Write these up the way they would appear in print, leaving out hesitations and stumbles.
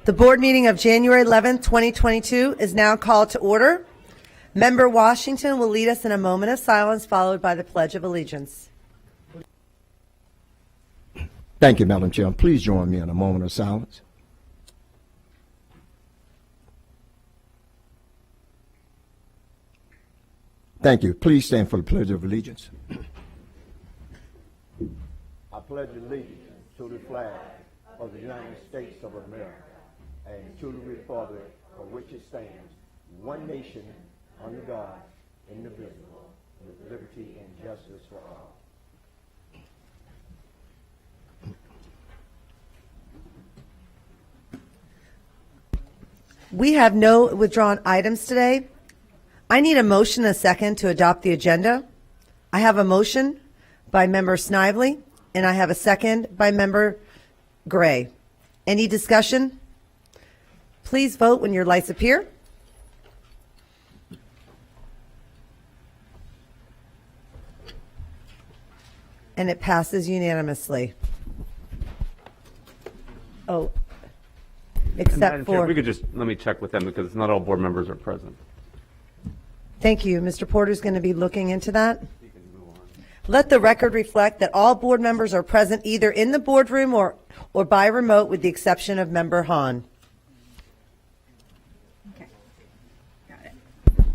The board meeting of January 11th, 2022 is now called to order. Member Washington will lead us in a moment of silence, followed by the Pledge of Allegiance. Thank you, Madam Chair. Please join me in a moment of silence. Thank you. Please stand for the Pledge of Allegiance. I pledge allegiance to the flag of the United States of America and to the republic for which it stands, one nation, under God, indivisible, with liberty and justice for all. We have no withdrawn items today. I need a motion and a second to adopt the agenda. I have a motion by Member Snively, and I have a second by Member Gray. Any discussion? Please vote when your lights appear. And it passes unanimously. Oh, except Madam Chair, for... if we could just, let me check with them because not all board members are present. Thank you. Mr. Porter's going to be looking into that. Let the record reflect that all board members are present either in the boardroom or by remote, with the exception of Member Hahn. Okay. Got it.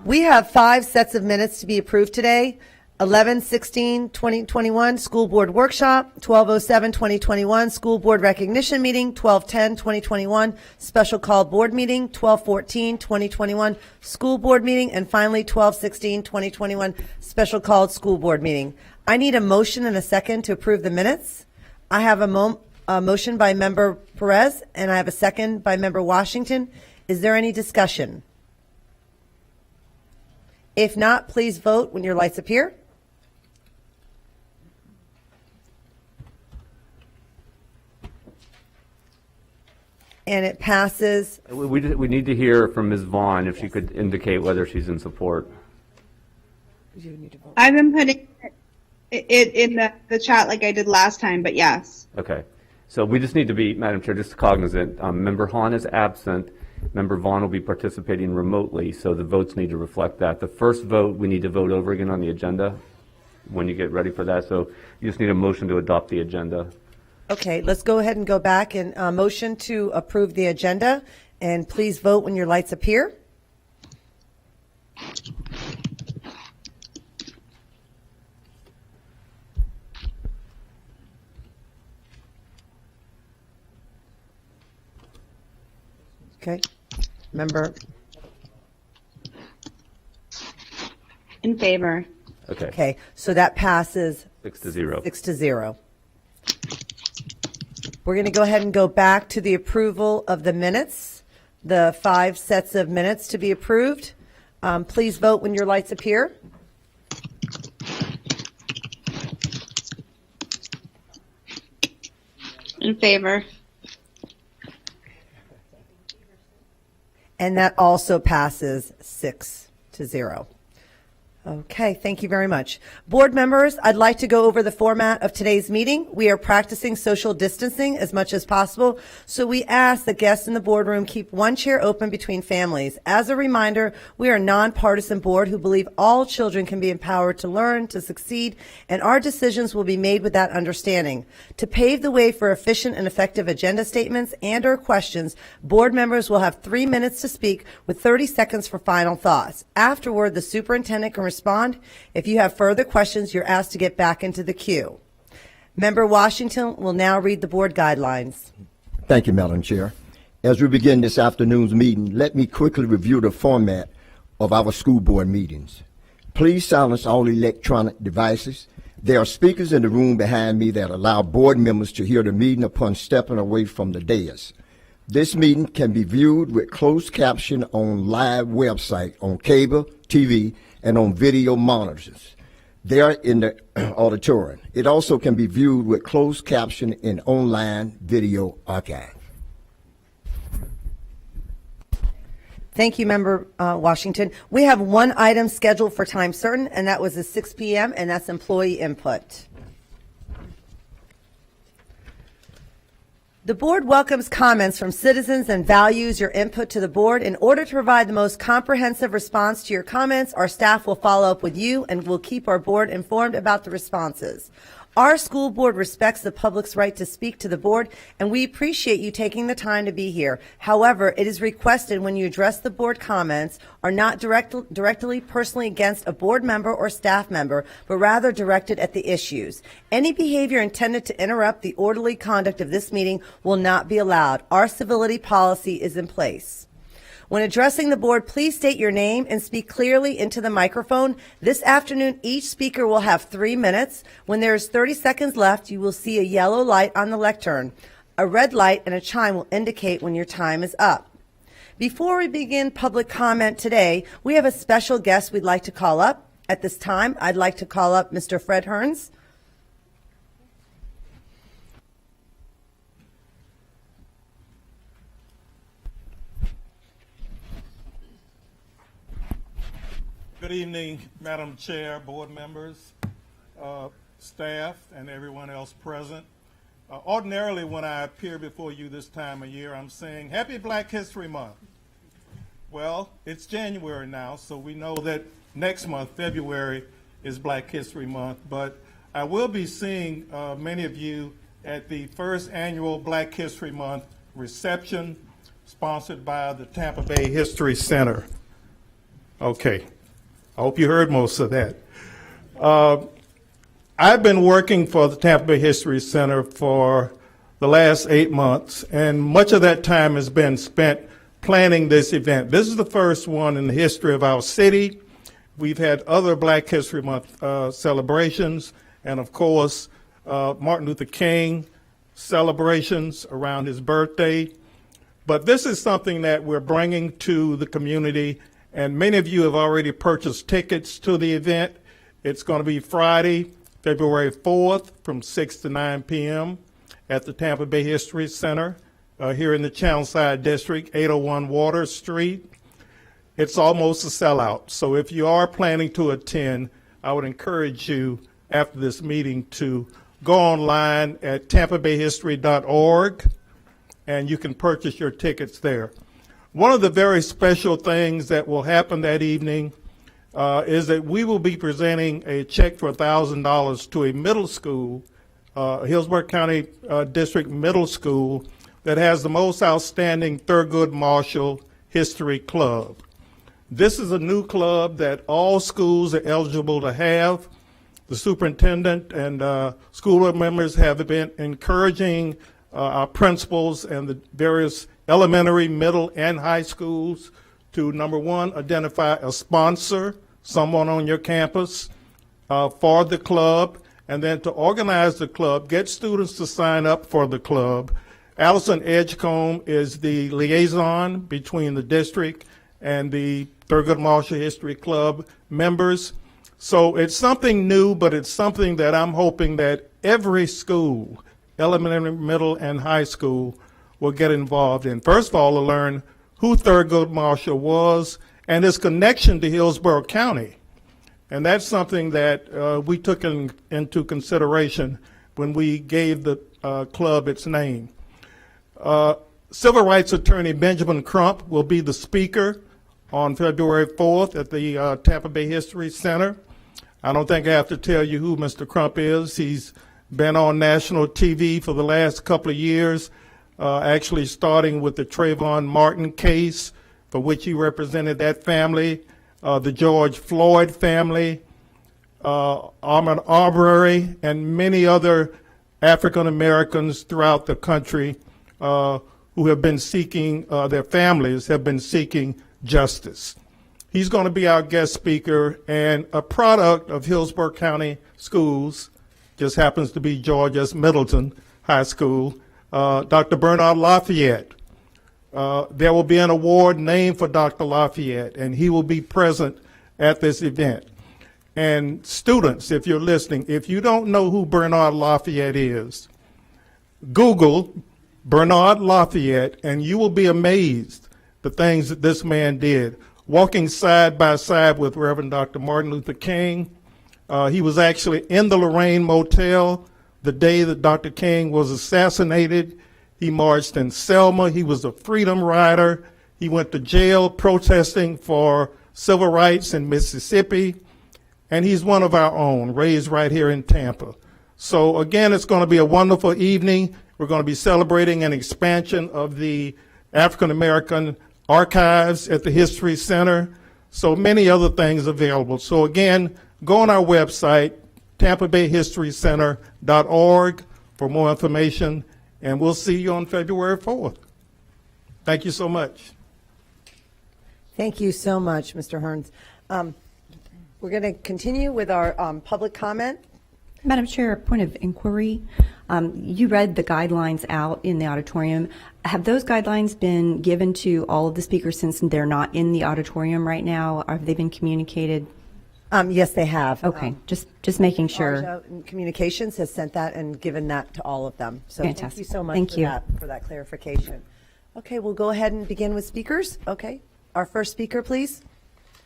We have 5 sets of minutes to be approved today. 11/16/2021 School Board Workshop, 12/07/2021 School Board Recognition Meeting, 12/10/2021 Special Call Board Meeting, 12/14/2021 School Board Meeting, and finally 12/16/2021 Special Called School Board Meeting. I need a motion and a second to approve the minutes. I have a motion by Member Perez, and I have a second by Member Washington. Is there any discussion? If not, please vote when your lights appear. And it passes. We need to hear from Ms. Vaughn if she could indicate whether she's in support. I've been putting it in the chat like I did last time, but yes. Okay. So we just need to be, Madam Chair, just cognizant. Member Hahn is absent. Member Vaughn will be participating remotely, so the votes need to reflect that. The first vote, we need to vote over again on the agenda when you get ready for that. So you just need a motion to adopt the agenda. Okay, let's go ahead and go back and motion to approve the agenda, and please vote when your lights appear. Okay, member In favor. Okay. Okay, so that passes 6-0. 6-0. We're going to go ahead and go back to the approval of the minutes, the 5 sets of minutes to be approved. Please vote when your lights appear. In favor. And that also passes 6-0. Okay, thank you very much. Board members, I'd like to go over the format of today's meeting. We are practicing social distancing as much as possible, so we ask that guests in the boardroom keep one chair open between families. As a reminder, we are a nonpartisan board who believe all children can be empowered to learn, to succeed, and our decisions will be made with that understanding. To pave the way for efficient and effective agenda statements and/or questions, board members will have 3 minutes to speak with 30 seconds for final thoughts. Afterward, the superintendent can respond. If you have further questions, you're asked to get back into the queue. Member Washington will now read the board guidelines. Thank you, Madam Chair. As we begin this afternoon's meeting, let me quickly review the format of our school board meetings. Please silence all electronic devices. There are speakers in the room behind me that allow board members to hear the meeting upon stepping away from the dais. This meeting can be viewed with closed caption on live website, on cable, TV, and on video monitors there in the auditorium. It also can be viewed with closed caption in online video archive. Thank you, Member Washington. We have one item scheduled for time certain, and that was at 6 p.m., and that's employee input. The board welcomes comments from citizens and values your input to the board. In order to provide the most comprehensive response to your comments, our staff will follow up with you and will keep our board informed about the responses. Our school board respects the public's right to speak to the board, and we appreciate you taking the time to be here. However, it is requested when you address the board comments are not directly personally against a board member or staff member, but rather directed at the issues. Any behavior intended to interrupt the orderly conduct of this meeting will not be allowed. Our civility policy is in place. When addressing the board, please state your name and speak clearly into the microphone. This afternoon, each speaker will have 3 minutes. When there is 30 seconds left, you will see a yellow light on the lectern. A red light and a chime will indicate when your time is up. Before we begin public comment today, we have a special guest we'd like to call up. At this time, I'd like to call up Mr. Fred Hearns. Good evening, Madam Chair, board members, staff, and everyone else present. Ordinarily, when I appear before you this time of year, I'm saying Happy Black History Month. Well, it's January now, so we know that next month, February, is Black History Month, but I will be seeing many of you at the first annual Black History Month reception sponsored by the Tampa Bay History Center. Okay. I hope you heard most of that. I've been working for the Tampa Bay History Center for the last 8 months, and much of that time has been spent planning this event. This is the first one in the history of our city. We've had other Black History Month celebrations, and of course, Martin Luther King celebrations around his birthday. But this is something that we're bringing to the community, and many of you have already purchased tickets to the event. It's going to be Friday, February 4th from 6 to 9 p.m. at the Tampa Bay History Center here in the Channelside District, 801 Water Street. It's almost a sellout. So if you are planning to attend, I would encourage you after this meeting to go online at tampabayhistory.org and you can purchase your tickets there. One of the very special things that will happen that evening is that we will be presenting a check for $1,000 to a middle school, Hillsborough County District Middle School, that has the most outstanding Thurgood Marshall History Club. This is a new club that all schools are eligible to have. The superintendent and school board members have been encouraging our principals and the various elementary, middle, and high schools to, number one, identify a sponsor, someone on your campus for the club, and then to organize the club, get students to sign up for the club. Allison Edgecombe is the liaison between the district and the Thurgood Marshall History Club members. So it's something new, but it's something that I'm hoping that every school, elementary, middle, and high school, will get involved in. First of all, to learn who Thurgood Marshall was and his connection to Hillsborough County. And that's something that we took into consideration when we gave the club its name. Civil rights attorney Benjamin Crump will be the speaker on February 4th at the Tampa Bay History Center. I don't think I have to tell you who Mr. Crump is. He's been on national TV for the last couple of years, actually starting with the Trayvon Martin case, for which he represented that family, the George Floyd family, Ahmaud Arbery, and many other African Americans throughout the country who have been seeking, their families have been seeking justice. He's going to be our guest speaker, and a product of Hillsborough County Schools, just happens to be George S. Middleton High School, Dr. Bernard Lafayette. There will be an award named for Dr. Lafayette, and he will be present at this event. And students, if you're listening, if you don't know who Bernard Lafayette is, Google Bernard Lafayette, and you will be amazed the things that this man did. Walking side by side with Reverend Dr. Martin Luther King. He was actually in the Lorraine Motel the day that Dr. King was assassinated. He marched in Selma. He was a freedom rider. He went to jail protesting for civil rights in Mississippi. And he's one of our own, raised right here in Tampa. So again, it's going to be a wonderful evening. We're going to be celebrating an expansion of the African American archives at the History Center. So many other things available. So again, go on our website, TampaBayHistoryCenter.org for more information, and we'll see you on February 4th. Thank you so much. Thank you so much, Mr. Hearns. We're going to continue with our public comment. Madam Chair, a point of inquiry. You read the guidelines out in the auditorium. Have those guidelines been given to all of the speakers since they're not in the auditorium right now? Have they been communicated? Yes, they have. Okay, just making sure. Arja Communications has sent that and given that to all of them. So thank Fantastic. you so much Thank for you. for that clarification. Okay, we'll go ahead and begin with speakers. Okay, our first speaker, please.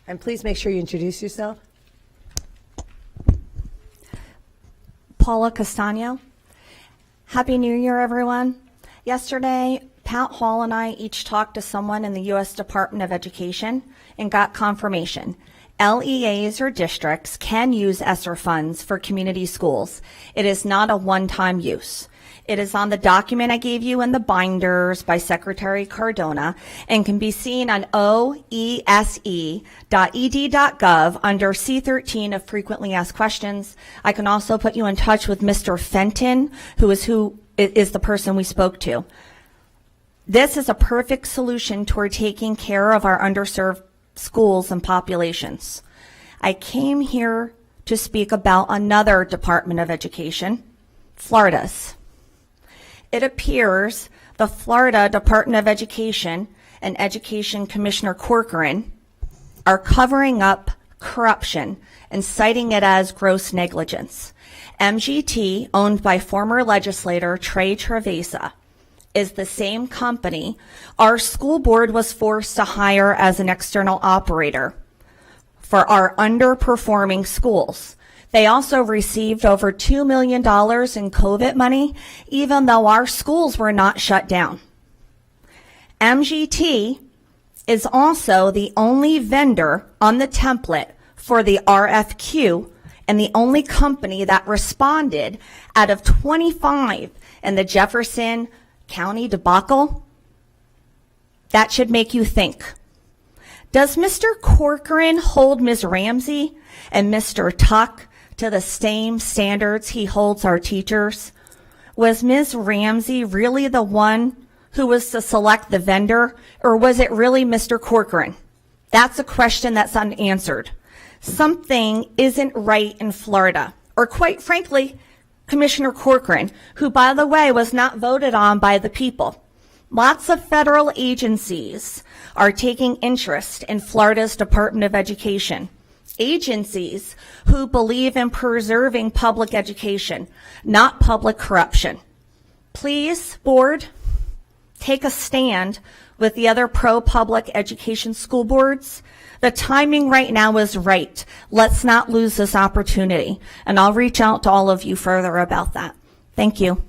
And please make sure you introduce yourself. Paula Castano. Happy New Year, everyone. Yesterday, Pat Hall and I each talked to someone in the U.S. Department of Education and got confirmation. LEAs or districts can use ESSER funds for community schools. It is not a one-time use. It is on the document I gave you in the binders by Secretary Cardona and can be seen on oese.ed.gov under C13 of frequently asked questions. I can also put you in touch with Mr. Fenton, who is the person we spoke to. This is a perfect solution toward taking care of our underserved schools and populations. I came here to speak about another Department of Education, Florida's. It appears the Florida Department of Education and Education Commissioner Corcoran are covering up corruption and citing it as gross negligence. MGT, owned by former legislator Trey Trevesa, is the same company our school board was forced to hire as an external operator for our underperforming schools. They also received over $2 million in COVID money, even though our schools were not shut down. MGT is also the only vendor on the template for the RFQ and the only company that responded out of 25 in the Jefferson County debacle. That should make you think. Does Mr. Corcoran hold Ms. Ramsey and Mr. Tuck to the same standards he holds our teachers? Was Ms. Ramsey really the one who was to select the vendor, or was it really Mr. Corcoran? That's a question that's unanswered. Something isn't right in Florida, or quite frankly, Commissioner Corcoran, who, by the way, was not voted on by the people. Lots of federal agencies are taking interest in Florida's Department of Education. Agencies who believe in preserving public education, not public corruption. Please, board, take a stand with the other pro-public education school boards. The timing right now is right. Let's not lose this opportunity. And I'll reach out to all of you further about that. Thank you.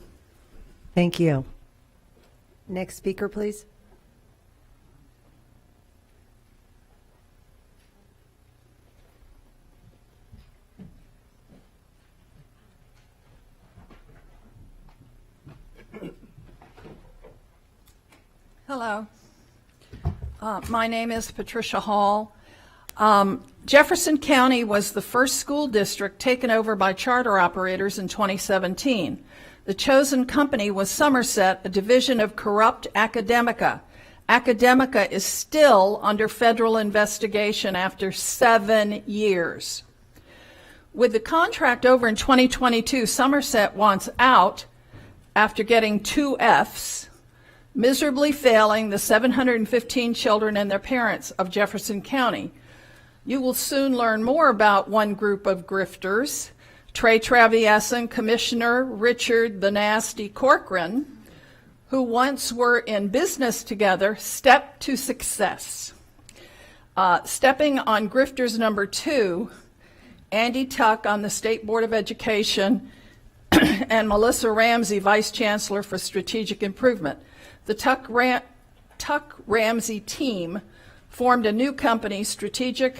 Thank you. Next speaker, please. Hello. My name is Patricia Hall. Jefferson County was the first school district taken over by charter operators in 2017. The chosen company was Somerset, a division of corrupt Academica. Academica is still under federal investigation after 7 years. With the contract over in 2022, Somerset wants out after getting 2 Fs, miserably failing the 715 children and their parents of Jefferson County. You will soon learn more about one group of grifters, Trey Traviesa and Commissioner Richard the Nasty Corcoran, who once were in business together, stepped to success. Stepping on grifters number 2, Andy Tuck on the State Board of Education and Melissa Ramsey, Vice Chancellor for Strategic Improvement. The Tuck Ramsey team formed a new company, Strategic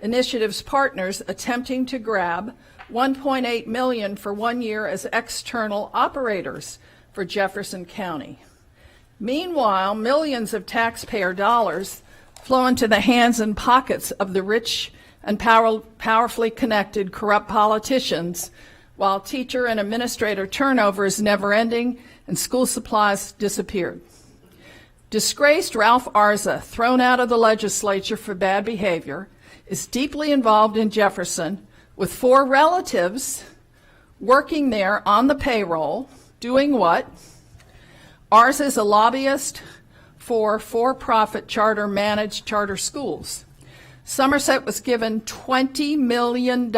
Initiatives Partners, attempting to grab $1.8 million for 1 year as external operators for Jefferson County. Meanwhile, millions of taxpayer dollars flow into the hands and pockets of the rich and powerfully connected corrupt politicians, while teacher and administrator turnover is never-ending and school supplies disappeared. Disgraced Ralph Arza, thrown out of the legislature for bad behavior, is deeply involved in Jefferson with 4 relatives working there on the payroll, doing what? Arza is a lobbyist for for-profit charter-managed charter schools. Somerset was given $20 million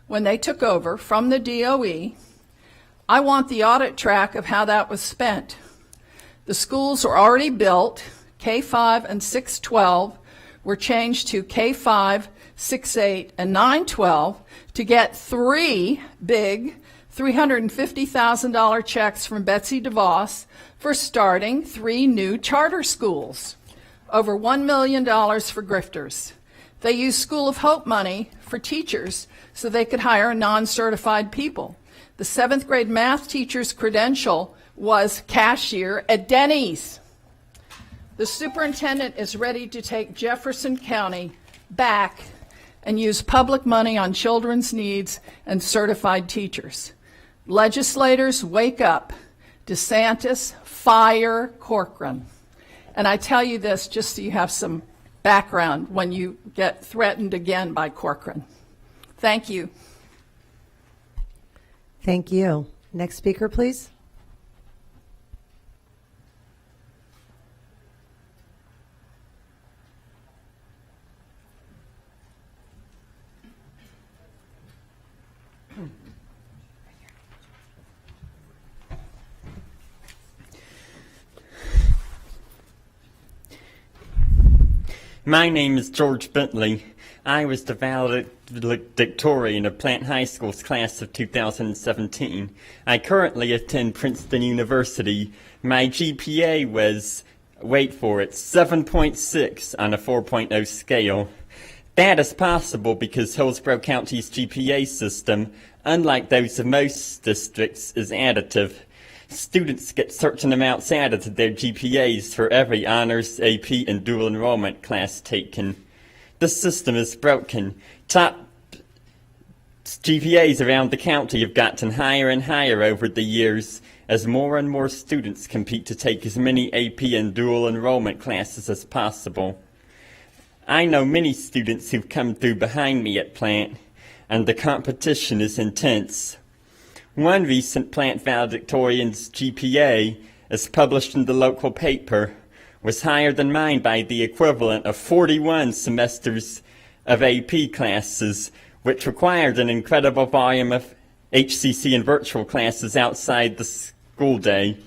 when they took over from the DOE. I want the audit track of how that was spent. The schools were already built. K-5 and 612 were changed to K-5, 6-8, and 9-12 to get 3 big $350,000 checks from Betsy DeVos for starting 3 new charter schools. Over $1 million for grifters. They used School of Hope money for teachers so they could hire non-certified people. The 7th grade math teacher's credential was cashier at Denny's. The superintendent is ready to take Jefferson County back and use public money on children's needs and certified teachers. Legislators, wake up. DeSantis, fire Corcoran. And I tell you this just so you have some background when you get threatened again by Corcoran. Thank you. Thank you. Next speaker, please. My name is George Bentley. I was the valedictorian of Plant High School's class of 2017. I currently attend Princeton University. My GPA was, wait for it, 7.6 on a 4.0 scale. That is possible because Hillsborough County's GPA system, unlike those of most districts, is additive. Students get certain amounts added to their GPAs for every honors, AP, and dual enrollment class taken. This system is broken. Top GPAs around the county have gotten higher and higher over the years as more and more students compete to take as many AP and dual enrollment classes as possible. I know many students who've come through behind me at Plant, and the competition is intense. One recent Plant valedictorian's GPA, as published in the local paper, was higher than mine by the equivalent of 41 semesters of AP classes, which required an incredible volume of HCC and virtual classes outside the school day.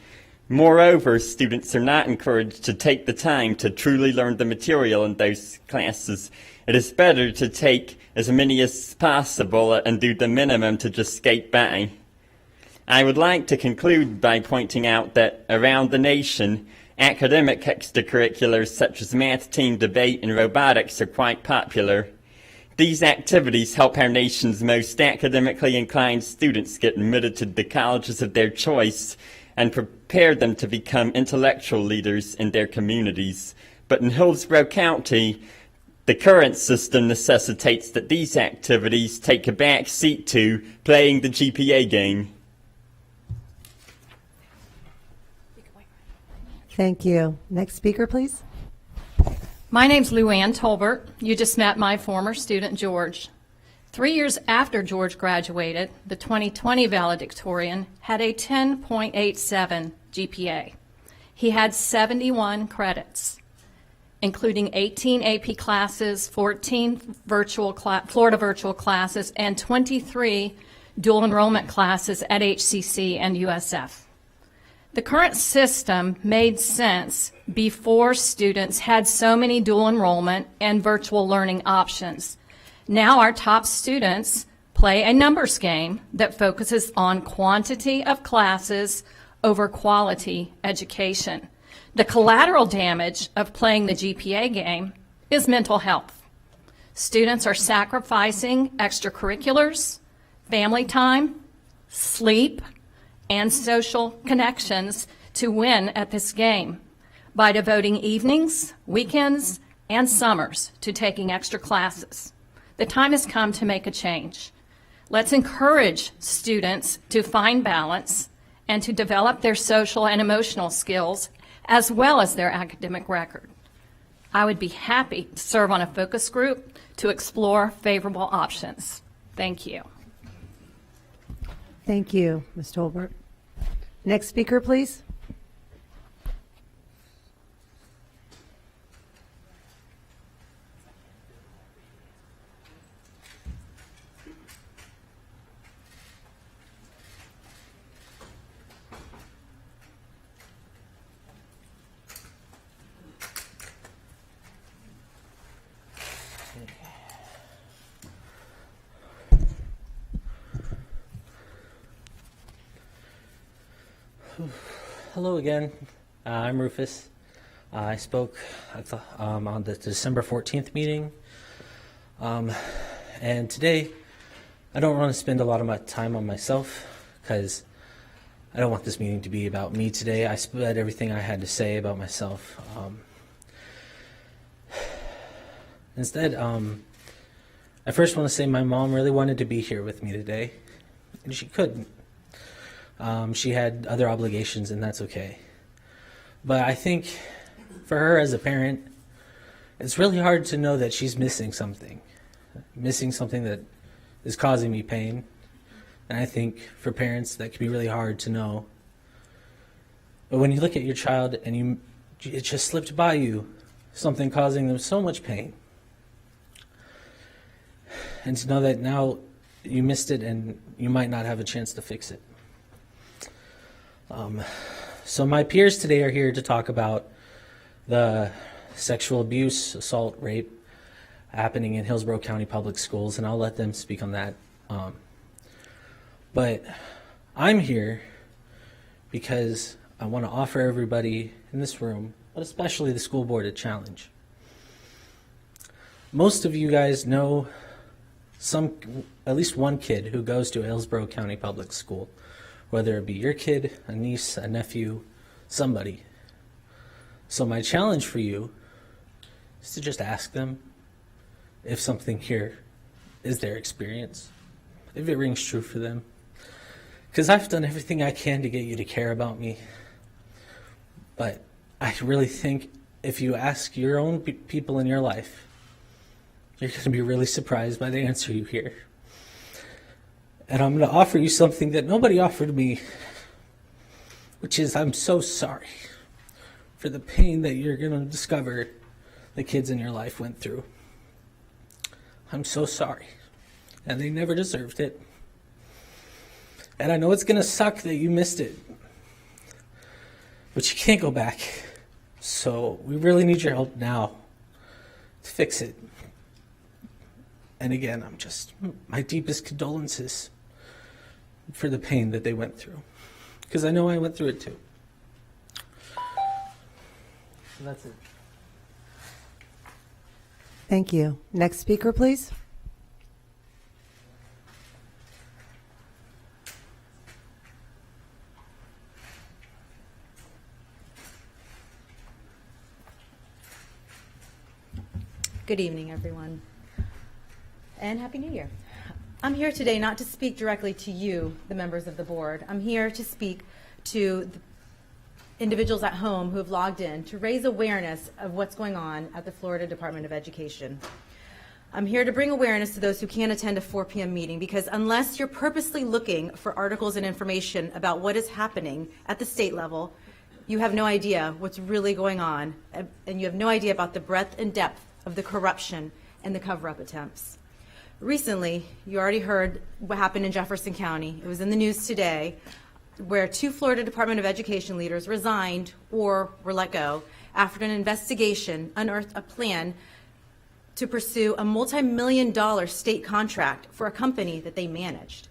Moreover, students are not encouraged to take the time to truly learn the material in those classes. It is better to take as many as possible and do the minimum to just skate by. I would like to conclude by pointing out that around the nation, academic extracurriculars such as math team debate and robotics are quite popular. These activities help our nation's most academically inclined students get admitted to the colleges of their choice and prepare them to become intellectual leaders in their communities. But in Hillsborough County, the current system necessitates that these activities take a back seat to playing the GPA game. Thank you. Next speaker, please. My name's Lou Ann Tolbert. You just met my former student, George. 3 years after George graduated, the 2020 valedictorian had a 10.87 GPA. He had 71 credits, including 18 AP classes, 14 Florida virtual classes, and 23 dual enrollment classes at HCC and USF. The current system made sense before students had so many dual enrollment and virtual learning options. Now our top students Play a numbers game that focuses on quantity of classes over quality education. The collateral damage of playing the GPA game is mental health. Students are sacrificing extracurriculars, family time, sleep, and social connections to win at this game by devoting evenings, weekends, and summers to taking extra classes. The time has come to make a change. Let's encourage students to find balance and to develop their social and emotional skills as well as their academic record. I would be happy to serve on a focus group to explore favorable options. Thank you. Thank you, Ms. Tolbert. Next speaker, please. Hello again. I'm Rufus. I spoke at on the December 14th meeting. And today, I don't want to spend a lot of my time on myself because I don't want this meeting to be about me today. I said everything I had to say about myself. Instead, I first want to say my mom really wanted to be here with me today, and she couldn't. She had other obligations, and that's okay. But I think for her as a parent, it's really hard to know that she's missing something that is causing me pain. And I think for parents, that can be really hard to know. But when you look at your child and it just slipped by you, something causing them so much pain, and to know that now you missed it and you might not have a chance to fix it. So my peers today are here to talk about the sexual abuse, assault, rape happening in Hillsborough County Public Schools, and I'll let them speak on that. But I'm here because I want to offer everybody in this room, but especially the school board, a challenge. Most of you guys know at least one kid who goes to a Hillsborough County Public School, whether it be your kid, a niece, a nephew, somebody. So my challenge for you is to just ask them if something here is their experience, if it rings true for them. Because I've done everything I can to get you to care about me. But I really think if you ask your own people in your life, you're going to be really surprised by the answer you hear. And I'm going to offer you something that nobody offered me, which is I'm so sorry for the pain that you're going to discover the kids in your life went through. I'm so sorry. And they never deserved it. And I know it's going to suck that you missed it. But you can't go back. So we really need your help now to fix it. And again, my deepest condolences for the pain that they went through. Because I know I went through it too. So that's it. Thank you. Next speaker, please. Good evening, everyone, and Happy New Year. I'm here today not to speak directly to you, the members of the board. I'm here to speak to the individuals at home who have logged in to raise awareness of what's going on at the Florida Department of Education. I'm here to bring awareness to those who can't attend a 4 p.m. meeting because unless you're purposely looking for articles and information about what is happening at the state level, you have no idea what's really going on, and you have no idea about the breadth and depth of the corruption and the cover-up attempts. Recently, you already heard what happened in Jefferson County. It was in the news today where 2 Florida Department of Education leaders resigned or were let go after an investigation unearthed a plan to pursue a multi-million-dollar state contract for a company that they managed.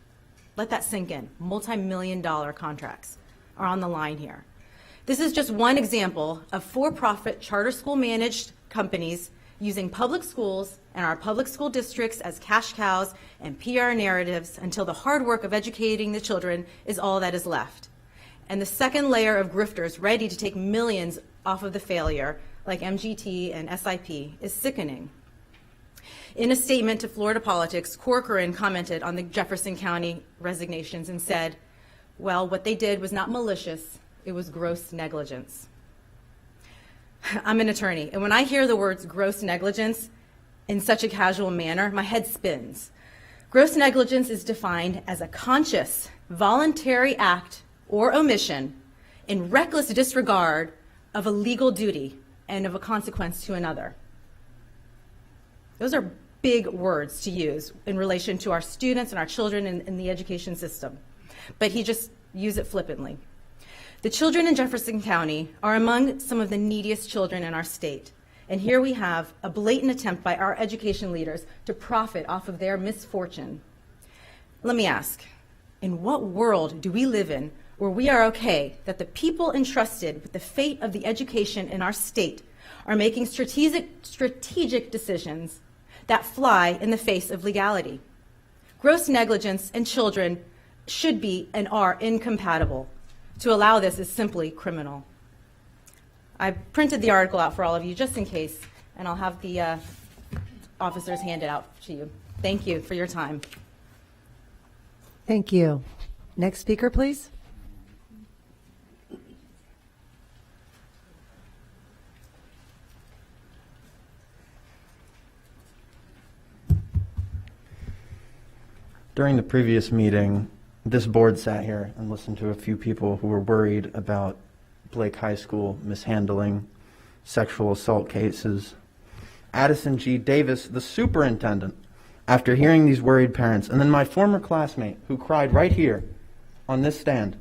Let that sink in. Multi-million-dollar contracts are on the line here. This is just one example of for-profit charter school managed companies using public schools and our public school districts as cash cows and PR narratives until the hard work of educating the children is all that is left. And the second layer of grifters ready to take millions off of the failure, like MGT and SIP, is sickening. In a statement to Florida Politics, Corcoran commented on the Jefferson County resignations and said, well, what they did was not malicious, it was gross negligence. I'm an attorney, and when I hear the words gross negligence in such a casual manner, my head spins. Gross negligence is defined as a conscious, voluntary act or omission in reckless disregard of a legal duty and of a consequence to another. Those are big words to use in relation to our students and our children in the education system, but he just used it flippantly. The children in Jefferson County are among some of the neediest children in our state, and here we have a blatant attempt by our education leaders to profit off of their misfortune. Let me ask, in what world do we live in where we are okay that the people entrusted with the fate of the education in our state are making strategic decisions that fly in the face of legality? Gross negligence and children should be and are incompatible. To allow this is simply criminal. I printed the article out for all of you just in case, and I'll have the officers hand it out to you. Thank you for your time. Thank you. Next speaker, please. During the previous meeting, this board sat here and listened to a few people who were worried about Blake High School mishandling, sexual assault cases. Addison G. Davis, the superintendent, after hearing these worried parents, and then my former classmate who cried right here on this stand,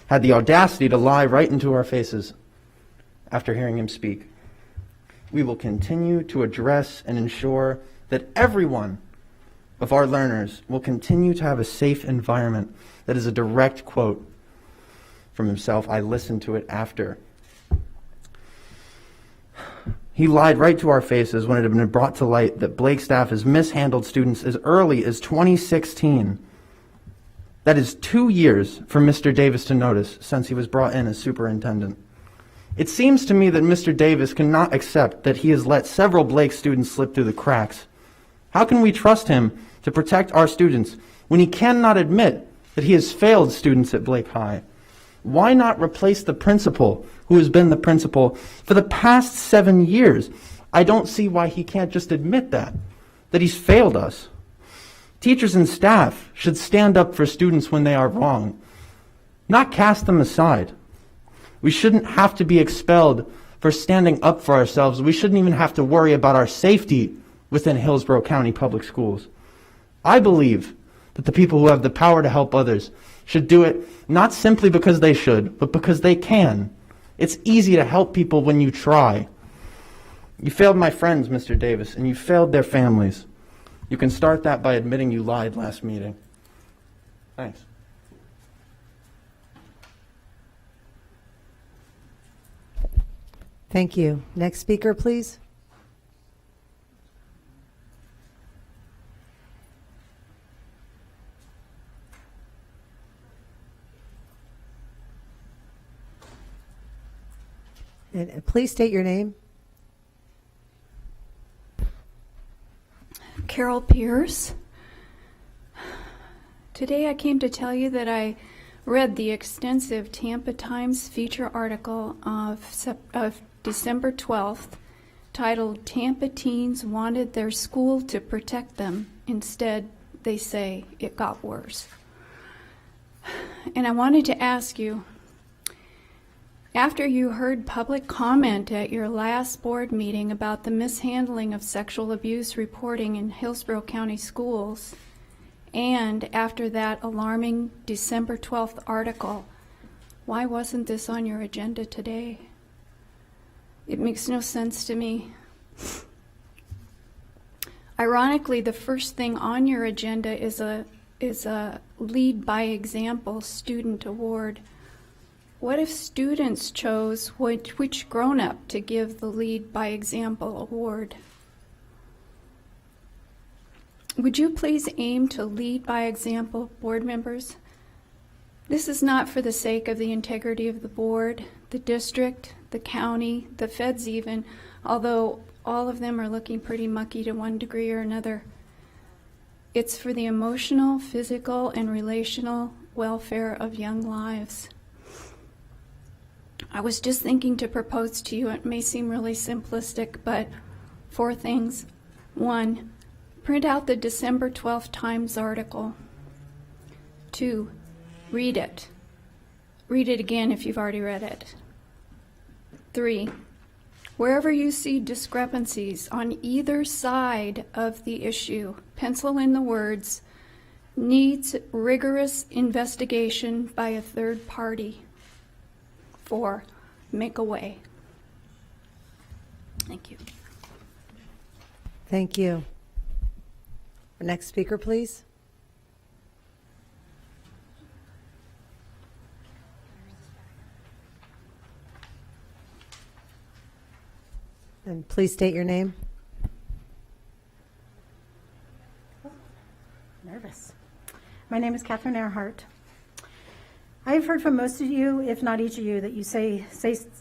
had the audacity to lie right into our faces after hearing him speak. We will continue to address and ensure that everyone of our learners will continue to have a safe environment. That is a direct quote from himself. I listened to it after. He lied right to our faces when it had been brought to light that Blake staff has mishandled students as early as 2016. That is 2 years for Mr. Davis to notice since he was brought in as superintendent. It seems to me that Mr. Davis cannot accept that he has let several Blake students slip through the cracks. How can we trust him to protect our students when he cannot admit that he has failed students at Blake High? Why not replace the principal who has been the principal for the past 7 years? I don't see why he can't just admit that he's failed us. Teachers and staff should stand up for students when they are wrong, not cast them aside. We shouldn't have to be expelled for standing up for ourselves. We shouldn't even have to worry about our safety within Hillsborough County Public Schools. I believe that the people who have the power to help others should do it not simply because they should, but because they can. It's easy to help people when you try. You failed my friends, Mr. Davis, and you failed their families. You can start that by admitting you lied last meeting. Thanks. Thank you. Next speaker, please. And please state your name. Carol Pierce. Today I came to tell you that I read the extensive Tampa Times feature article of December 12th titled "Tampa Teens Wanted Their School to Protect Them. Instead, they say it got worse." And I wanted to ask you, after you heard public comment at your last board meeting about the mishandling of sexual abuse reporting in Hillsborough County schools, and after that alarming December 12th article, why wasn't this on your agenda today? It makes no sense to me. Ironically, the first thing on your agenda is a Lead by Example student award. What if students chose which grown-up to give the Lead by Example award? Would you please aim to lead by example, board members? This is not for the sake of the integrity of the board, the district, the county, the feds even, although all of them are looking pretty mucky to one degree or another. It's for the emotional, physical, and relational welfare of young lives. I was just thinking to propose to you, it may seem really simplistic, but 4 things. 1, print out the December 12th Times article. 2, read it. Read it again if you've already read it. 3, wherever you see discrepancies on either side of the issue, pencil in the words, needs rigorous investigation by a third party. 4, make a way. Thank you. Thank you. Our next speaker, please. And please state your name. Nervous. My name is Catherine Earhart. I have heard from most of you, if not each of you, that you say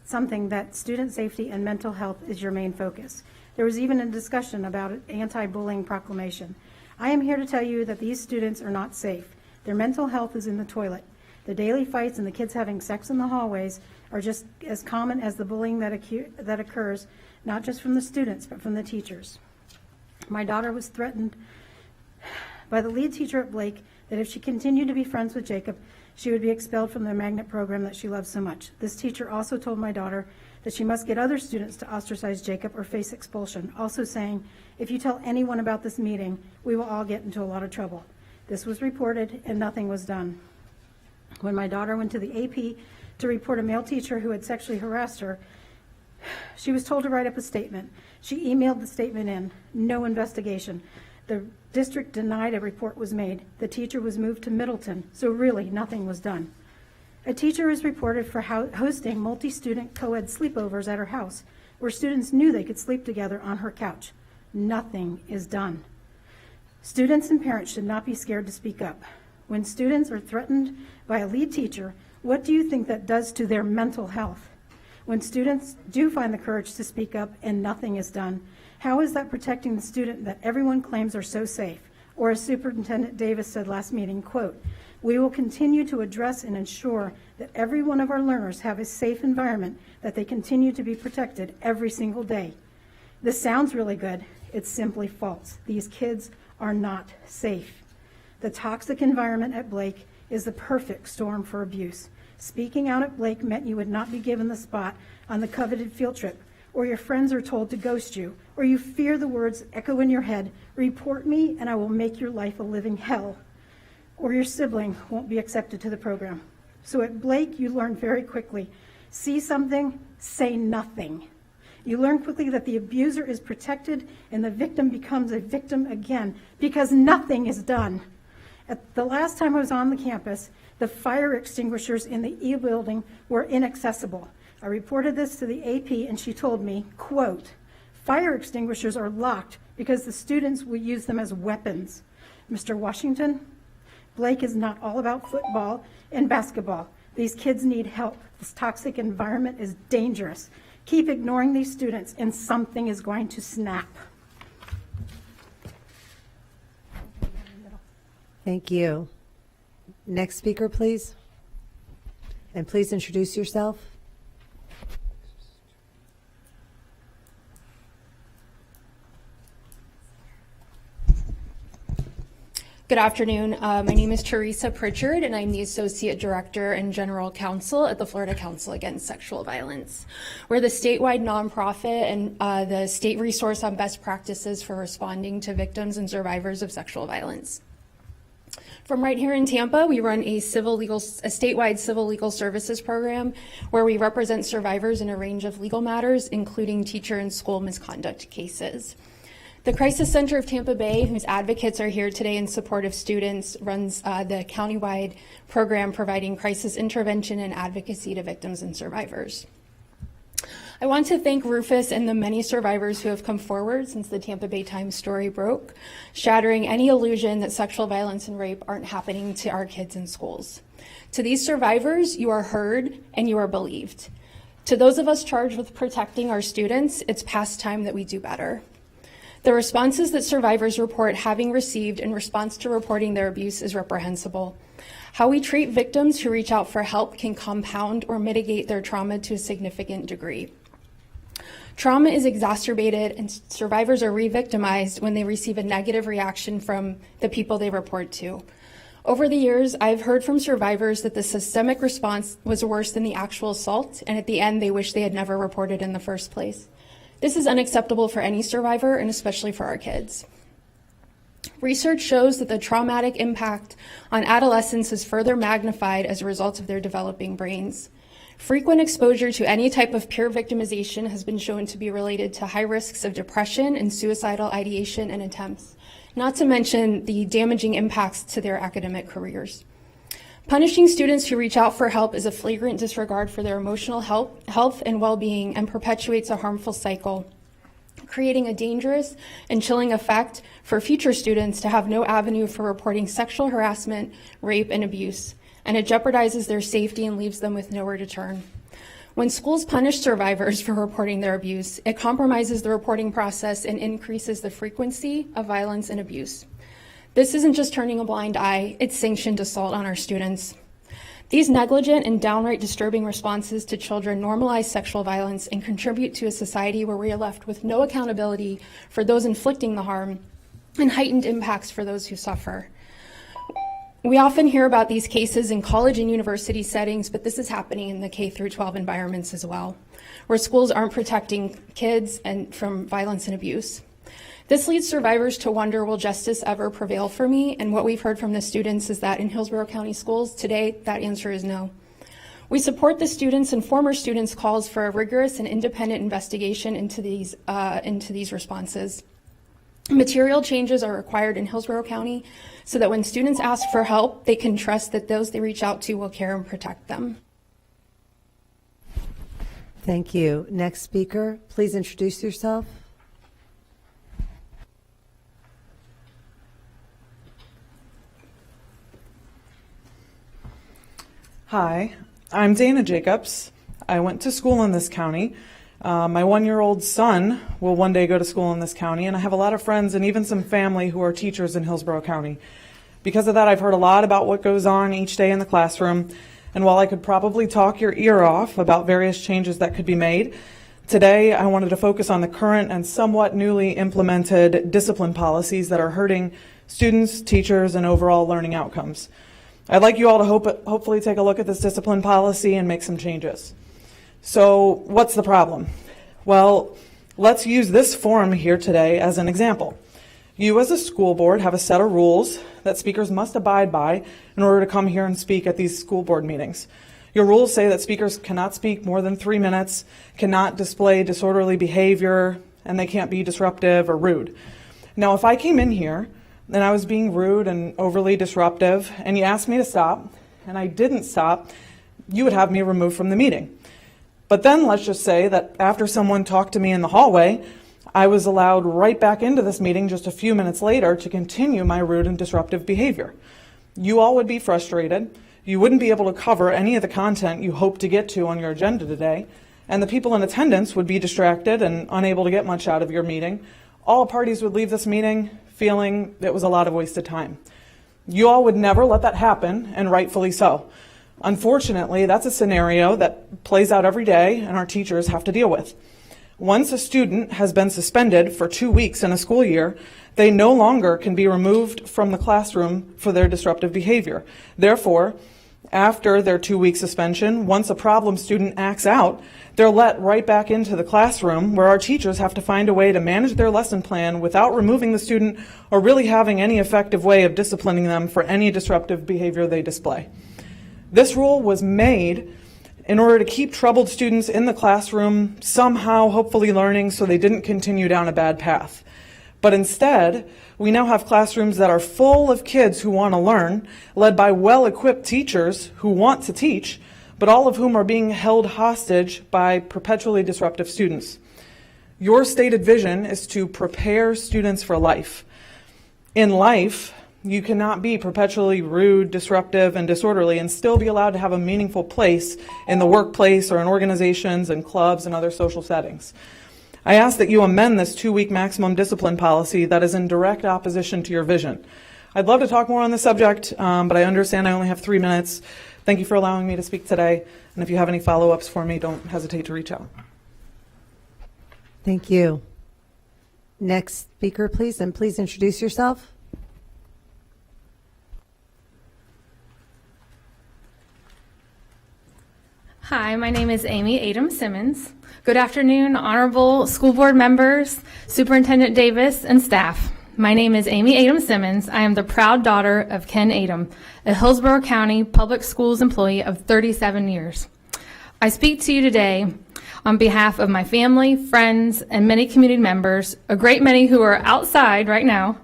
something that student safety and mental health is your main focus. There was even a discussion about an anti-bullying proclamation. I am here to tell you that these students are not safe. Their mental health is in the toilet. The daily fights and the kids having sex in the hallways are just as common as the bullying that occurs, not just from the students, but from the teachers. My daughter was threatened by the lead teacher at Blake that if she continued to be friends with Jacob, she would be expelled from the magnet program that she loves so much. This teacher also told my daughter that she must get other students to ostracize Jacob or face expulsion, also saying, if you tell anyone about this meeting, we will all get into a lot of trouble. This was reported and nothing was done. When my daughter went to the AP to report a male teacher who had sexually harassed her, she was told to write up a statement. She emailed the statement in, no investigation. The district denied a report was made. The teacher was moved to Middleton, so really nothing was done. A teacher is reported for hosting multi-student co-ed sleepovers at her house, where students knew they could sleep together on her couch. Nothing is done. Students and parents should not be scared to speak up. When students are threatened by a lead teacher, what do you think that does to their mental health? When students do find the courage to speak up and nothing is done, how is that protecting the student that everyone claims are so safe? Or as Superintendent Davis said last meeting, quote, we will continue to address and ensure that every one of our learners have a safe environment, that they continue to be protected every single day. This sounds really good. It's simply false. These kids are not safe. The toxic environment at Blake is the perfect storm for abuse. Speaking out at Blake meant you would not be given the spot on the coveted field trip, or your friends are told to ghost you, or you fear the words echo in your head, report me and I will make your life a living hell, or your sibling won't be accepted to the program. So at Blake, you learn very quickly, see something, say nothing. You learn quickly that the abuser is protected and the victim becomes a victim again because nothing is done. At the last time I was on the campus, the fire extinguishers in the E building were inaccessible. I reported this to the AP and she told me, quote, fire extinguishers are locked because the students will use them as weapons. Mr. Washington, Blake is not all about football and basketball. These kids need help. This toxic environment is dangerous. Keep ignoring these students and something is going to snap. Thank you. Next speaker, please. And please introduce yourself. Good afternoon. My name is Teresa Pritchard, and I'm the Associate Director and General Counsel at the Florida Council Against Sexual Violence. We're the statewide nonprofit and the state resource on best practices for responding to victims and survivors of sexual violence. From right here in Tampa, we run a statewide civil legal services program where we represent survivors in a range of legal matters, including teacher and school misconduct cases. The Crisis Center of Tampa Bay, whose advocates are here today in support of students, runs the countywide program providing crisis intervention and advocacy to victims and survivors. I want to thank Rufus and the many survivors who have come forward since the Tampa Bay Times story broke, shattering any illusion that sexual violence and rape aren't happening to our kids in schools. To these survivors, you are heard and you are believed. To those of us charged with protecting our students, it's past time that we do better. The responses that survivors report having received in response to reporting their abuse is reprehensible. How we treat victims who reach out for help can compound or mitigate their trauma to a significant degree. Trauma is exacerbated and survivors are re-victimized when they receive a negative reaction from the people they report to. Over the years, I've heard from survivors that the systemic response was worse than the actual assault, and at the end, they wish they had never reported in the first place. This is unacceptable for any survivor, and especially for our kids. Research shows that the traumatic impact on adolescents is further magnified as a result of their developing brains. Frequent exposure to any type of peer victimization has been shown to be related to high risks of depression and suicidal ideation and attempts, not to mention the damaging impacts to their academic careers. Punishing students who reach out for help is a flagrant disregard for their emotional health and well-being and perpetuates a harmful cycle, creating a dangerous and chilling effect for future students to have no avenue for reporting sexual harassment, rape, and abuse, and it jeopardizes their safety and leaves them with nowhere to turn. When schools punish survivors for reporting their abuse, it compromises the reporting process and increases the frequency of violence and abuse. This isn't just turning a blind eye, it's sanctioned assault on our students. These negligent and downright disturbing responses to children normalize sexual violence and contribute to a society where we are left with no accountability for those inflicting the harm and heightened impacts for those who suffer. We often hear about these cases in college and university settings, but this is happening in the K-12 environments as well, where schools aren't protecting kids from violence and abuse. This leads survivors to wonder, will justice ever prevail for me? And what we've heard from the students is that in Hillsborough County Schools today, that answer is no. We support the students and former students' calls for a rigorous and independent investigation into these responses. Material changes are required in Hillsborough County so that when students ask for help, they can trust that those they reach out to will care and protect them. Thank you. Next speaker, please introduce yourself. Hi, I'm Dana Jacobs. I went to school in this county. My one-year-old son will one day go to school in this county, and I have a lot of friends and even some family who are teachers in Hillsborough County. Because of that, I've heard a lot about what goes on each day in the classroom, and while I could probably talk your ear off about various changes that could be made, today I wanted to focus on the current and somewhat newly implemented discipline policies that are hurting students, teachers, and overall learning outcomes. I'd like you all to hopefully take a look at this discipline policy and make some changes. So what's the problem? Well, let's use this forum here today as an example. You as a school board have a set of rules that speakers must abide by in order to come here and speak at these school board meetings. Your rules say that speakers cannot speak more than 3 minutes, cannot display disorderly behavior, and they can't be disruptive or rude. Now, if I came in here and I was being rude and overly disruptive, and you asked me to stop, and I didn't stop, you would have me removed from the meeting. But then let's just say that after someone talked to me in the hallway, I was allowed right back into this meeting just a few minutes later to continue my rude and disruptive behavior. You all would be frustrated. You wouldn't be able to cover any of the content you hope to get to on your agenda today, and the people in attendance would be distracted and unable to get much out of your meeting. All parties would leave this meeting feeling it was a lot of wasted time. You all would never let that happen, and rightfully so. Unfortunately, that's a scenario that plays out every day and our teachers have to deal with. Once a student has been suspended for 2 weeks in a school year, they no longer can be removed from the classroom for their disruptive behavior. Therefore, after their 2-week suspension, once a problem student acts out, they're let right back into the classroom where our teachers have to find a way to manage their lesson plan without removing the student or really having any effective way of disciplining them for any disruptive behavior they display. This rule was made in order to keep troubled students in the classroom, somehow hopefully learning so they didn't continue down a bad path. But instead, we now have classrooms that are full of kids who want to learn, led by well-equipped teachers who want to teach, but all of whom are being held hostage by perpetually disruptive students. Your stated vision is to prepare students for life. In life, you cannot be perpetually rude, disruptive, and disorderly and still be allowed to have a meaningful place in the workplace or in organizations and clubs and other social settings. I ask that you amend this 2-week maximum discipline policy that is in direct opposition to your vision. I'd love to talk more on this subject, but I understand I only have 3 minutes. Thank you for allowing me to speak today, and if you have any follow-ups for me, don't hesitate to reach out. Thank you. Next speaker, please, and please introduce yourself. Hi, my name is Amy Adam Simmons. Good afternoon, honorable school board members, Superintendent Davis, and staff. My name is Amy Adam Simmons. I am the proud daughter of Ken Adam, a Hillsborough County Public Schools employee of 37 years. I speak to you today on behalf of my family, friends, and many community members, a great many who are outside right now,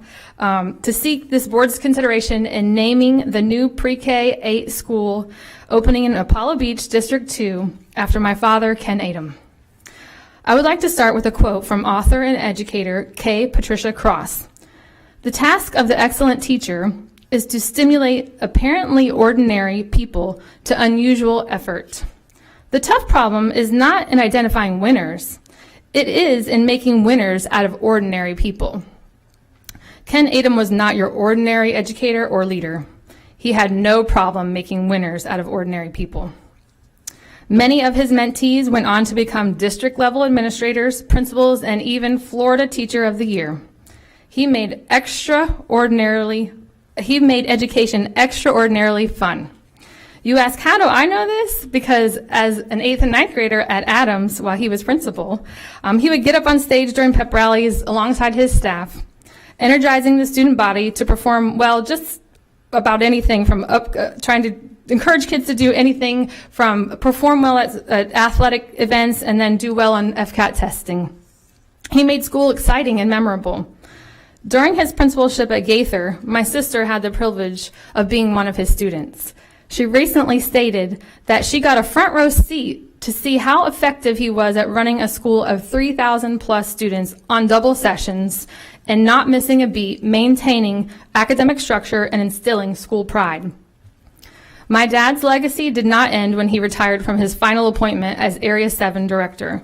to seek this board's consideration in naming the new pre-K 8 school opening in Apollo Beach, District 2, after my father, Ken Adam. I would like to start with a quote from author and educator K. Patricia Cross. The task of the excellent teacher is to stimulate apparently ordinary people to unusual effort. The tough problem is not in identifying winners. It is in making winners out of ordinary people. Ken Adam was not your ordinary educator or leader. He had no problem making winners out of ordinary people. Many of his mentees went on to become district-level administrators, principals, and even Florida Teacher of the Year. He made education extraordinarily fun. You ask, how do I know this? Because as an 8th and 9th grader at Adams, while he was principal, he would get up on stage during pep rallies alongside his staff, energizing the student body to perform well just about anything from trying to encourage kids to do anything from perform well at athletic events and then do well on FCAT testing. He made school exciting and memorable. During his principalship at Gaither, my sister had the privilege of being one of his students. She recently stated that she got a front row seat to see how effective he was at running a school of 3,000 plus students on double sessions and not missing a beat, maintaining academic structure and instilling school pride. My dad's legacy did not end when he retired from his final appointment as Area 7 director.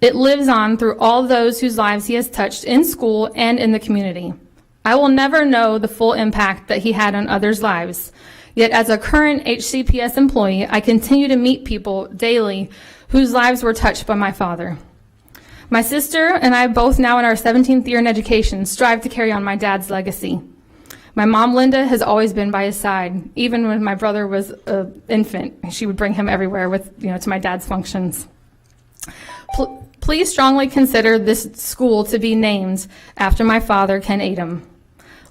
It lives on through all those whose lives he has touched in school and in the community. I will never know the full impact that he had on others' lives. Yet as a current HCPS employee, I continue to meet people daily whose lives were touched by my father. My sister and I, both now in our 17th year in education, strive to carry on my dad's legacy. My mom, Linda, has always been by his side. Even when my brother was an infant, she would bring him everywhere to my dad's functions. Please strongly consider this school to be named after my father, Ken Adam.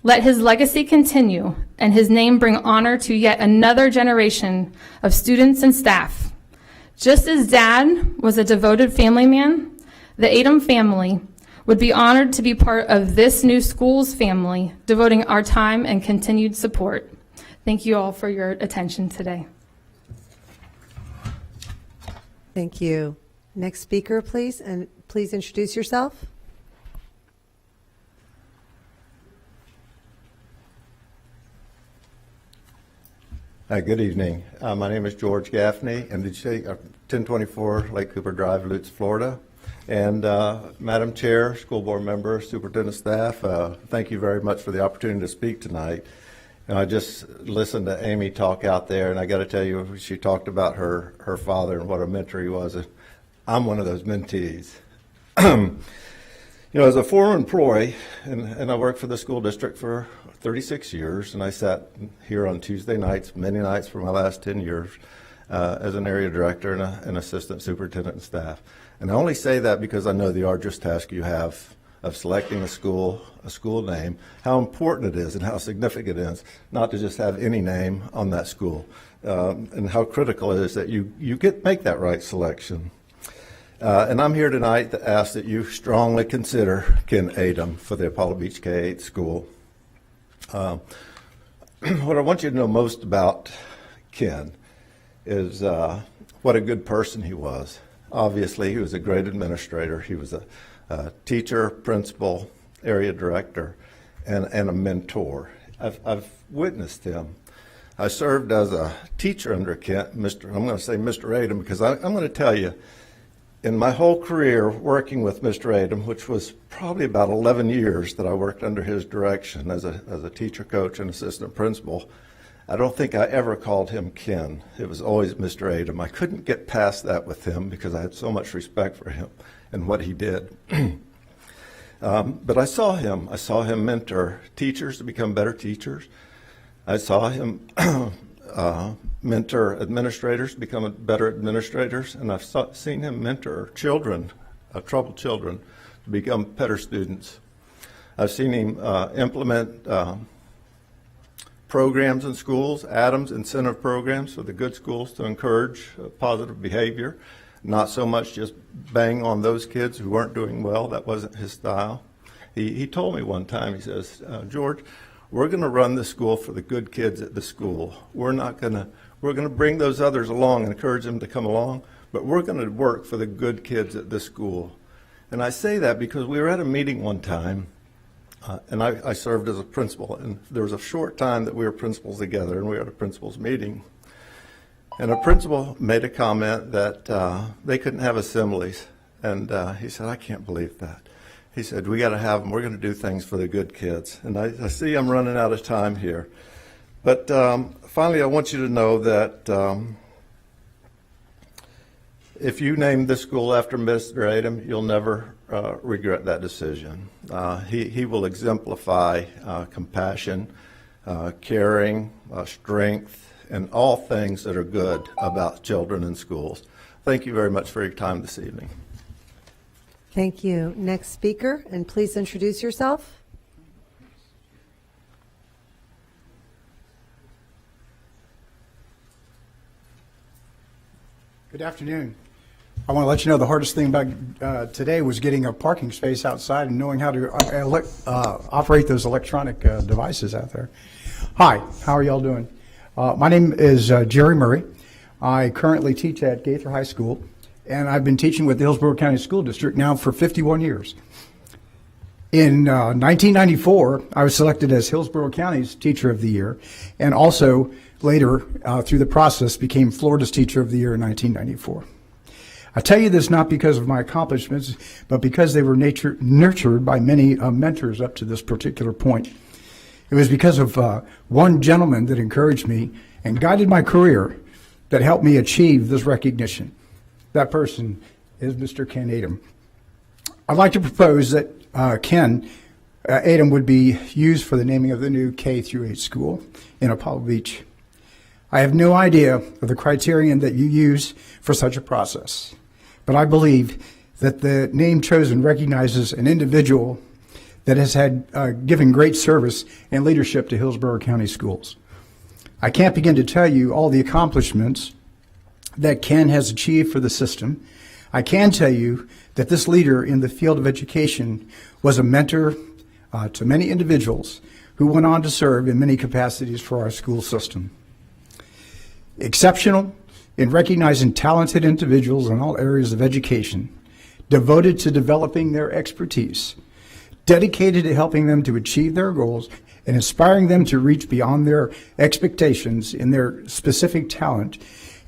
Let his legacy continue and his name bring honor to yet another generation of students and staff. Just as Dad was a devoted family man, the Adam family would be honored to be part of this new school's family, devoting our time and continued support. Thank you all for your attention today. Thank you. Next speaker, please, and please introduce yourself. Hi, good evening. My name is George Gaffney, and did you say 1024 Lake Cooper Drive, Lutz, Florida? And Madam Chair, school board member, superintendent staff, thank you very much for the opportunity to speak tonight. I just listened to Amy talk out there, and I got to tell you, she talked about her father and what a mentor he was. I'm one of those mentees. As a former employee, and I worked for the school district for 36 years, and I sat here on Tuesday nights, many nights for my last 10 years, as an area director and an assistant superintendent and staff. And I only say that because I know the arduous task you have of selecting a school name, how important it is and how significant it is not to just have any name on that school, and how critical it is that you make that right selection. And I'm here tonight to ask that you strongly consider Ken Adam for the Apollo Beach K-8 school. What I want you to know most about Ken is what a good person he was. Obviously, he was a great administrator. He was a teacher, principal, area director, and a mentor. I've witnessed him. I served as a teacher under Kent, I'm going to say Mr. Adam, because I'm going to tell you, in my whole career working with Mr. Adam, which was probably about 11 years that I worked under his direction as a teacher, coach, and assistant principal, I don't think I ever called him Ken. It was always Mr. Adam. I couldn't get past that with him because I had so much respect for him and what he did. But I saw him mentor teachers to become better teachers. I saw him mentor administrators to become better administrators, and I've seen him mentor children, troubled children, to become better students. I've seen him implement programs in schools, Adams incentive programs for the good schools to encourage positive behavior, not so much just bang on those kids who weren't doing well. That wasn't his style. He told me one time, he says, George, we're going to run the school for the good kids at the school. We're going to bring those others along and encourage them to come along, but we're going to work for the good kids at this school. And I say that because we were at a meeting one time, and I served as a principal, and there was a short time that we were principals together, and we were at a principal's meeting. And a principal made a comment that they couldn't have assemblies, and he said, I can't believe that. He said, we got to have them. We're going to do things for the good kids. And I see I'm running out of time here. But finally, I want you to know that if you name this school after Mr. Adam, you'll never regret that decision. He will exemplify compassion, caring, strength, and all things that are good about children in schools. Thank you very much for your time this evening. Thank you. Next speaker, and please introduce yourself. Good afternoon. I want to let you know the hardest thing about today was getting a parking space outside and knowing how to operate those electronic devices out there. Hi, how are y'all doing? My name is Jerry Murray. I currently teach at Gaither High School, and I've been teaching with the Hillsborough County School District now for 51 years. In 1994, I was selected as Hillsborough County's Teacher of the Year, and also later, through the process, became Florida's Teacher of the Year in 1994. I tell you this not because of my accomplishments, but because they were nurtured by many mentors up to this particular point. It was because of one gentleman that encouraged me and guided my career that helped me achieve this recognition. That person is Mr. Ken Adam. I'd like to propose that Ken Adam would be used for the naming of the new K-8 school in Apollo Beach. I have no idea of the criterion that you use for such a process, but I believe that the name chosen recognizes an individual that has had given great service and leadership to Hillsborough County schools. I can't begin to tell you all the accomplishments that Ken has achieved for the system. I can tell you that this leader in the field of education was a mentor to many individuals who went on to serve in many capacities for our school system. Exceptional in recognizing talented individuals in all areas of education, devoted to developing their expertise, dedicated to helping them to achieve their goals, and inspiring them to reach beyond their expectations in their specific talent.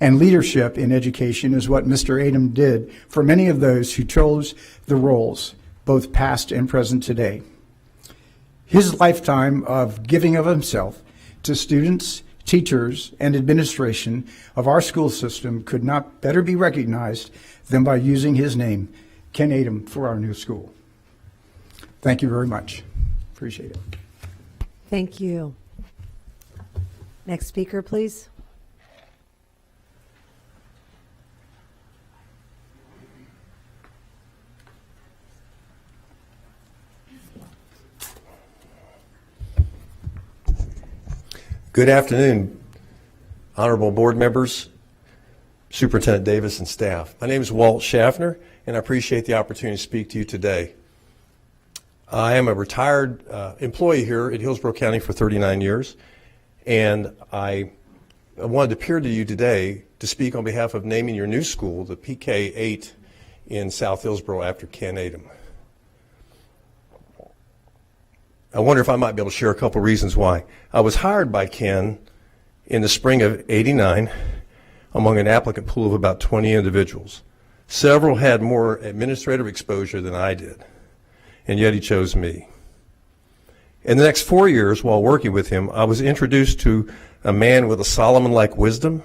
And leadership in education is what Mr. Adam did for many of those who chose the roles, both past and present today. His lifetime of giving of himself to students, teachers, and administration of our school system could not better be recognized than by using his name, Ken Adam, for our new school. Thank you very much. Appreciate it. Thank you. Next speaker, please. Good afternoon, honorable board members, Superintendent Davis and staff. My name is Walt Schaffner, and I appreciate the opportunity to speak to you today. I am a retired employee here at Hillsborough County for 39 years, and I wanted to appear to you today to speak on behalf of naming your new school, the PK8 in South Hillsborough after Ken Adom. I wonder if I might be able to share a couple reasons why. I was hired by Ken in the spring of '89 among an applicant pool of about 20 individuals. Several had more administrative exposure than I did, and yet he chose me. In the next 4 years, while working with him, I was introduced to a man with a Solomon-like wisdom,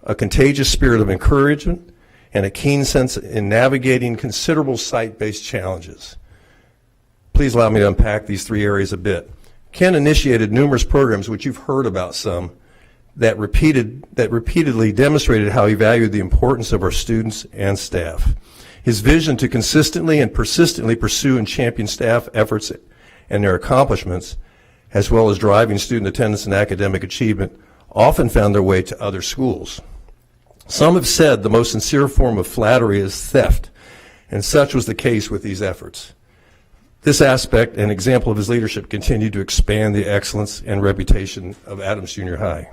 a contagious spirit of encouragement, and a keen sense in navigating considerable site-based challenges. Please allow me to unpack these three areas a bit. Ken initiated numerous programs, which you've heard about some, that repeatedly demonstrated how he valued the importance of our students and staff. His vision to consistently and persistently pursue and champion staff efforts and their accomplishments, as well as driving student attendance and academic achievement, often found their way to other schools. Some have said the most sincere form of flattery is theft, and such was the case with these efforts. This aspect and example of his leadership continued to expand the excellence and reputation of Adams Junior High.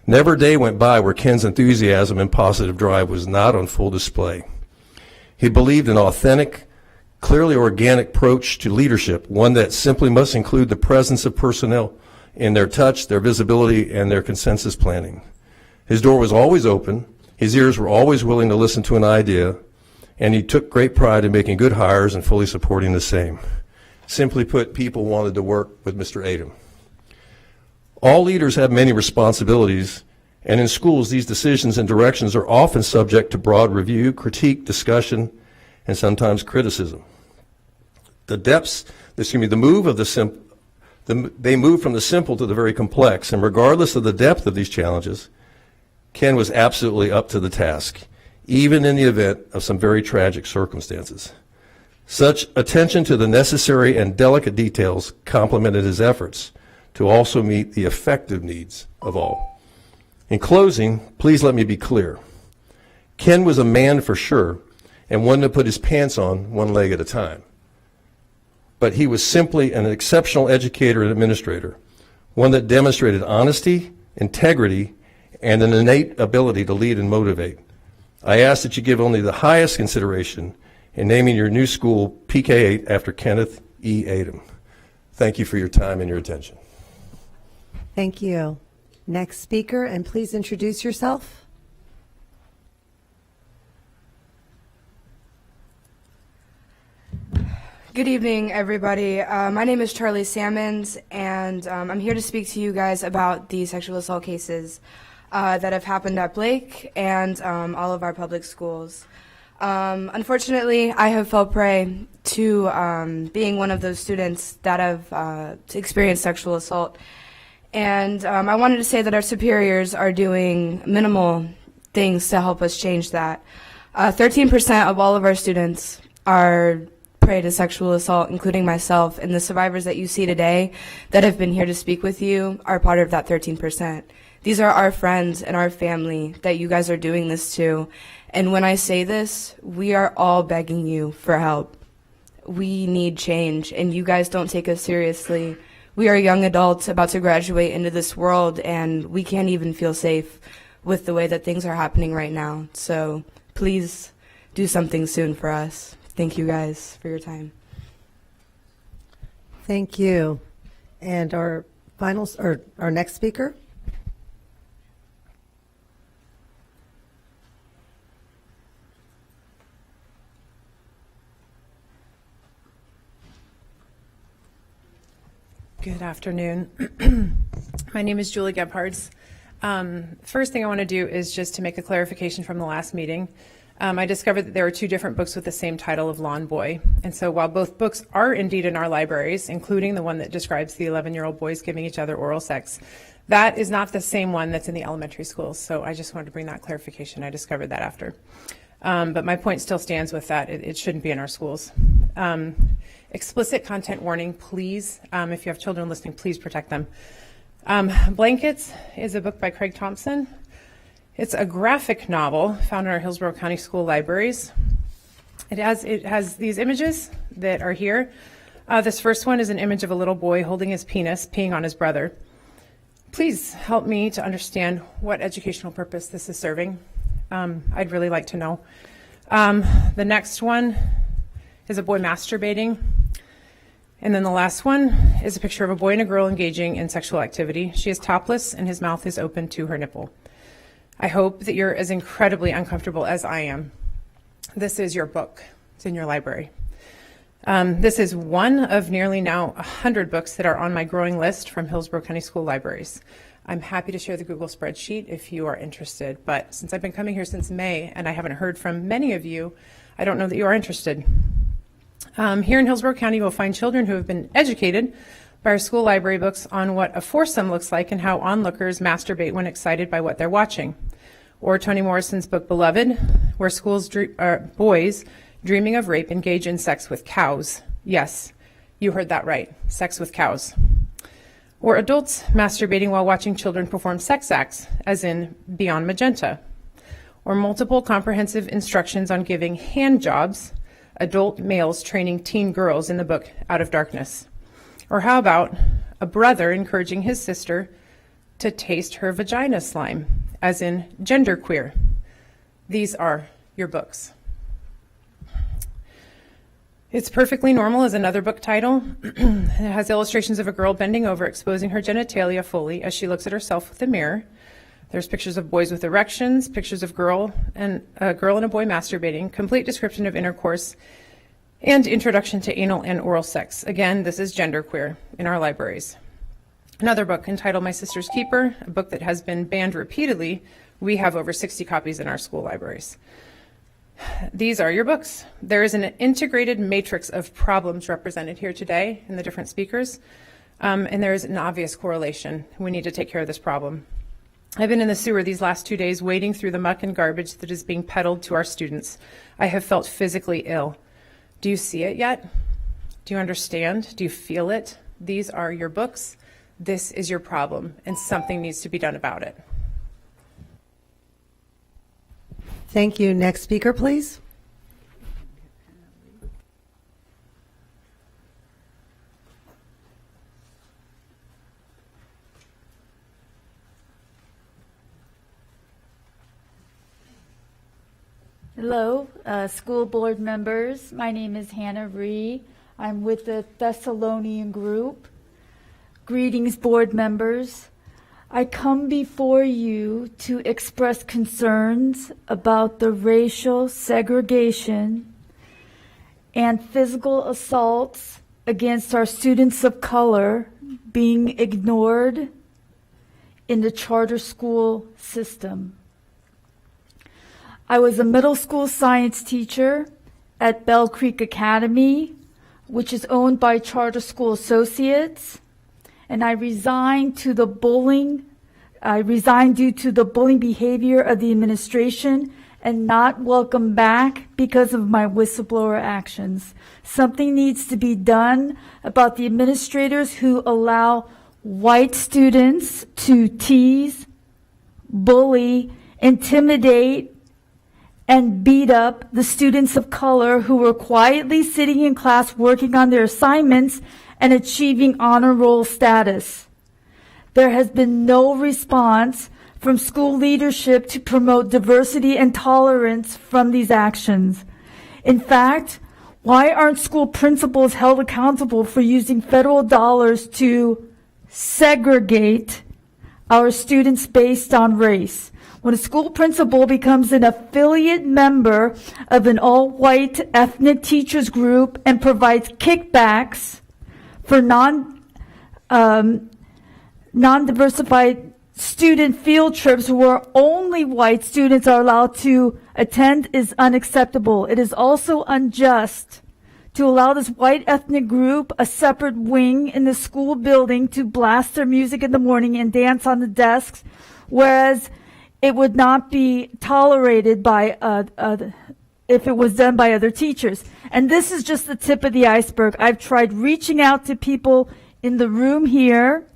Never a day went by where Ken's enthusiasm and positive drive was not on full display. He believed in authentic, clearly organic approach to leadership, one that simply must include the presence of personnel in their touch, their visibility, and their consensus planning. His door was always open, his ears were always willing to listen to an idea, and he took great pride in making good hires and fully supporting the same. Simply put, people wanted to work with Mr. Adom. All leaders have many responsibilities, and in schools, these decisions and directions are often subject to broad review, critique, discussion, and sometimes criticism. They move from the simple to the very complex, and regardless of the depth of these challenges, Ken was absolutely up to the task, even in the event of some very tragic circumstances. Such attention to the necessary and delicate details complemented his efforts to also meet the effective needs of all. In closing, please let me be clear. Ken was a man for sure, and one to put his pants on one leg at a time. But he was simply an exceptional educator and administrator, one that demonstrated honesty, integrity, and an innate ability to lead and motivate. I ask that you give only the highest consideration in naming your new school PK8 after Kenneth E. Adom. Thank you for your time and your attention. Thank you. Next speaker, and please introduce yourself. Good evening, everybody. My name is Charlie Sammons, and I'm here to speak to you guys about the sexual assault cases that have happened at Blake and all of our public schools. Unfortunately, I have fell prey to being one of those students that have experienced sexual assault. And I wanted to say that our superiors are doing minimal things to help us change that. 13% of all of our students are prey to sexual assault, including myself, and the survivors that you see today that have been here to speak with you are part of that 13%. These are our friends and our family that you guys are doing this to. And when I say this, we are all begging you for help. We need change, and you guys don't take us seriously. We are young adults about to graduate into this world, and we can't even feel safe with the way that things are happening right now. So please do something soon for us. Thank you guys for your time. Thank you. And our next speaker. Good afternoon. My name is Julie Gebhards. First thing I want to do is just to make a clarification from the last meeting. I discovered that there are two different books with the same title of Lawn Boy. And so while both books are indeed in our libraries, including the one that describes the 11-year-old boys giving each other oral sex, that is not the same one that's in the elementary schools. So I just wanted to bring that clarification. I discovered that after. But my point still stands with that. It shouldn't be in our schools. Explicit content warning, please. If you have children listening, please protect them. Blankets is a book by Craig Thompson. It's a graphic novel found in our Hillsborough County School libraries. It has these images that are here. This first one is an image of a little boy holding his penis, peeing on his brother. Please help me to understand what educational purpose this is serving. I'd really like to know. The next one is a boy masturbating. And then the last one is a picture of a boy and a girl engaging in sexual activity. She is topless and his mouth is open to her nipple. I hope that you're as incredibly uncomfortable as I am. This is your book. It's in your library. This is one of nearly now 100 books that are on my growing list from Hillsborough County School Libraries. I'm happy to share the Google spreadsheet if you are interested, but since I've been coming here since May and I haven't heard from many of you, I don't know that you are interested. Here in Hillsborough County, you will find children who have been educated by our school library books on what a foursome looks like and how onlookers masturbate when excited by what they're watching. Or Toni Morrison's book, Beloved, where boys dreaming of rape engage in sex with cows. Yes, you heard that right, sex with cows. Or adults masturbating while watching children perform sex acts, as in Beyond Magenta. Or multiple comprehensive instructions on giving hand jobs, adult males training teen girls in the book Out of Darkness. Or how about a brother encouraging his sister to taste her vagina slime, as in Genderqueer. These are your books. It's Perfectly Normal is another book title. It has illustrations of a girl bending over, exposing her genitalia fully as she looks at herself with a mirror. There's pictures of boys with erections, pictures of a girl and a boy masturbating, complete description of intercourse, and introduction to anal and oral sex. Again, this is Genderqueer in our libraries. Another book entitled My Sister's Keeper, a book that has been banned repeatedly. We have over 60 copies in our school libraries. These are your books. There is an integrated matrix of problems represented here today in the different speakers, and there is an obvious correlation. We need to take care of this problem. I've been in the sewer these last 2 days wading through the muck and garbage that is being peddled to our students. I have felt physically ill. Do you see it yet? Do you understand? Do you feel it? These are your books. This is your problem, and something needs to be done about it. Thank you. Next speaker, please. Hello, school board members. My name is Hannah Ree. I'm with the Thessalonian Group. Greetings, board members. I come before you to express concerns about the racial segregation and physical assaults against our students of color being ignored in the charter school system. I was a middle school science teacher at Bell Creek Academy, which is owned by Charter School Associates, and I resigned due to the bullying behavior of the administration and not welcome back because of my whistleblower actions. Something needs to be done about the administrators who allow white students to tease, bully, intimidate, and beat up the students of color who were quietly sitting in class working on their assignments and achieving honor roll status. There has been no response from school leadership to promote diversity and tolerance from these actions. In fact, why aren't school principals held accountable for using federal dollars to segregate our students based on race? When a school principal becomes an affiliate member of an all-white ethnic teachers group and provides kickbacks for non-diversified student field trips where only white students are allowed to attend is unacceptable. It is also unjust to allow this white ethnic group a separate wing in the school building to blast their music in the morning and dance on the desks, whereas it would not be tolerated by if it was done by other teachers. And this is just the tip of the iceberg. I've tried reaching out to people in the room here,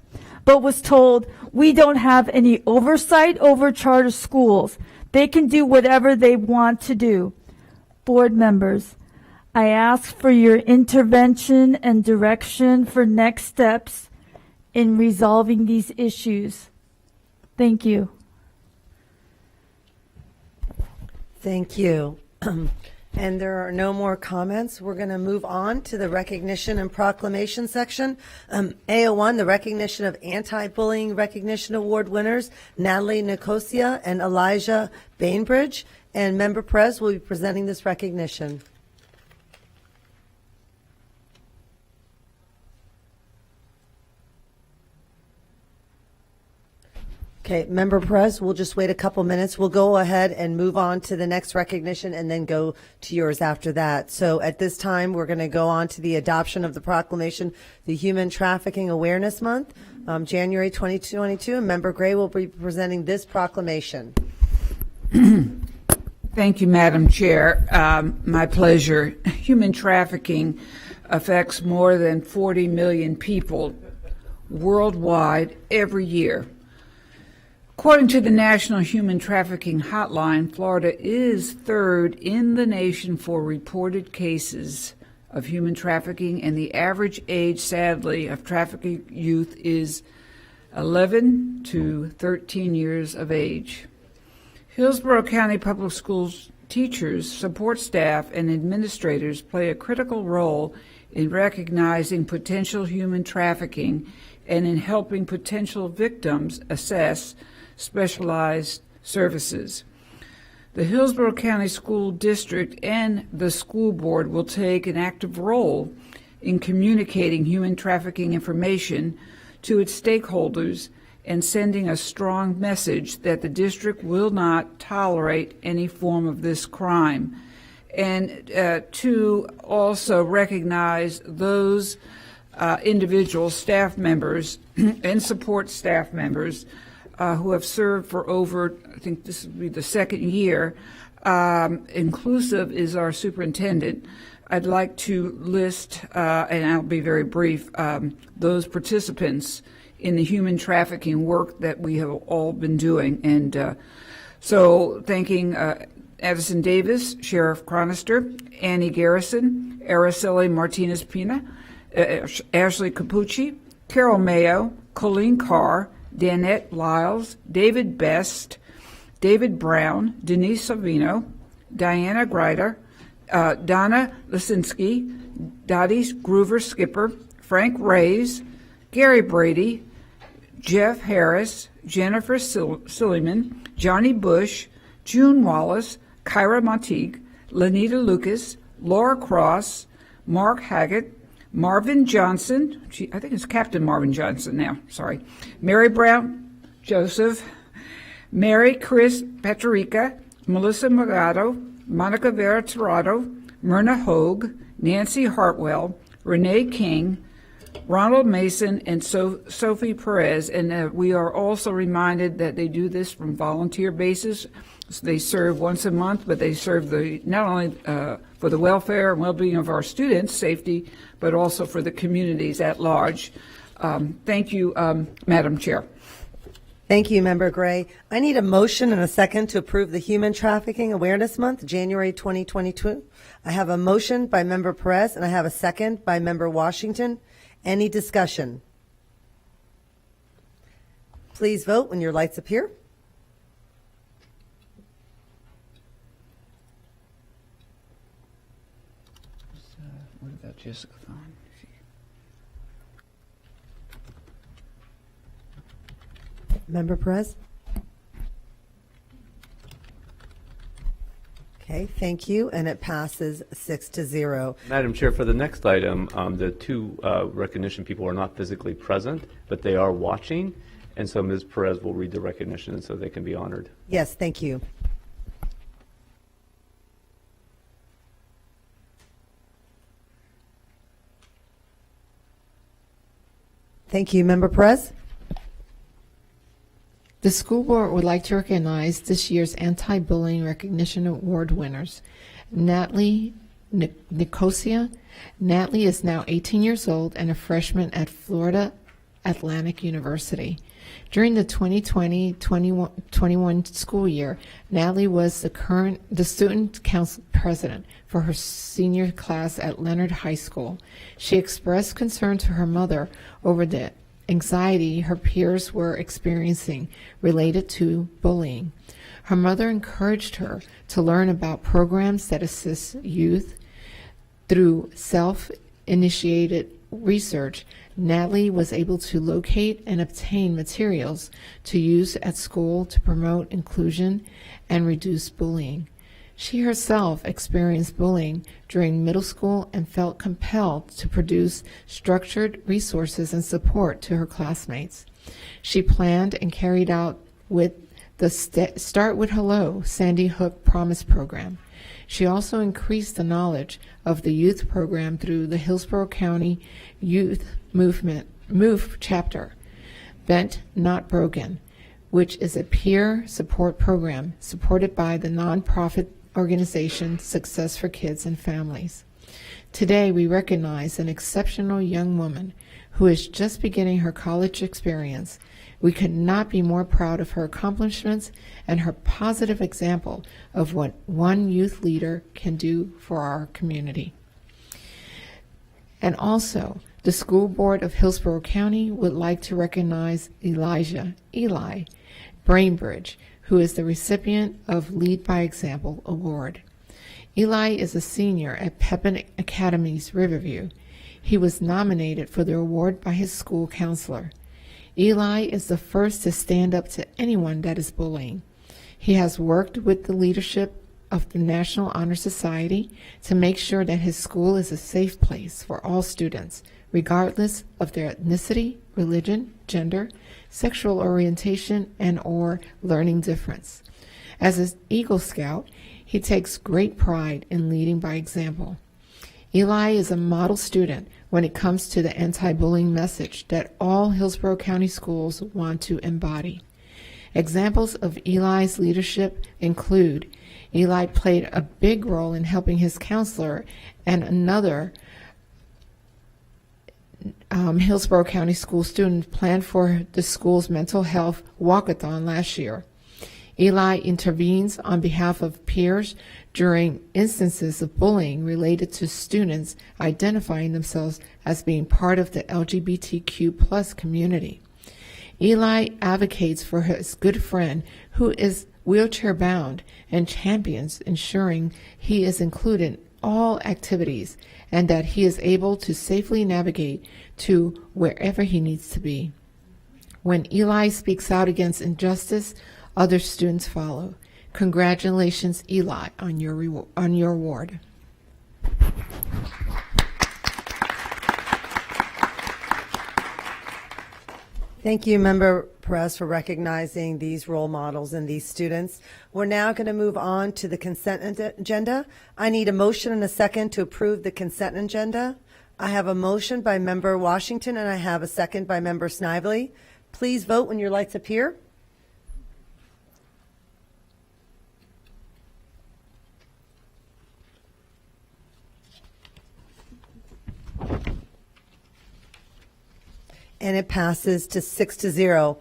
but was told we don't have any oversight over charter schools. They can do whatever they want to do. Board members, I ask for your intervention and direction for next steps in resolving these issues. Thank you. Thank you. And there are no more comments. We're going to move on to the recognition and proclamation section. A01, the recognition of anti-bullying recognition award winners, Natalie Nicosia and Elijah Bainbridge. And Member Perez will be presenting this recognition. Okay, Member Perez, we'll just wait a couple minutes. We'll go ahead and move on to the next recognition and then go to yours after that. So at this time, we're going to go on to the adoption of the proclamation, the Human Trafficking Awareness Month, January 2022. And Member Gray will be presenting this proclamation. Thank you, Madam Chair. My pleasure. Human trafficking affects more than 40 million people worldwide every year. According to the National Human Trafficking Hotline, Florida is third in the nation for reported cases of human trafficking, and the average age, sadly, of trafficked youth is 11 to 13 years of age. Hillsborough County Public Schools teachers, support staff, and administrators play a critical role in recognizing potential human trafficking and in helping potential victims assess specialized services. The Hillsborough County School District and the school board will take an active role in communicating human trafficking information to its stakeholders and sending a strong message that the district will not tolerate any form of this crime, and to also recognize those individual staff members and support staff members who have served for over, I think this will be the second year. Inclusive is our superintendent. I'd like to list, and I'll be very brief, those participants in the human trafficking work that we have all been doing. And so thanking Addison Davis, Sheriff Chronister, Annie Garrison, Araceli Martinez-Pina, Ashley Capucci, Carol Mayo, Colleen Carr, Danette Lyles, David Best, David Brown, Denise Savino, Diana Greider, Donna Lisinski, Dottie Groover Skipper, Frank Reyes, Gary Brady, Jeff Harris, Jennifer Silliman, Johnny Bush, June Wallace, Kyra Monteague, Lanita Lucas, Laura Cross, Mark Haggett, Marvin Johnson, I think it's Captain Marvin Johnson now, sorry, Mary Brown Joseph, Mary Chris Patrica, Melissa Magato, Monica Vera Tirado, Myrna Hogue, Nancy Hartwell, Renee King, Ronald Mason, and Sophie Perez. And we are also reminded that they do this from volunteer basis. So they serve once a month, but they serve not only for the welfare and well-being of our students' safety, but also for the communities at large. Thank you, Madam Chair. Thank you, Member Gray. I need a motion and a second to approve the Human Trafficking Awareness Month, January 2022. I have a motion by Member Perez, and I have a second by Member Washington. Any discussion? Please vote when your lights appear. What about Jessica Thon? Member Perez? Okay, thank you, and it passes 6-0. Madam Chair, for the next item, the two recognition people are not physically present, but they are watching, and so Ms. Perez will read the recognition so they can be honored. Yes, thank you. Thank you, Member Perez. The school board would like to recognize this year's Anti-Bullying Recognition Award winners. Natalie Nicosia. Natalie is now 18 years old and a freshman at Florida Atlantic University. During the 2020-21 school year, Natalie was the student council president for her senior class at Leonard High School. She expressed concern to her mother over the anxiety her peers were experiencing related to bullying. Her mother encouraged her to learn about programs that assist youth. Through self-initiated research, Natalie was able to locate and obtain materials to use at school to promote inclusion and reduce bullying. She herself experienced bullying during middle school and felt compelled to produce structured resources and support to her classmates. She planned and carried out with the Start with Hello Sandy Hook Promise program. She also increased the knowledge of the youth program through the Hillsborough County Youth Move chapter, Bent Not Broken, which is a peer support program supported by the nonprofit organization Success for Kids and Families. Today, we recognize an exceptional young woman who is just beginning her college experience. We could not be more proud of her accomplishments and her positive example of what one youth leader can do for our community. And also, the School Board of Hillsborough County would like to recognize Eli Brainbridge, who is the recipient of Lead by Example Award. Eli is a senior at Pepin Academy's Riverview. He was nominated for the award by his school counselor. Eli is the first to stand up to anyone that is bullying. He has worked with the leadership of the National Honor Society to make sure that his school is a safe place for all students, regardless of their ethnicity, religion, gender, sexual orientation, and/or learning difference. As an Eagle Scout, he takes great pride in leading by example. Eli is a model student when it comes to the anti-bullying message that all Hillsborough County schools want to embody. Examples of Eli's leadership include Eli played a big role in helping his counselor and another Hillsborough County school student plan for the school's mental health walkathon last year. Eli intervenes on behalf of peers during instances of bullying related to students identifying themselves as being part of the LGBTQ+ community. Eli advocates for his good friend who is wheelchair-bound and champions ensuring he is included in all activities and that he is able to safely navigate to wherever he needs to be. When Eli speaks out against injustice, other students follow. Congratulations, Eli, on your award. Thank you, Member Perez, for recognizing these role models and these students. We're now going to move on to the consent agenda. I need a motion and a second to approve the consent agenda. I have a motion by Member Washington, and I have a second by Member Snively. Please vote when your lights appear. And it passes to 6-0.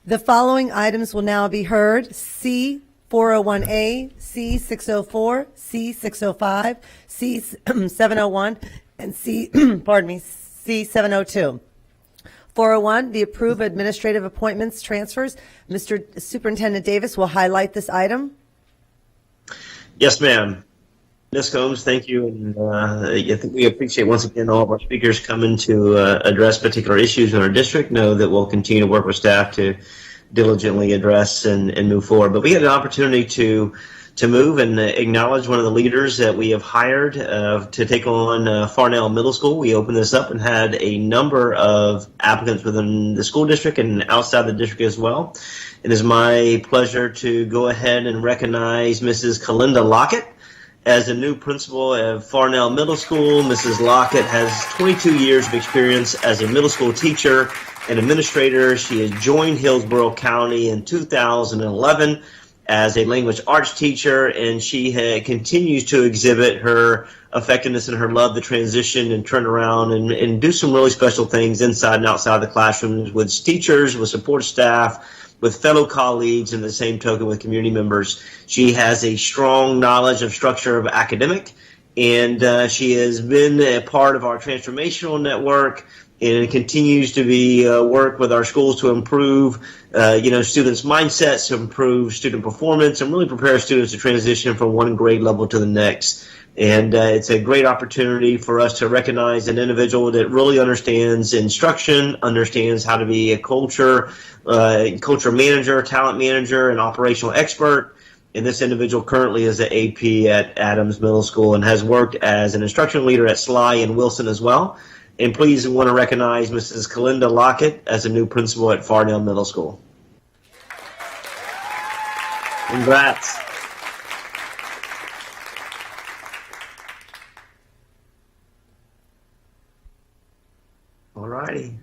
The following items will now be heard: C 401A, C 604, C 605, C 701, and C, C 702. 401, the approve administrative appointments transfers. Mr. Superintendent Davis will highlight this item. Yes, ma'am. Ms. Combs, thank you. And I think we appreciate once again all of our speakers coming to address particular issues in our district. Know that we'll continue to work with staff to diligently address and move forward. But we had an opportunity to move and acknowledge one of the leaders that we have hired to take on Farnell Middle School. We opened this up and had a number of applicants within the school district and outside the district as well. It is my pleasure to go ahead and recognize Mrs. Kalinda Lockett as a new principal at Farnell Middle School. Mrs. Lockett has 22 years of experience as a middle school teacher and administrator. She has joined Hillsborough County in 2011 as a language arts teacher, and she continues to exhibit her effectiveness and her love to transition and turn around and do some really special things inside and outside the classrooms with teachers, with support staff, with fellow colleagues, and the same token with community members. She has a strong knowledge of structure of academic, and she has been a part of our transformational network and continues to be work with our schools to improve students' mindsets, to improve student performance, and really prepare students to transition from one grade level to the next. And it's a great opportunity for us to recognize an individual that really understands instruction, understands how to be a culture manager, talent manager, and operational expert. And this individual currently is an AP at Adams Middle School and has worked as an instruction leader at Sly and Wilson as well. And please want to recognize Mrs. Kalinda Lockett as a new principal at Fardell Middle School. Congrats. All righty.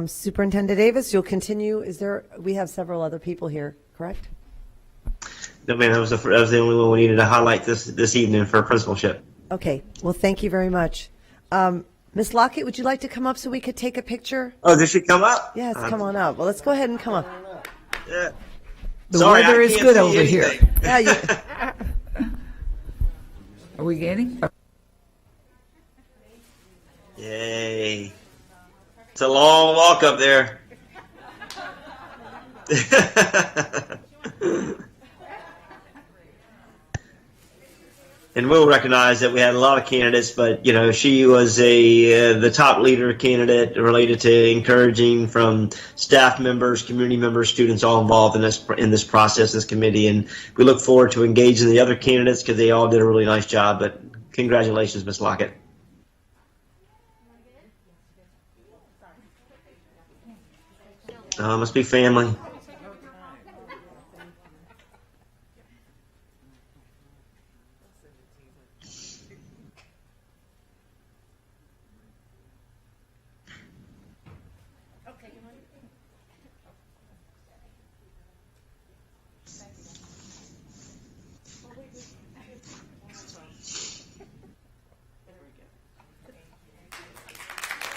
Superintendent Davis, you'll continue. We have several other people here, correct? No, man, that was the only one we needed to highlight this evening for principalship. Okay. Well, thank you very much. Ms. Lockett, would you like to come up so we could take a picture? Oh, did she come up? Yes, come on up. Well, let's go ahead and come up. Yeah. The Sorry, weather I is can't good see over here. anything. Yeah, Are we getting? Yay. It's a long walk up there. And we'll recognize that we had a lot of candidates, but she was the top leader candidate related to encouraging from staff members, community members, students, all involved in this process, this committee. And we look forward to engaging the other candidates because they all did a really nice job. But congratulations, Ms. Lockett. Must be family.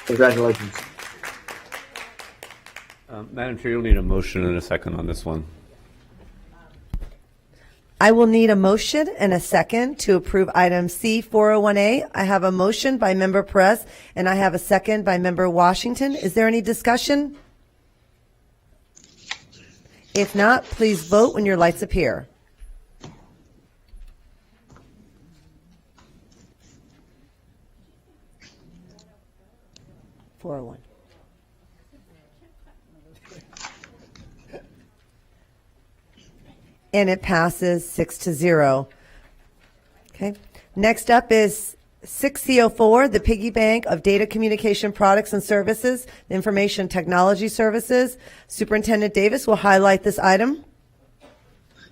Congratulations. Madam Chair, you'll need a motion and a second on this one. I will need a motion and a second to approve item C401A. I have a motion by Member Perez, and I have a second by Member Washington. Is there any discussion? If not, please vote when your lights appear. (401). And it passes 6-0. Okay. Next up is 6C04, the piggy bank of data communication products and services, information technology services. Superintendent Davis will highlight this item.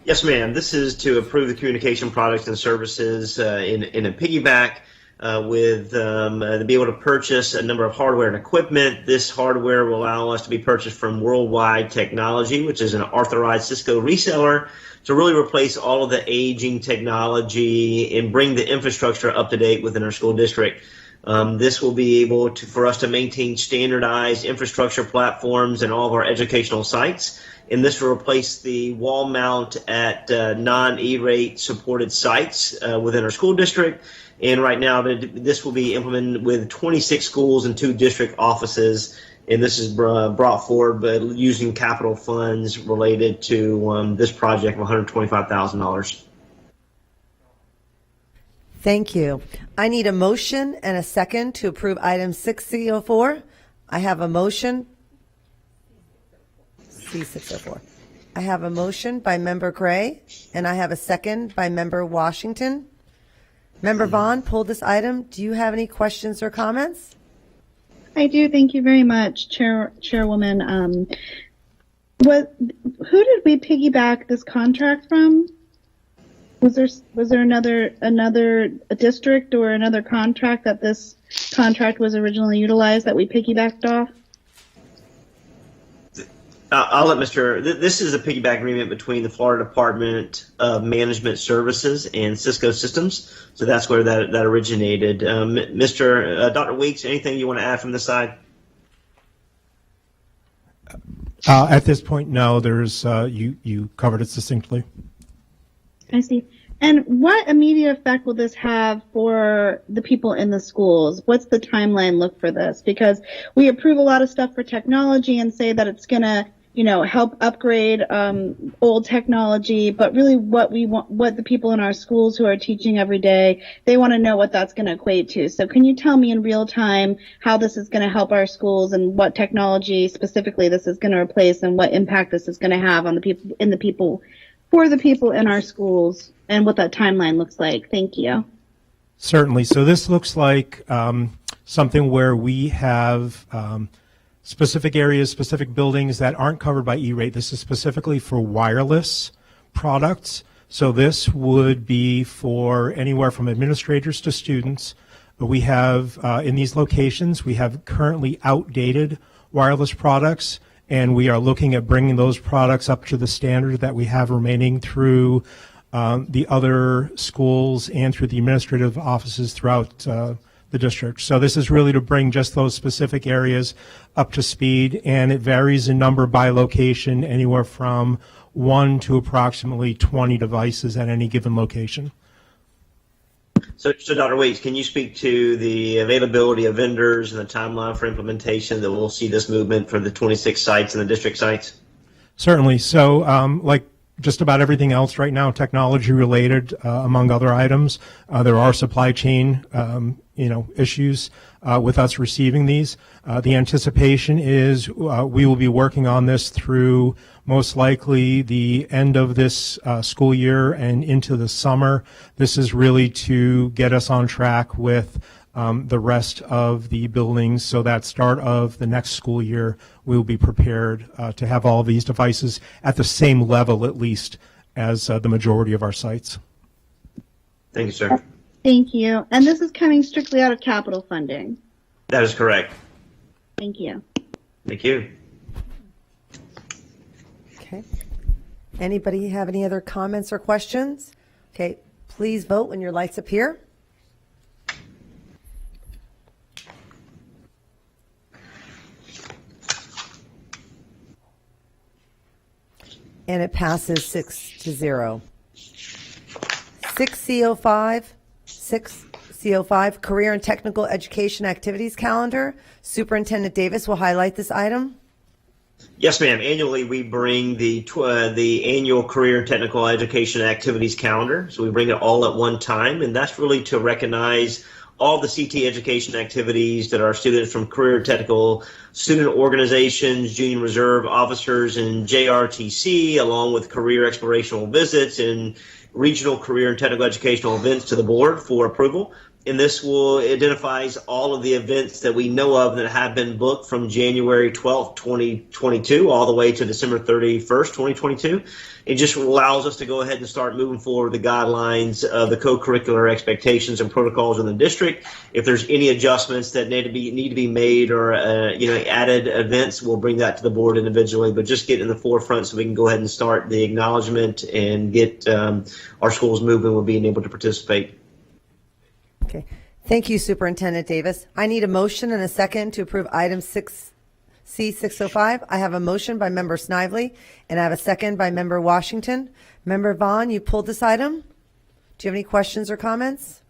Yes, ma'am. This is to approve the communication products and services in a piggyback to be able to purchase a number of hardware and equipment. This hardware will allow us to be purchased from Worldwide Technology, which is an authorized Cisco reseller, to really replace all of the aging technology and bring the infrastructure up to date within our school district. This will be able for us to maintain standardized infrastructure platforms in all of our educational sites. And this will replace the wall mount at non-E-rate supported sites within our school district. And right now, this will be implemented with 26 schools and 2 district offices. And this is brought forward using capital funds related to this project of $125,000. Thank you. I need a motion and a second to approve item 6C04. I have a motion. C604. I have a motion by Member Gray, and I have a second by Member Washington. Member Vaughn pulled this item. Do you have any questions or comments? I do. Thank you very much, Chairwoman. Who did we piggyback this contract from? Was there another district or another contract that this contract was originally utilized that we piggybacked off? I'll let this is a piggyback agreement between the Florida Department of Management Services and Cisco Systems. So that's where that originated. Dr. Weeks, anything you want to add from this side? At this point, no. There's you covered it succinctly. I see. And what immediate effect will this have for the people in the schools? What's the timeline look for this? Because we approve a lot of stuff for technology and say that it's going to, help upgrade old technology, but really what the people in our schools who are teaching every day, they want to know what that's going to equate to. So can you tell me in real time how this is going to help our schools and what technology specifically this is going to replace and what impact this is going to have on for the people in our schools and what that timeline looks like? Thank you. Certainly. So this looks like something where we have specific areas, specific buildings that aren't covered by E-rate. This is specifically for wireless products. So this would be for anywhere from administrators to students. We have, in these locations, we have currently outdated wireless products, and we are looking at bringing those products up to the standard that we have remaining through the other schools and through the administrative offices throughout the district. So this is really to bring just those specific areas up to speed, and it varies in number by location, anywhere from 1 to approximately 20 devices at any given location. So Dr. Weeks, can you speak to the availability of vendors and the timeline for implementation that we'll see this movement for the 26 sites and the district sites? Certainly. So like just about everything else right now, technology related, among other items, there are supply chain issues with us receiving these. The anticipation is we will be working on this through most likely the end of this school year and into the summer. This is really to get us on track with the rest of the buildings, so that start of the next school year, we will be prepared to have all these devices at the same level, at least, as the majority of our sites. Thank you, sir. Thank you. And this is coming strictly out of capital funding. That is correct. Thank you. Thank you. Okay. Anybody have any other comments or questions? Okay, please vote when your lights appear. And it passes 6-0. 6C05, Career and Technical Education Activities Calendar. Superintendent Davis will highlight this item. Yes, ma'am. Annually, we bring the annual Career and Technical Education Activities Calendar. So we bring it all at one time, and that's really to recognize all the CT education activities that our students from career and technical student organizations, Union Reserve officers, and JRTC, along with career explorational visits and regional career and technical educational events to the board for approval. And this will identifies all of the events that we know of that have been booked from January 12th, 2022, all the way to December 31st, 2022. It just allows us to go ahead and start moving forward the guidelines of the co-curricular expectations and protocols in the district. If there's any adjustments that need to be made or added events, we'll bring that to the board individually. But just get in the forefront so we can go ahead and start the acknowledgement and get our schools moving with being able to participate. Okay. Thank you, Superintendent Davis. I need a motion and a second to approve item 6C605. I have a motion by Member Snively, and I have a second by Member Washington. Member Vaughn, you pulled this item. Do you have any questions or comments?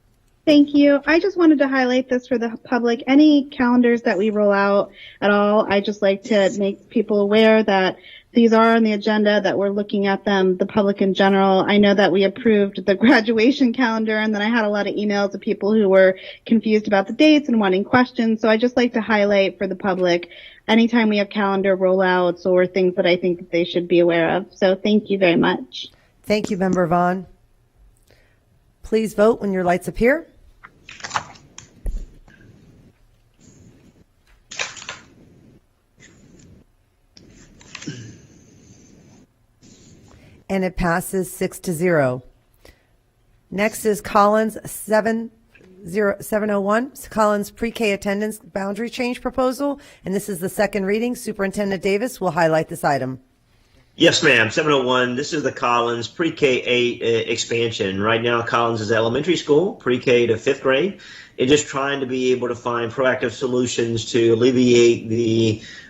Thank you. I just wanted to highlight this for the public. Any calendars that we roll out at all, I just like to make people aware that these are on the agenda, that we're looking at them, the public in general. I know that we approved the graduation calendar, and then I had a lot of emails of people who were confused about the dates and wanting questions. So I just like to highlight for the public, anytime we have calendar rollouts or things that I think that they should be aware of. So thank you very much. Thank you, Member Vaughn. Please vote when your lights appear. And it passes 6-0. Next is Collins 701, Collins pre-K attendance boundary change proposal, and this is the second reading. Superintendent Davis will highlight this item. Yes, ma'am. 701. This is the Collins pre-K-8 expansion. Right now, Collins is elementary school, pre-K to 5th grade. It's just trying to be able to find proactive solutions to alleviate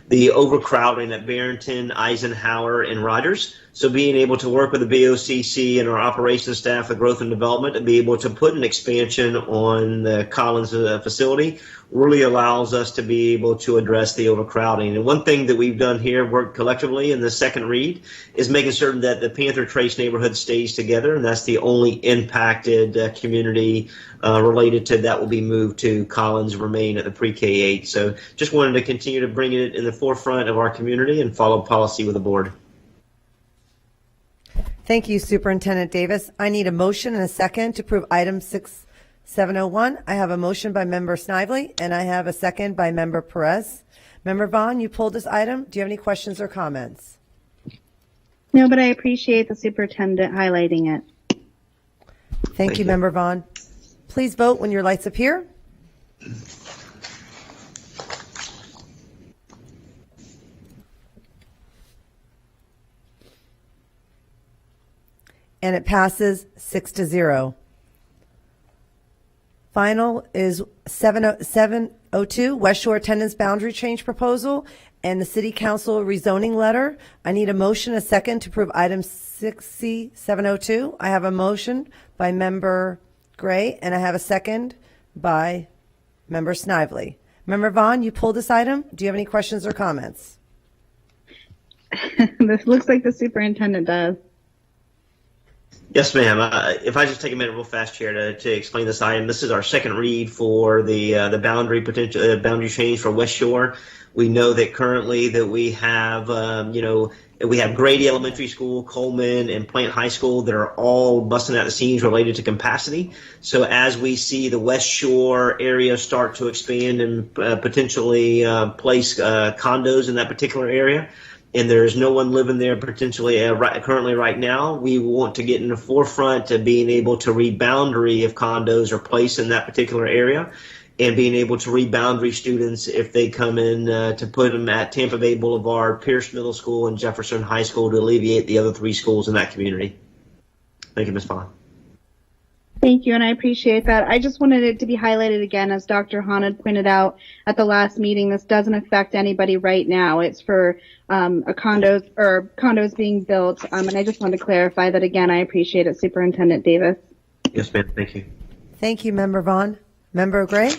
the overcrowding at Barrington, Eisenhower, and Rogers. So being able to work with the BOCC and our operations staff at Growth and Development to be able to put an expansion on the Collins facility really allows us to be able to address the overcrowding. And one thing that we've done here, worked collectively in the second read, is making certain that the Panther Trace neighborhood stays together, and that's the only impacted community related to that will be moved to Collins, remain at the pre-K-8. So just wanted to continue to bring it in the forefront of our community and follow policy with the board. Thank you, Superintendent Davis. I need a motion and a second to approve item 701. I have a motion by Member Snively, and I have a second by Member Perez. Member Vaughn, you pulled this item. Do you have any questions or comments? No, but I appreciate the superintendent highlighting it. Thank you, Member Vaughn. Please vote when your lights appear. And it passes 6-0. Final is 702, West Shore attendance boundary change proposal and the City Council rezoning letter. I need a motion, a second to approve item 6C702. I have a motion by Member Gray, and I have a second by Member Snively. Member Vaughn, you pulled this item. Do you have any questions or comments? This looks like the superintendent does. Yes, ma'am. If I just take a minute real fast, Chair, to explain this item. This is our second read for the boundary potential boundary change for West Shore. We know that currently that we have we have Grady Elementary School, Coleman, and Plant High School that are all busting at the seams related to capacity. So as we see the West Shore area start to expand and potentially place condos in that particular area, and there's no one living there potentially currently right now, we want to get in the forefront of being able to reboundary if condos are placed in that particular area, and being able to reboundary students if they come in to put them at Tampa Bay Boulevard, Pierce Middle School, and Jefferson High School to alleviate the other three schools in that community. Thank you, Ms. Vaughn. Thank you, and I appreciate that. I just wanted it to be highlighted again, as Dr. Hahn had pointed out at the last meeting. This doesn't affect anybody right now. It's for condos being built, and I just wanted to clarify that again. I appreciate it, Superintendent Davis. Yes, ma'am. Thank you. Thank you, Member Vaughn. Member Gray?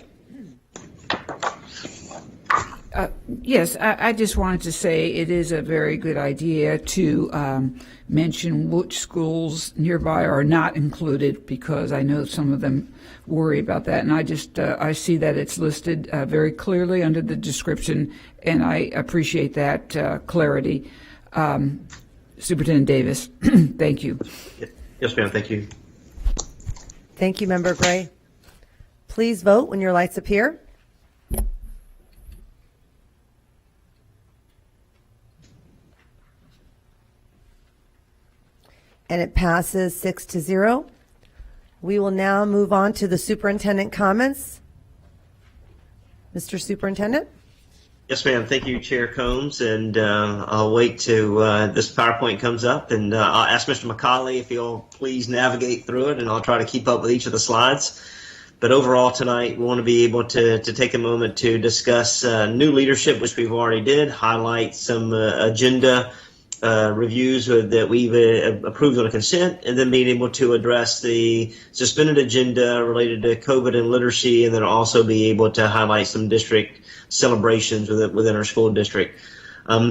Yes, I just wanted to say it is a very good idea to mention which schools nearby are not included, because I know some of them worry about that. And I just I see that it's listed very clearly under the description, and I appreciate that clarity. Superintendent Davis, thank you. Yes, ma'am. Thank you. Thank you, Member Gray. Please vote when your lights appear. And it passes 6-0. We will now move on to the superintendent comments. Mr. Superintendent? Yes, ma'am. Thank you, Chair Combs. And I'll wait till this PowerPoint comes up, and I'll ask Mr. McCauley if he'll please navigate through it, and I'll try to keep up with each of the slides. But overall tonight, we want to be able to take a moment to discuss new leadership, which we've already did, highlight some agenda reviews that we've approved on a consent, and then being able to address the suspended agenda related to COVID and literacy, and then also be able to highlight some district celebrations within our school district.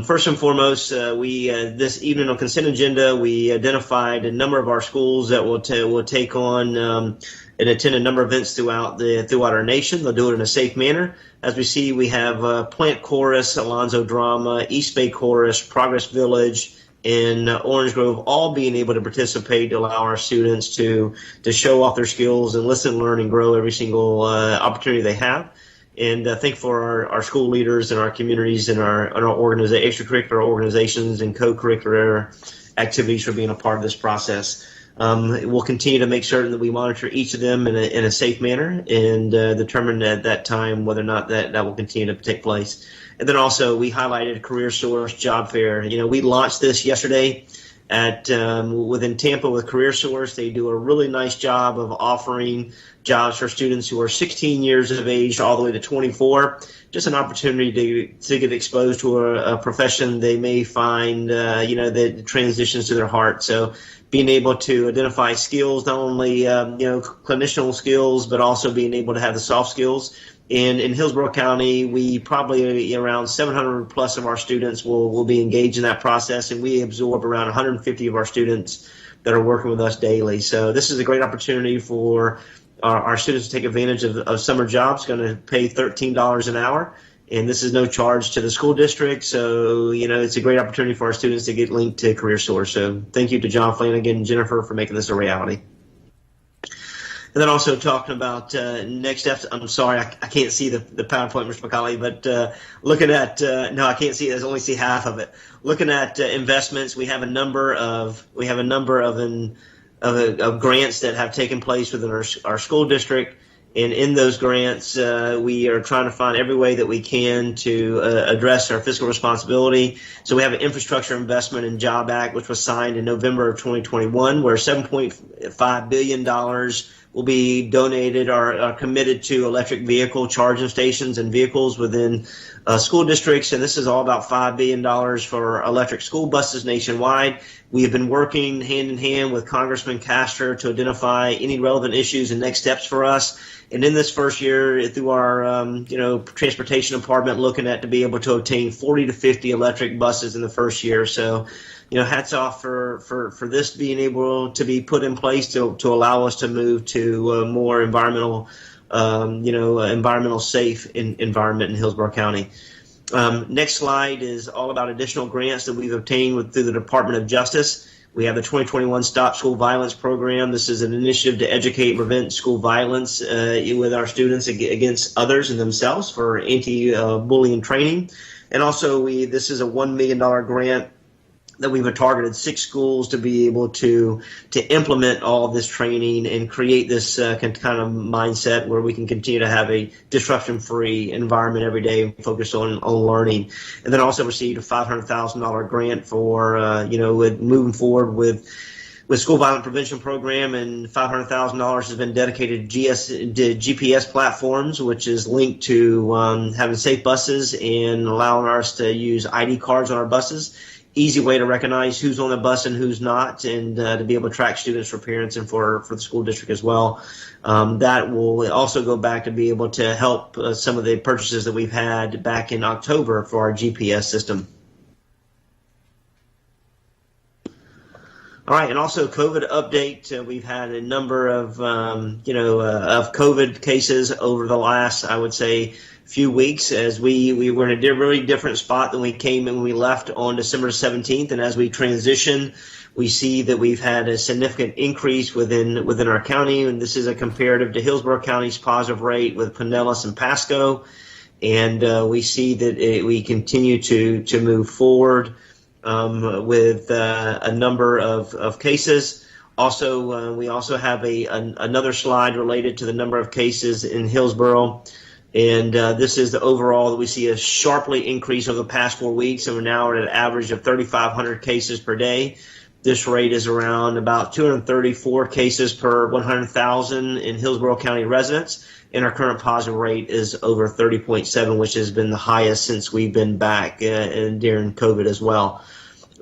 First and foremost, we this evening on consent agenda, we identified a number of our schools that will take on and attend a number of events throughout our nation. They'll do it in a safe manner. As we see, we have Plant Chorus, Alonzo Drama, East Bay Chorus, Progress Village, and Orange Grove all being able to participate to allow our students to show off their skills and listen, learn, and grow every single opportunity they have. And thank for our school leaders and our communities and our extracurricular organizations and co-curricular activities for being a part of this process. We'll continue to make certain that we monitor each of them in a safe manner and determine at that time whether or not that will continue to take place. And then also we highlighted Career Source Job Fair. We launched this yesterday within Tampa with Career Source. They do a really nice job of offering jobs for students who are 16 years of age all the way to 24. Just an opportunity to get exposed to a profession they may find, that transitions to their heart. So being able to identify skills, not only, clinicianal skills, but also being able to have the soft skills. And in Hillsborough County, we probably around 700 plus of our students will be engaged in that process, and we absorb around 150 of our students that are working with us daily. So this is a great opportunity for our students to take advantage of summer jobs. Going to pay $13 an hour, and this is no charge to the school district. So, it's a great opportunity for our students to get linked to Career Source. So thank you to John Flanagan and Jennifer for making this a reality. And then also talking about next steps. I'm sorry, I can't see the PowerPoint, Mr. McCauley, but looking at no, I can't see it. I only see half of it. Looking at investments, we have a number of grants that have taken place within our school district. And in those grants, we are trying to find every way that we can to address our fiscal responsibility. So we have an Infrastructure Investment and Job Act, which was signed in November of 2021, where $7.5 billion will be donated or are committed to electric vehicle charging stations and vehicles within school districts. And this is all about $5 billion for electric school buses nationwide. We have been working hand in hand with Congressman Castor to identify any relevant issues and next steps for us. And in this first year, through our transportation department, looking at to be able to obtain 40 to 50 electric buses in the first year. So, hats off for this being able to be put in place to allow us to move to a more environmental safe environment in Hillsborough County. Next slide is all about additional grants that we've obtained through the Department of Justice. We have the 2021 Stop School Violence Program. This is an initiative to educate and prevent school violence with our students against others and themselves for anti-bullying training. And also this is a $1 million grant that we've targeted 6 schools to be able to implement all of this training and create this kind of mindset where we can continue to have a disruption-free environment every day and focus on learning. And then also received a $500,000 grant for, with moving forward with school violence prevention program, and $500,000 has been dedicated to GPS platforms, which is linked to having safe buses and allowing us to use ID cards on our buses. Easy way to recognize who's on the bus and who's not, and to be able to track students for parents and for the school district as well. That will also go back to be able to help some of the purchases that we've had back in October for our GPS system. All right, and also COVID update. We've had a number of of COVID cases over the last, I would say, few weeks, as we were in a really different spot than we came when we left on December 17th. And as we transition, we see that we've had a significant increase within our county. And this is a comparative to Hillsborough County's positive rate with Pinellas and Pasco. And we see that we continue to move forward with a number of cases. Also, we also have another slide related to the number of cases in Hillsborough. And this is the overall that we see a sharply increase over the past 4 weeks, and we're now at an average of 3,500 cases per day. This rate is around about 234 cases per 100,000 in Hillsborough County residents, and our current positive rate is over 30.7, which has been the highest since we've been back during COVID as well.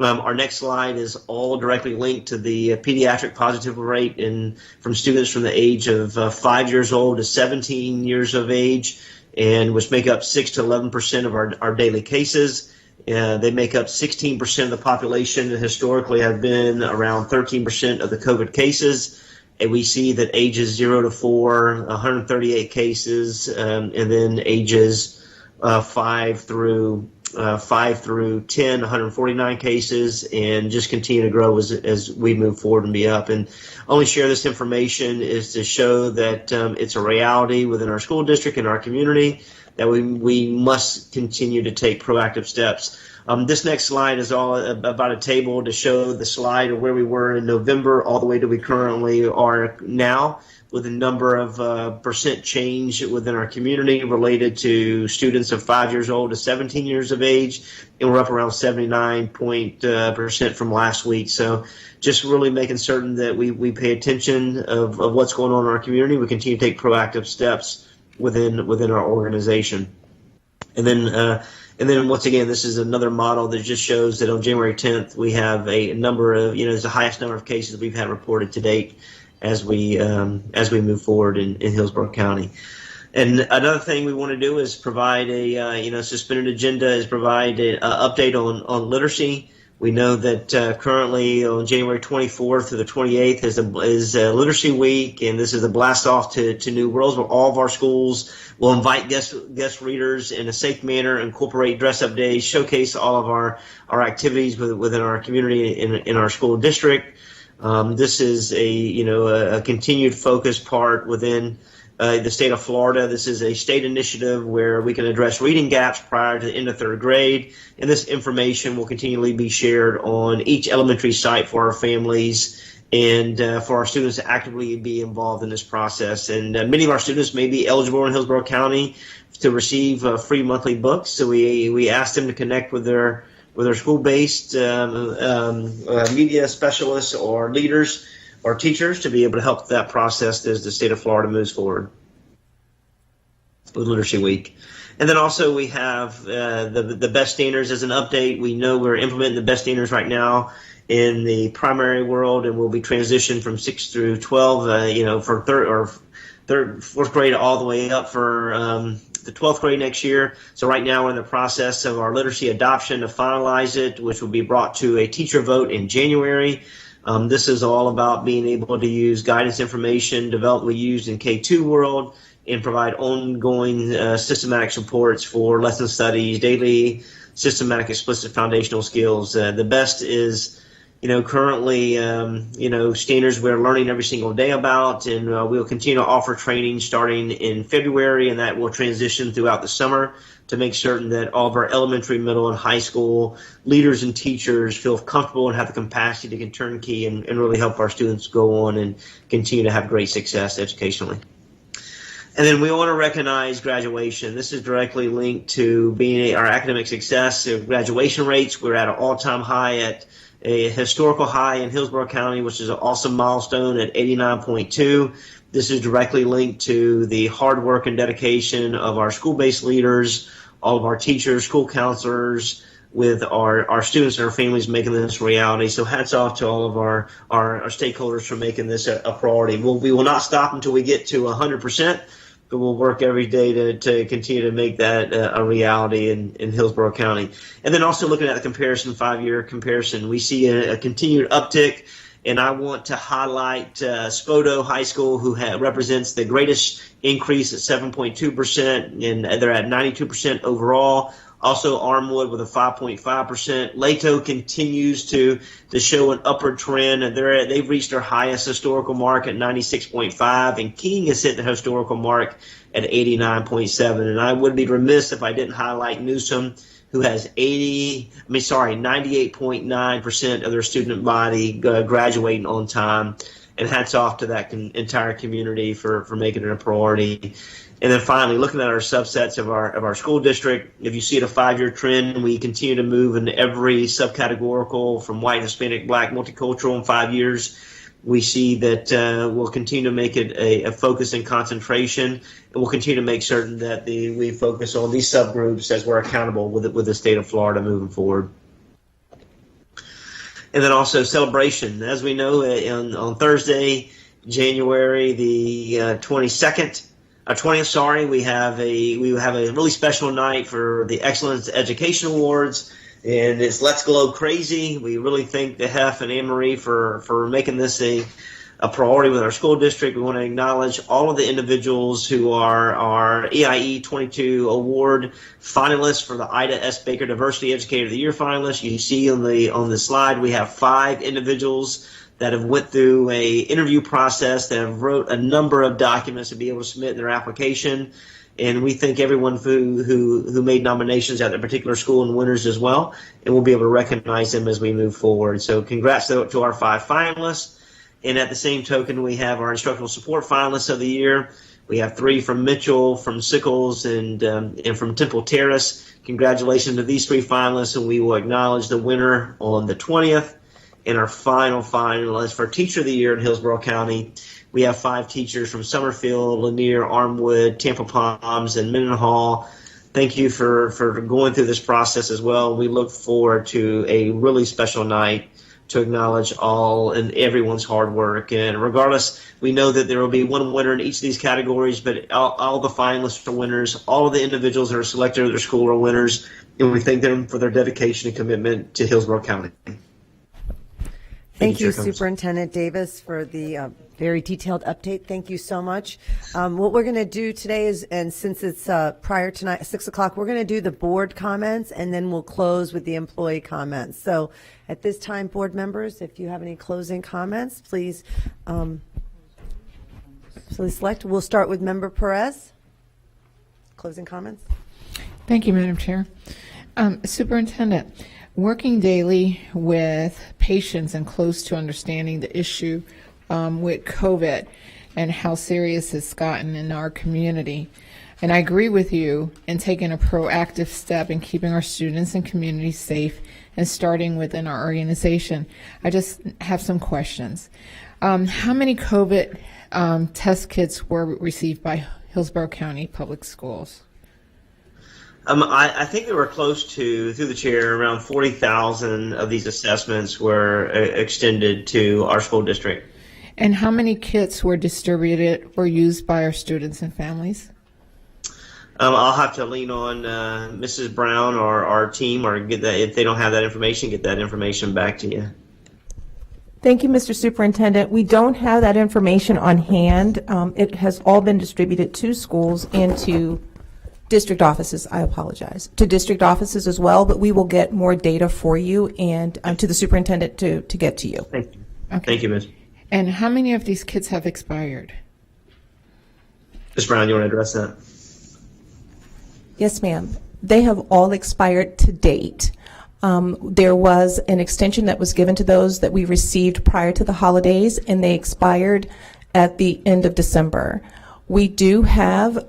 Our next slide is all directly linked to the pediatric positivity rate from students from the age of 5 years old to 17 years of age, and which make up 6 to 11% of our daily cases. They make up 16% of the population, and historically have been around 13% of the COVID cases. And we see that ages 0 to 4, 138 cases, and then ages 5 through 10, 149 cases, and just continue to grow as we move forward and be up. And only share this information is to show that it's a reality within our school district and our community, that we must continue to take proactive steps. This next slide is all about a table to show the slide of where we were in November all the way to we currently are now, with a number of percent change within our community related to students of 5 years old to 17 years of age, and we're up around 79% from last week. So just really making certain that we pay attention of what's going on in our community. We continue to take proactive steps within our organization. And then once again, this is another model that just shows that on January 10th, we have a number of, it's the highest number of cases we've had reported to date as we move forward in Hillsborough County. And another thing we want to do is provide a suspended agenda is provide an update on literacy. We know that currently on January 24th through the 28th is Literacy Week, and this is a blast off to new worlds where all of our schools will invite guest readers in a safe manner, incorporate dress-up days, showcase all of our activities within our community in our school district. This is a continued focus part within the state of Florida. This is a state initiative where we can address reading gaps prior to the end of third grade, and this information will continually be shared on each elementary site for our families and for our students to actively be involved in this process. And many of our students may be eligible in Hillsborough County to receive free monthly books, so we ask them to connect with their school-based media specialists or leaders or teachers to be able to help that process as the state of Florida moves forward with Literacy Week. And then also we have the best standards as an update. We know we're implementing the best standards right now in the primary world, and we'll be transitioned from 6 through 12, for fourth grade all the way up for the 12th grade next year. So right now we're in the process of our literacy adoption to finalize it, which will be brought to a teacher vote in January. This is all about being able to use guidance information developed we used in K2 world and provide ongoing systematic supports for lesson studies, daily systematic explicit foundational skills. The best is currently, standards we're learning every single day about, and we'll continue to offer training starting in February, and that will transition throughout the summer to make certain that all of our elementary, middle, and high school leaders and teachers feel comfortable and have the capacity to turnkey and really help our students go on and continue to have great success educationally. And then we want to recognize graduation. This is directly linked to being our academic success. Graduation rates, we're at an all-time high at a historical high in Hillsborough County, which is an awesome milestone at 89.2. This is directly linked to the hard work and dedication of our school-based leaders, all of our teachers, school counselors, with our students and our families making this reality. So hats off to all of our stakeholders for making this a priority. We will not stop until we get to 100%, but we'll work every day to continue to make that a reality in Hillsborough County. And then also looking at the comparison, 5-year comparison, we see a continued uptick. And I want to highlight Spodo High School, who represents the greatest increase at 7.2%, and they're at 92% overall. Also, Armwood with a 5.5%. Lato continues to show an upward trend, and they've reached their highest historical mark at 96.5, and King has hit the historical mark at 89.7. And I would be remiss if I didn't highlight Newsom, who has 98.9% of their student body graduating on time. And hats off to that entire community for making it a priority. And then finally, looking at our subsets of our school district, if you see it a 5-year trend, we continue to move in every subcategorical from white, Hispanic, Black, multicultural in 5 years. We see that we'll continue to make it a focus and concentration, and we'll continue to make certain that we focus on these subgroups as we're accountable with the state of Florida moving forward. And then also celebration. As we know, on Thursday, January the 20th, we have a really special night for the Excellence Education Awards, and it's Let's Glow Crazy. We really thank the HEF and Anne-Marie for making this a priority with our school district. We want to acknowledge all of the individuals who are our EIE 22 award finalists for the Ida S. Baker Diversity Educator of the Year finalists. You see on the slide we have 5 individuals that have went through a interview process, that have wrote a number of documents to be able to submit their application. And we thank everyone who made nominations at their particular school and winners as well. And we'll be able to recognize them as we move forward. So congrats to our 5 finalists. And at the same token, we have our instructional support finalists of the year. We have 3 from Mitchell, from Sickles, and from Temple Terrace. Congratulations to these 3 finalists, and we will acknowledge the winner on the 20th. And our final finalist for Teacher of the Year in Hillsborough County, we have 5 teachers from Summerfield, Lanier, Armwood, Tampa Palms, and Mendenhall. Thank you for going through this process as well. We look forward to a really special night to acknowledge all and everyone's hard work. And regardless, we know that there will be one winner in each of these categories, but all the finalists are winners. All of the individuals that are selected at their school are winners, and we thank them for their dedication and commitment to Hillsborough County. Thank you, Chair Combs. Superintendent Davis, for the very detailed update. Thank you so much. What we're going to do today is, and since it's prior to 6 o'clock, we're going to do the board comments, and then we'll close with the employee comments. So at this time, board members, if you have any closing comments, please select. We'll start with Member Perez. Closing comments. Thank you, Madam Chair. Superintendent, working daily with patients and close to understanding the issue with COVID and how serious it's gotten in our community. And I agree with you in taking a proactive step in keeping our students and community safe and starting within our organization. I just have some questions. How many COVID test kits were received by Hillsborough County Public Schools? I think they were close to, through the chair, around 40,000 of these assessments were extended to our school district. And how many kits were distributed or used by our students and families? I'll have to lean on Mrs. Brown or our team, or get that, if they don't have that information, get that information back to you. Thank you, Mr. Superintendent. We don't have that information on hand. It has all been distributed to schools and to district offices. I apologize. To district offices as well, but we will get more data for you and to the superintendent to get to you. Thank you. Okay. Thank you, Ms. And how many of these kits have expired? Ms. Brown, you want to address that? Yes, ma'am. They have all expired to date. There was an extension that was given to those that we received prior to the holidays, and they expired at the end of December. We do have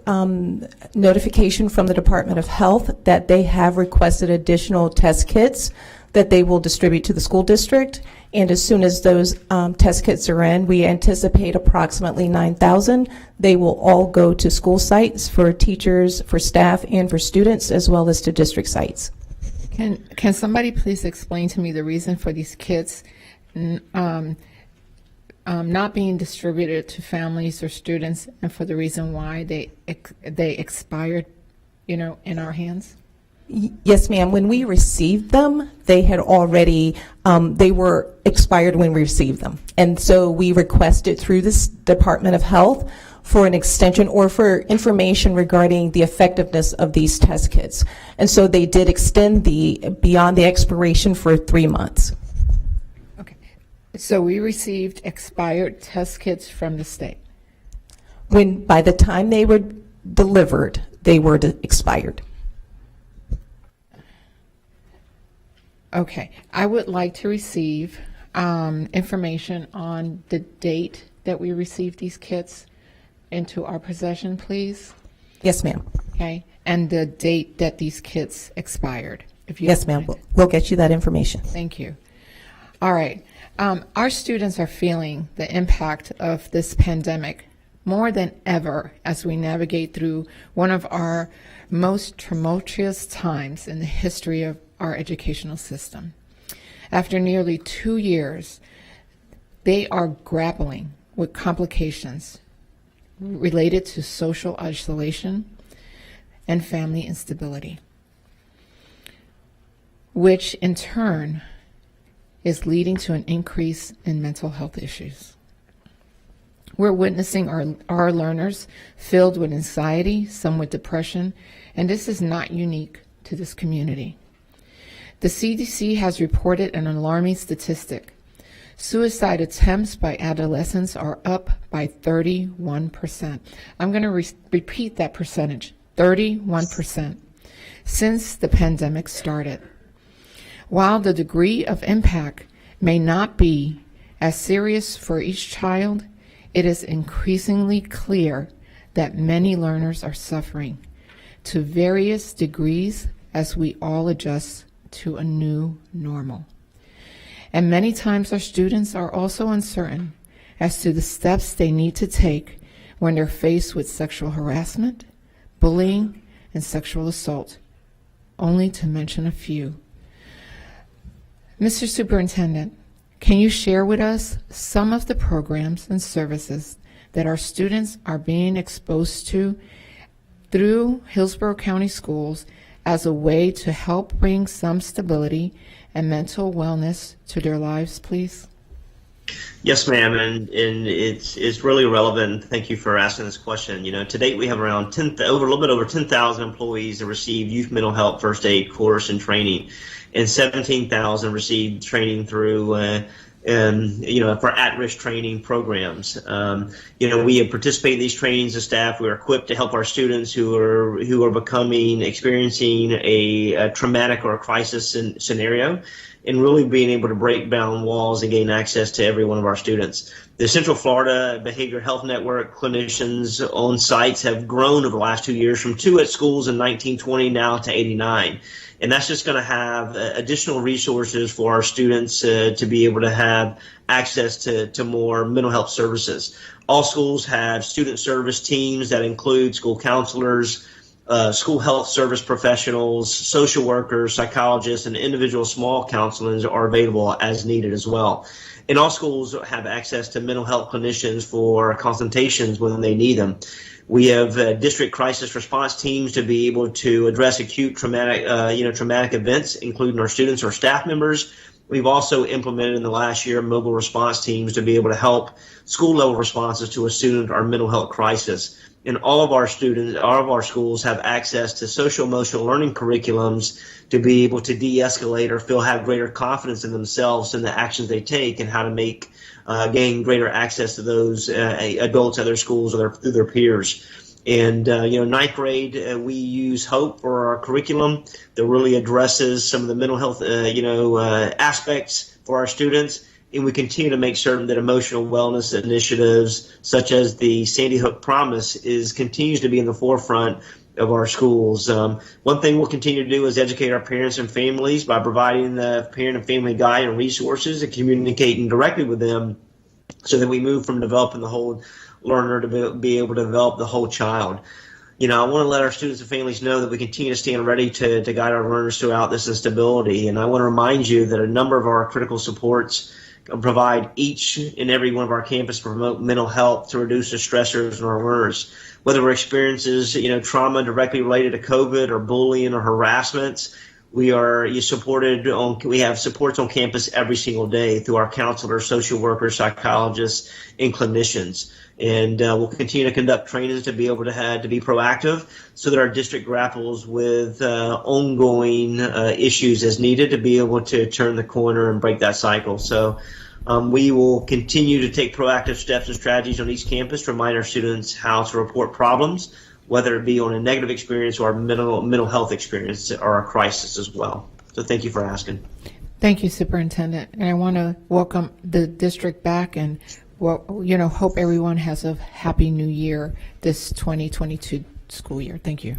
notification from the Department of Health that they have requested additional test kits that they will distribute to the school district. And as soon as those test kits are in, we anticipate approximately 9,000. They will all go to school sites for teachers, for staff, and for students, as well as to district sites. Can somebody please explain to me the reason for these kits not being distributed to families or students, and for the reason why they expired, in our hands? Yes, ma'am. When we received them, they had already, they were expired when we received them. And so we requested through this Department of Health for an extension or for information regarding the effectiveness of these test kits. And so they did extend beyond the expiration for 3 months. Okay. So we received expired test kits from the state. By the time they were delivered, they were expired. Okay, I would like to receive information on the date that we received these kits into our possession, please. Yes, ma'am. Okay, and the date that these kits expired. If you Yes, ma'am. We'll get you that information. Thank you. All right, our students are feeling the impact of this pandemic more than ever as we navigate through one of our most tumultuous times in the history of our educational system. After nearly 2 years, they are grappling with complications related to social isolation and family instability, which in turn is leading to an increase in mental health issues. We're witnessing our learners filled with anxiety, some with depression, and this is not unique to this community. The CDC has reported an alarming statistic. Suicide attempts by adolescents are up by 31%. I'm going to repeat that percentage, 31% since the pandemic started. While the degree of impact may not be as serious for each child, it is increasingly clear that many learners are suffering to various degrees as we all adjust to a new normal. And many times our students are also uncertain as to the steps they need to take when they're faced with sexual harassment, bullying, and sexual assault, only to mention a few. Mr. Superintendent, can you share with us some of the programs and services that our students are being exposed to through Hillsborough County Schools as a way to help bring some stability and mental wellness to their lives, please? Yes, ma'am, and it's really relevant. Thank you for asking this question. You know, to date we have around a little bit over 10,000 employees that receive youth mental health first aid course and training, and 17,000 receive training through for at-risk training programs. We have participated in these trainings as staff. We are equipped to help our students who are experiencing a traumatic or a crisis scenario, and really being able to break down walls and gain access to every one of our students. The Central Florida Behavioral Health Network clinicians on sites have grown over the last 2 years from 2 at schools in 1920 now to 89. And that's just going to have additional resources for our students to be able to have access to more mental health services. All schools have student service teams that include school counselors, school health service professionals, social workers, psychologists, and individual small counselors are available as needed as well. And all schools have access to mental health clinicians for consultations when they need them. We have district crisis response teams to be able to address acute traumatic events, including our students or staff members. We've also implemented in the last year mobile response teams to be able to help school level responses to a student or mental health crisis. And all of our schools have access to social emotional learning curriculums to be able to de-escalate or have greater confidence in themselves and the actions they take, and how to gain greater access to those adults at their schools or through their peers. And ninth grade, we use HOPE for our curriculum that really addresses some of the mental health aspects for our students. And we continue to make certain that emotional wellness initiatives such as the Sandy Hook Promise continues to be in the forefront of our schools. One thing we'll continue to do is educate our parents and families by providing the parent and family guide and resources and communicating directly with them, so that we move from developing the whole learner to be able to develop the whole child. I want to let our students and families know that we continue to stand ready to guide our learners throughout this instability. And I want to remind you that a number of our critical supports provide each and every one of our campuses to promote mental health, to reduce the stressors in our learners. Whether we're experiencing, trauma directly related to COVID or bullying or harassments, we have supports on campus every single day through our counselors, social workers, psychologists, and clinicians. And we'll continue to conduct trainings to be able to be proactive, so that our district grapples with ongoing issues as needed to be able to turn the corner and break that cycle. So we will continue to take proactive steps and strategies on each campus to remind our students how to report problems, whether it be on a negative experience or a mental health experience or a crisis as well. So thank you for asking. Thank you, Superintendent. And I want to welcome the district back, and hope everyone has a happy new year this 2022 school year. Thank you.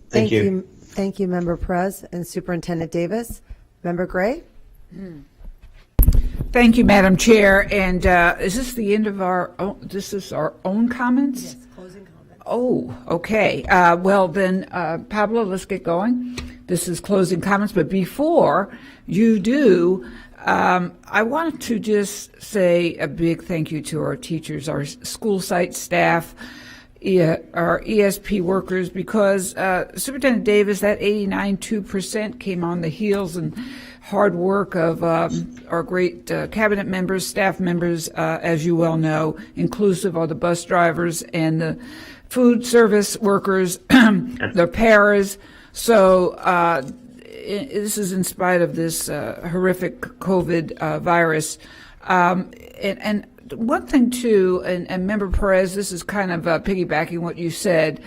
Thank you. Thank you, Member Perez and Superintendent Davis. Member Gray? Thank you, Madam Chair. And is this the end of our own comments? Yes, closing comments. Oh, okay. Well, then, Pablo, let's get going. This is closing comments. But before you do, I want to just say a big thank you to our teachers, our school site staff, our ESP workers, because Superintendent Davis, that 89.2% came on the heels and hard work of our great cabinet members, staff members, as you well know, inclusive of the bus drivers and the food service workers, the paras. So this is in spite of this horrific COVID virus. And one thing, too, and Member Perez, this is kind of piggybacking what you said.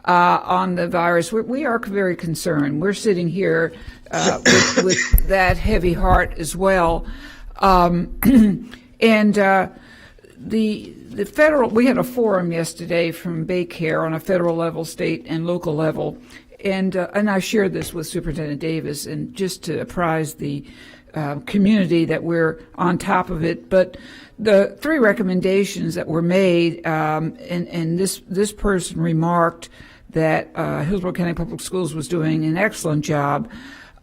on the virus. We are very concerned. We're sitting here with that heavy heart as well. And the federal, we had a forum yesterday from BayCare on a federal level, state and local level, and I shared this with Superintendent Davis, and just to apprise the community that we're on top of it. But the 3 recommendations that were made, and this person remarked that Hillsborough County Public Schools was doing an excellent job,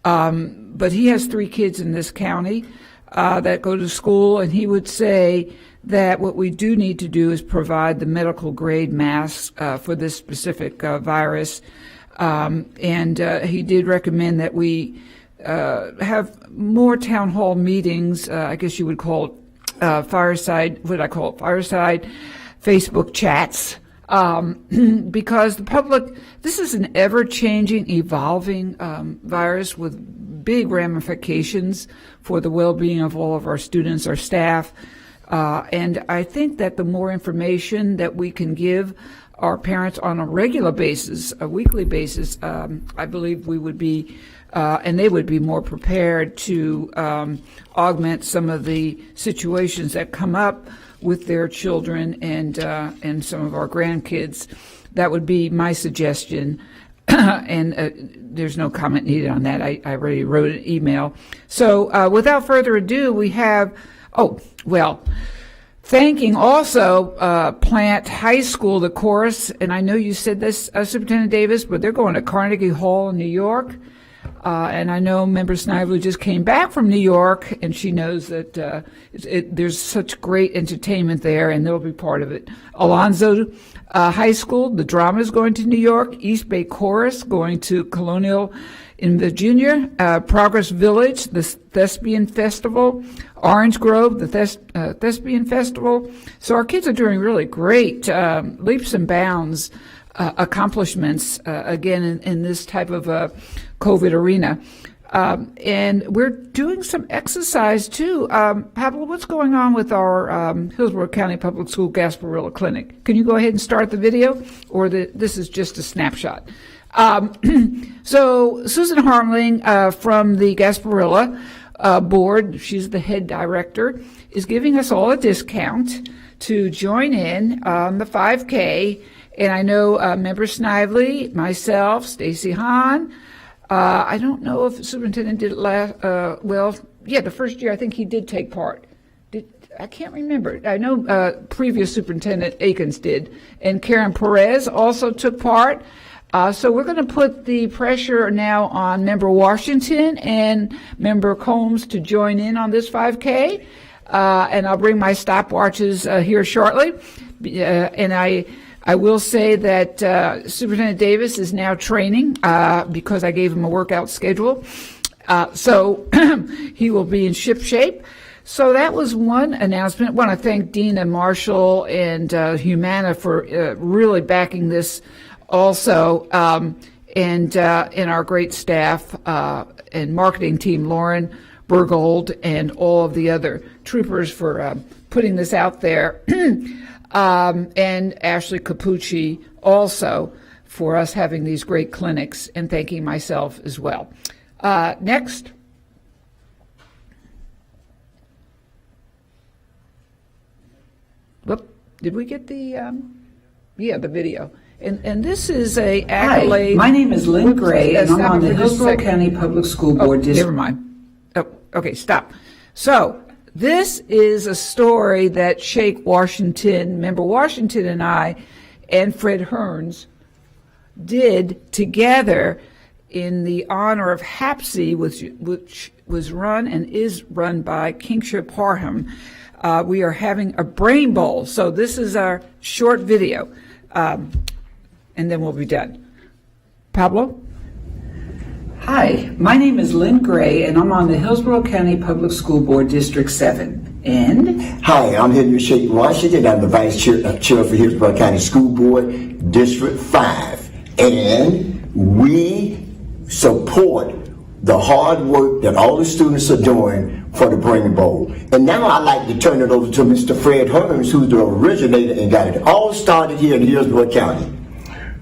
but he has 3 kids in this county that go to school, and he would say that what we do need to do is provide the medical grade masks for this specific virus. And he did recommend that we have more town hall meetings, I guess you would call it fireside Facebook chats, because the public, this is an ever-changing, evolving virus with big ramifications for the well-being of all of our students, our staff. And I think that the more information that we can give our parents on a regular basis, a weekly basis, I believe we would be, and they would be more prepared to augment some of the situations that come up with their children and some of our grandkids. That would be my suggestion. And there's no comment needed on that. I already wrote an email. So without further ado, we have, thanking also Plant High School, the chorus, and I know you said this, Superintendent Davis, but they're going to Carnegie Hall in New York. And I know Member Snively just came back from New York, and she knows that there's such great entertainment there, and they'll be part of it. Alonzo High School, the drama is going to New York. East Bay Chorus going to Colonial in Virginia. Progress Village, the Thespian Festival. Orange Grove, the Thespian Festival. So our kids are doing really great, leaps and bounds accomplishments, again, in this type of COVID arena. And we're doing some exercise, too. Pablo, what's going on with our Hillsborough County Public School Gasparilla Clinic? Can you go ahead and start the video, or this is just a snapshot? So Susan Harmling from the Gasparilla board, she's the head director, is giving us all a discount to join in on the 5K. And I know Member Snively, myself, Stacy Hahn. I don't know if the superintendent did it the first year I think he did take part. I can't remember. I know previous Superintendent Akins did. And Karen Perez also took part. So we're going to put the pressure now on Member Washington and Member Combs to join in on this 5K. And I'll bring my stopwatches here shortly. And I will say that Superintendent Davis is now training because I gave him a workout schedule. So he will be in ship shape. So that was one announcement. I want to thank Dina Marshall and Humana for really backing this also, and our great staff and marketing team, Lauren Bergold, and all of the other troopers for putting this out there. And Ashley Capucci also for us having these great clinics, and thanking myself as well. Next. Whoop, did we get the video? And this is a accolade. Hi, my name is Lynn Gray, and I'm on the Hillsborough County Public School Board District. Never mind. Oh, okay, stop. So this is a story that Shake Washington, Member Washington and I, and Fred Hearns did together in the honor of HAPSI, which was run and is run by Kingship Parham. We are having a brain bowl. So this is our short video, and then we'll be done. Pablo? Hi, my name is Lynn Gray, and I'm on the Hillsborough County Public School Board District 7. And? Hi, I'm Henry Shake Washington. I'm the Vice Chair for Hillsborough County School Board District 5. And we support the hard work that all the students are doing for the Brain Bowl. And now I'd like to turn it over to Mr. Fred Hearns, who's the originator and got it all started here in Hillsborough County.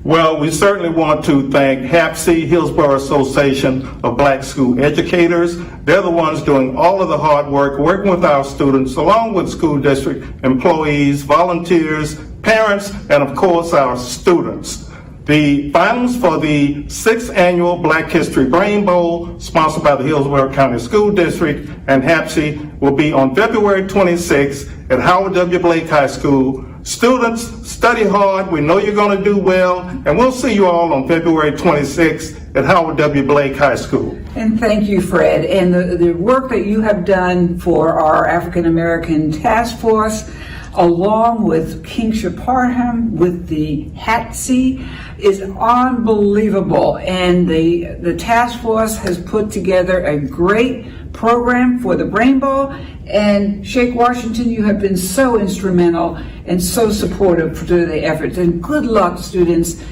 Well, we certainly want to thank HAPSI, Hillsborough Association of Black School Educators. They're the ones doing all of the hard work, working with our students, along with school district employees, volunteers, parents, and of course our students. The finals for the 6th annual Black History Brain Bowl, sponsored by the Hillsborough County School District and HAPSI, will be on February 26th at Howard W. Blake High School. Students, study hard. We know you're going to do well, and we'll see you all on February 26th at Howard W. Blake High School. And thank you, Fred. And the work that you have done for our African American Task Force, along with Kingsha Parham, with the HATSI, is unbelievable. And the task force has put together a great program for the Brain Bowl. And Sheikh Washington, you have been so instrumental and so supportive to the efforts. And good luck, students.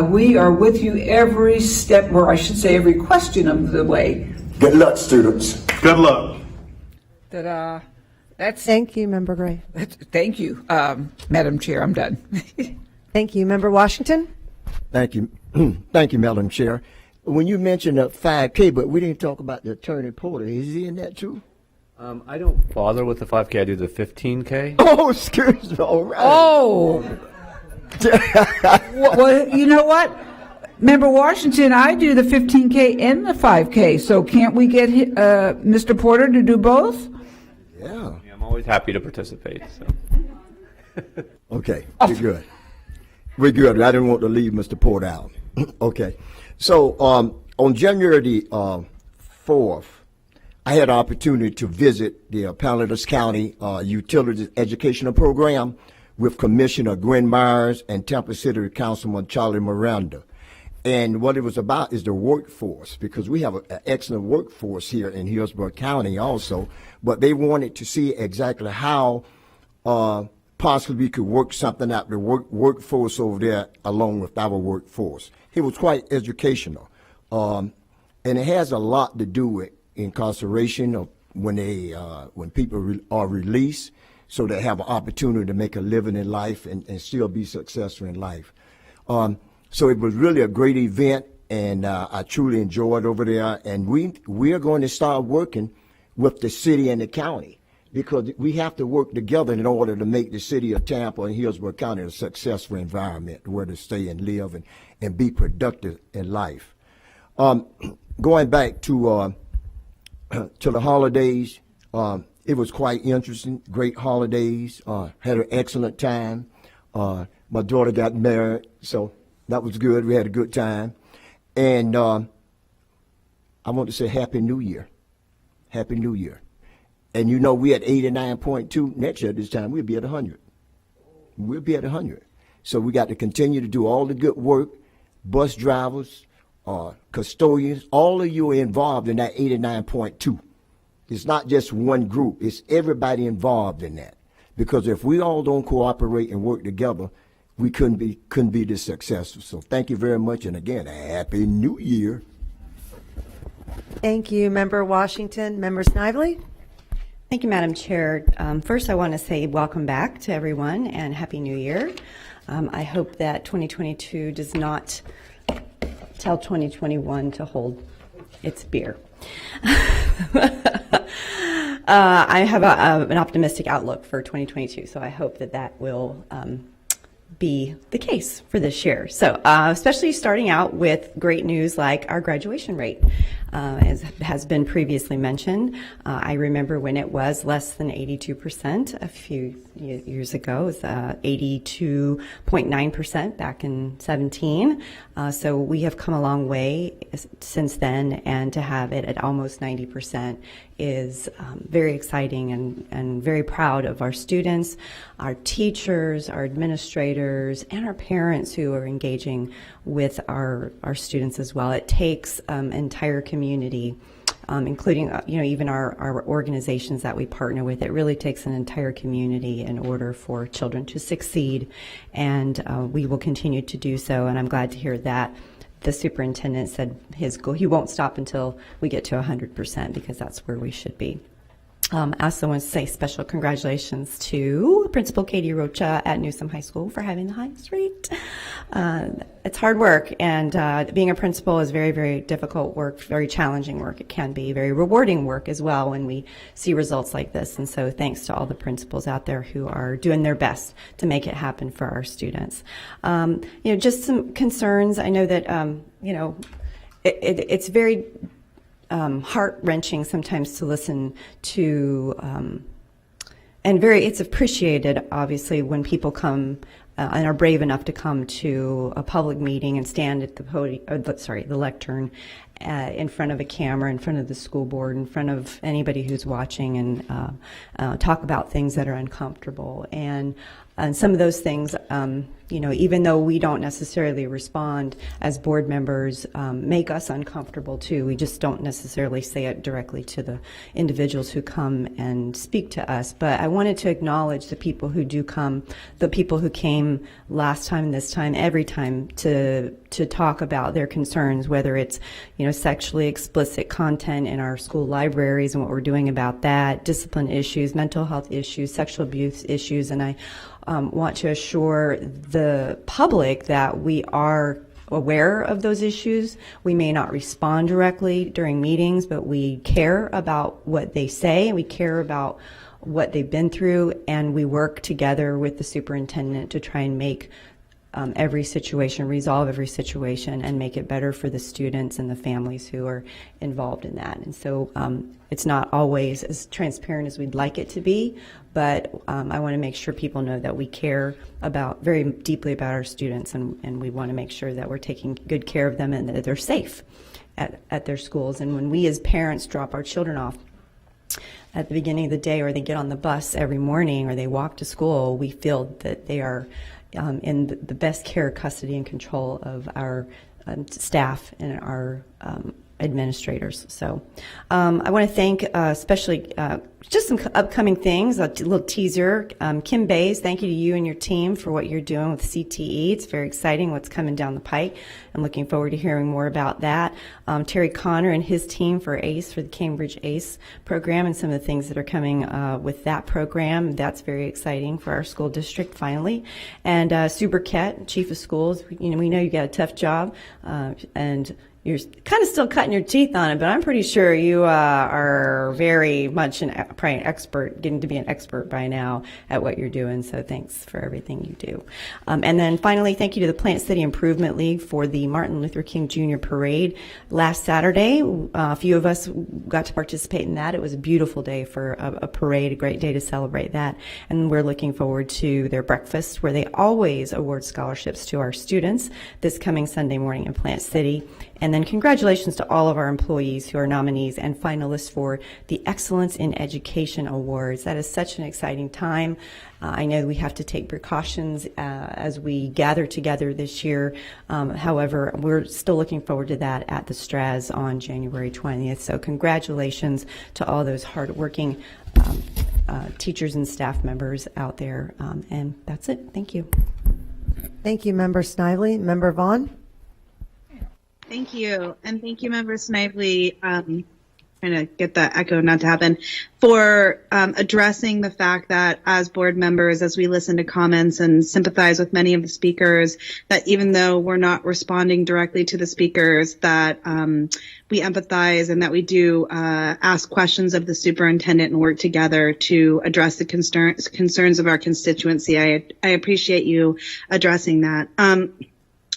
We are with you every step, or I should say every question of the way. Good luck, students. Good luck. Thank you, Member Gray. Thank you, Madam Chair. I'm done. Thank you, Member Washington. Thank you. Thank you, Madam Chair. When you mentioned the 5K, but we didn't talk about the Attorney Porter. Is he in that too? I don't bother with the 5K. I do the 15K. Oh, excuse me. All right. Oh. Well, you know what? Member Washington, I do the 15K and the 5K. So can't we get Mr. Porter to do both? Yeah. I'm always happy to participate. So. Okay, we're good. We're good. I didn't want to leave Mr. Porter out. Okay. So on January the 4th, I had an opportunity to visit the Palomares County Utilities Educational Program with Commissioner Gwen Myers and Tampa City Councilman Charlie Miranda. And what it was about is the workforce, because we have an excellent workforce here in Hillsborough County also, but they wanted to see exactly how possibly we could work something out, the workforce over there along with our workforce. It was quite educational. And it has a lot to do with incarceration of when people are released, so they have an opportunity to make a living in life and still be successful in life. So it was really a great event, and I truly enjoyed over there. And we are going to start working with the city and the county, because we have to work together in order to make the city of Tampa and Hillsborough County a successful environment where to stay and live and be productive in life. Going back to the holidays, it was quite interesting, great holidays, had an excellent time. My daughter got married, so that was good. We had a good time. And I want to say Happy New Year. Happy New Year. And you know, we at 89.2. Next year this time, we'll be at 100. We'll be at 100. So we got to continue to do all the good work. Bus drivers, custodians, all of you are involved in that 89.2. It's not just one group. It's everybody involved in that. Because if we all don't cooperate and work together, we couldn't be this successful. So thank you very much. And again, Happy New Year. Thank you, Member Washington. Member Snively? Thank you, Madam Chair. First, I want to say welcome back to everyone and Happy New Year. I hope that 2022 does not tell 2021 to hold its beer. I have an optimistic outlook for 2022, so I hope that will be the case for this year. So especially starting out with great news like our graduation rate. As has been previously mentioned, I remember when it was less than 82% a few years ago. It was 82.9% back in 17. So we have come a long way since then, and to have it at almost 90% is very exciting, and very proud of our students, our teachers, our administrators, and our parents who are engaging with our students as well. It takes entire community, including even our organizations that we partner with. It really takes an entire community in order for children to succeed, and we will continue to do so. And I'm glad to hear that the superintendent said his goal, he won't stop until we get to 100%, because that's where we should be. I also want to say special congratulations to Principal Katie Rocha at Newsom High School for having the highest rate. It's hard work, and being a principal is very, very difficult work, very challenging work. It can be very rewarding work as well when we see results like this. And so thanks to all the principals out there who are doing their best to make it happen for our students. Just some concerns. I know that, it's very heart-wrenching sometimes to listen to, and it's appreciated, obviously, when people come and are brave enough to come to a public meeting and stand at the podium, the lectern, in front of a camera, in front of the school board, in front of anybody who's watching, and talk about things that are uncomfortable. And some of those things, even though we don't necessarily respond as board members, make us uncomfortable too. We just don't necessarily say it directly to the individuals who come and speak to us. But I wanted to acknowledge the people who do come, the people who came last time, this time, every time to talk about their concerns, whether it's, sexually explicit content in our school libraries and what we're doing about that, discipline issues, mental health issues, sexual abuse issues, and I want to assure the public that we are aware of those issues. We may not respond directly during meetings, but we care about what they say, and we care about what they've been through, and we work together with the superintendent to try and make resolve every situation and make it better for the students and the families who are involved in that. And so it's not always as transparent as we'd like it to be, but I want to make sure people know that we care very deeply about our students, and we want to make sure that we're taking good care of them and that they're safe at their schools. And when we as parents drop our children off at the beginning of the day, or they get on the bus every morning, or they walk to school, we feel that they are in the best care, custody, and control of our staff and our administrators. So I want to thank especially just some upcoming things, a little teaser. Kim Bays, thank you to you and your team for what you're doing with CTE. It's very exciting what's coming down the pike. I'm looking forward to hearing more about that. Terry Connor and his team for ACE, for the Cambridge ACE program, and some of the things that are coming with that program. That's very exciting for our school district, finally. And Sue Burkett, Chief of Schools, we know you got a tough job, and you're kind of still cutting your teeth on it, but I'm pretty sure you are very much probably an expert, getting to be an expert by now at what you're doing. So thanks for everything you do. And then finally, thank you to the Plant City Improvement League for the Martin Luther King Jr. Parade last Saturday. A few of us got to participate in that. It was a beautiful day for a parade, a great day to celebrate that. And we're looking forward to their breakfast, where they always award scholarships to our students, this coming Sunday morning in Plant City. And then congratulations to all of our employees who are nominees and finalists for the Excellence in Education Awards. That is such an exciting time. I know we have to take precautions as we gather together this year. However, we're still looking forward to that at the Straz on January 20th. So congratulations to all those hardworking teachers and staff members out there. And that's it. Thank you. Thank you, Member Snively. Member Vaughn? Thank you. And thank you, Member Snively, trying to get that echo not to happen, for addressing the fact that as board members, as we listen to comments and sympathize with many of the speakers, that even though we're not responding directly to the speakers, that we empathize and that we do ask questions of the superintendent and work together to address the concerns of our constituency. I appreciate you addressing that.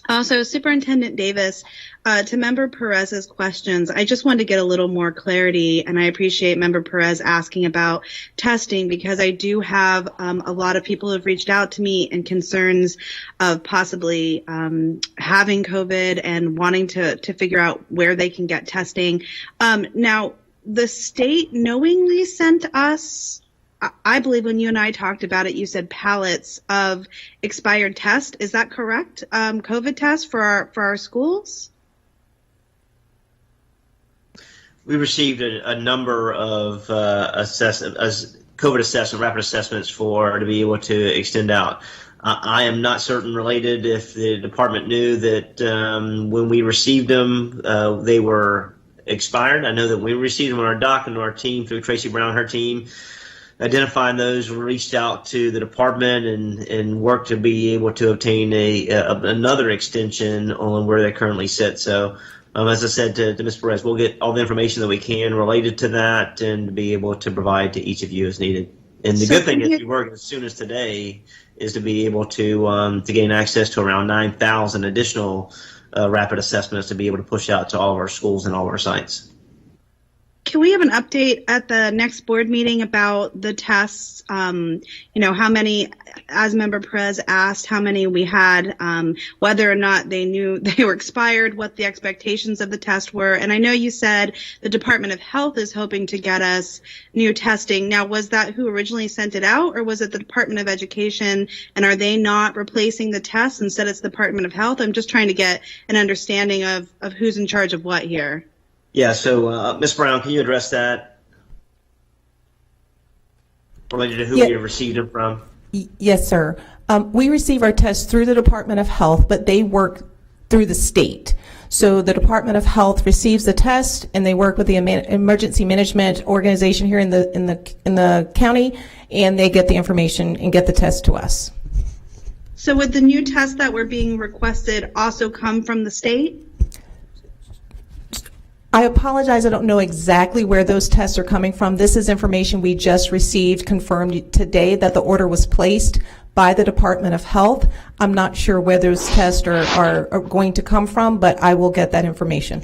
Also, Superintendent Davis, to Member Perez's questions, I just wanted to get a little more clarity, and I appreciate Member Perez asking about testing, because I do have a lot of people who have reached out to me and concerns of possibly having COVID and wanting to figure out where they can get testing. Now, the state knowingly sent us, I believe when you and I talked about it, you said pallets of expired tests. Is that correct? COVID tests for our schools? We received a number of COVID assessment, rapid assessments to be able to extend out. I am not certain related if the department knew that when we received them, they were expired. I know that we received them on our dock and our team through Tracy Brown, her team, identifying those, reached out to the department and worked to be able to obtain another extension on where they currently sit. So, as I said to Ms. Perez, we'll get all the information that we can related to that and be able to provide to each of you as needed. And the good thing is we work as soon as today is to be able to gain access to around 9,000 additional rapid assessments to be able to push out to all of our schools and all of our sites. Can we have an update at the next board meeting about the tests? How many, as Member Perez asked, how many we had, whether or not they knew they were expired, what the expectations of the test were. And I know you said the Department of Health is hoping to get us new testing. Now, was that who originally sent it out, or was it the Department of Education? And are they not replacing the tests? Instead, it's the Department of Health. I'm just trying to get an understanding of who's in charge of what here. Yeah, so Ms. Brown, can you address that related to who we received them from? Yes, sir. We receive our tests through the Department of Health, but they work through the state. So the Department of Health receives the test, and they work with the emergency management organization here in the county, and they get the information and get the test to us. So would the new tests that were being requested also come from the state? I apologize, I don't know exactly where those tests are coming from. This is information we just received, confirmed today that the order was placed by the Department of Health. I'm not sure where those tests are going to come from, but I will get that information.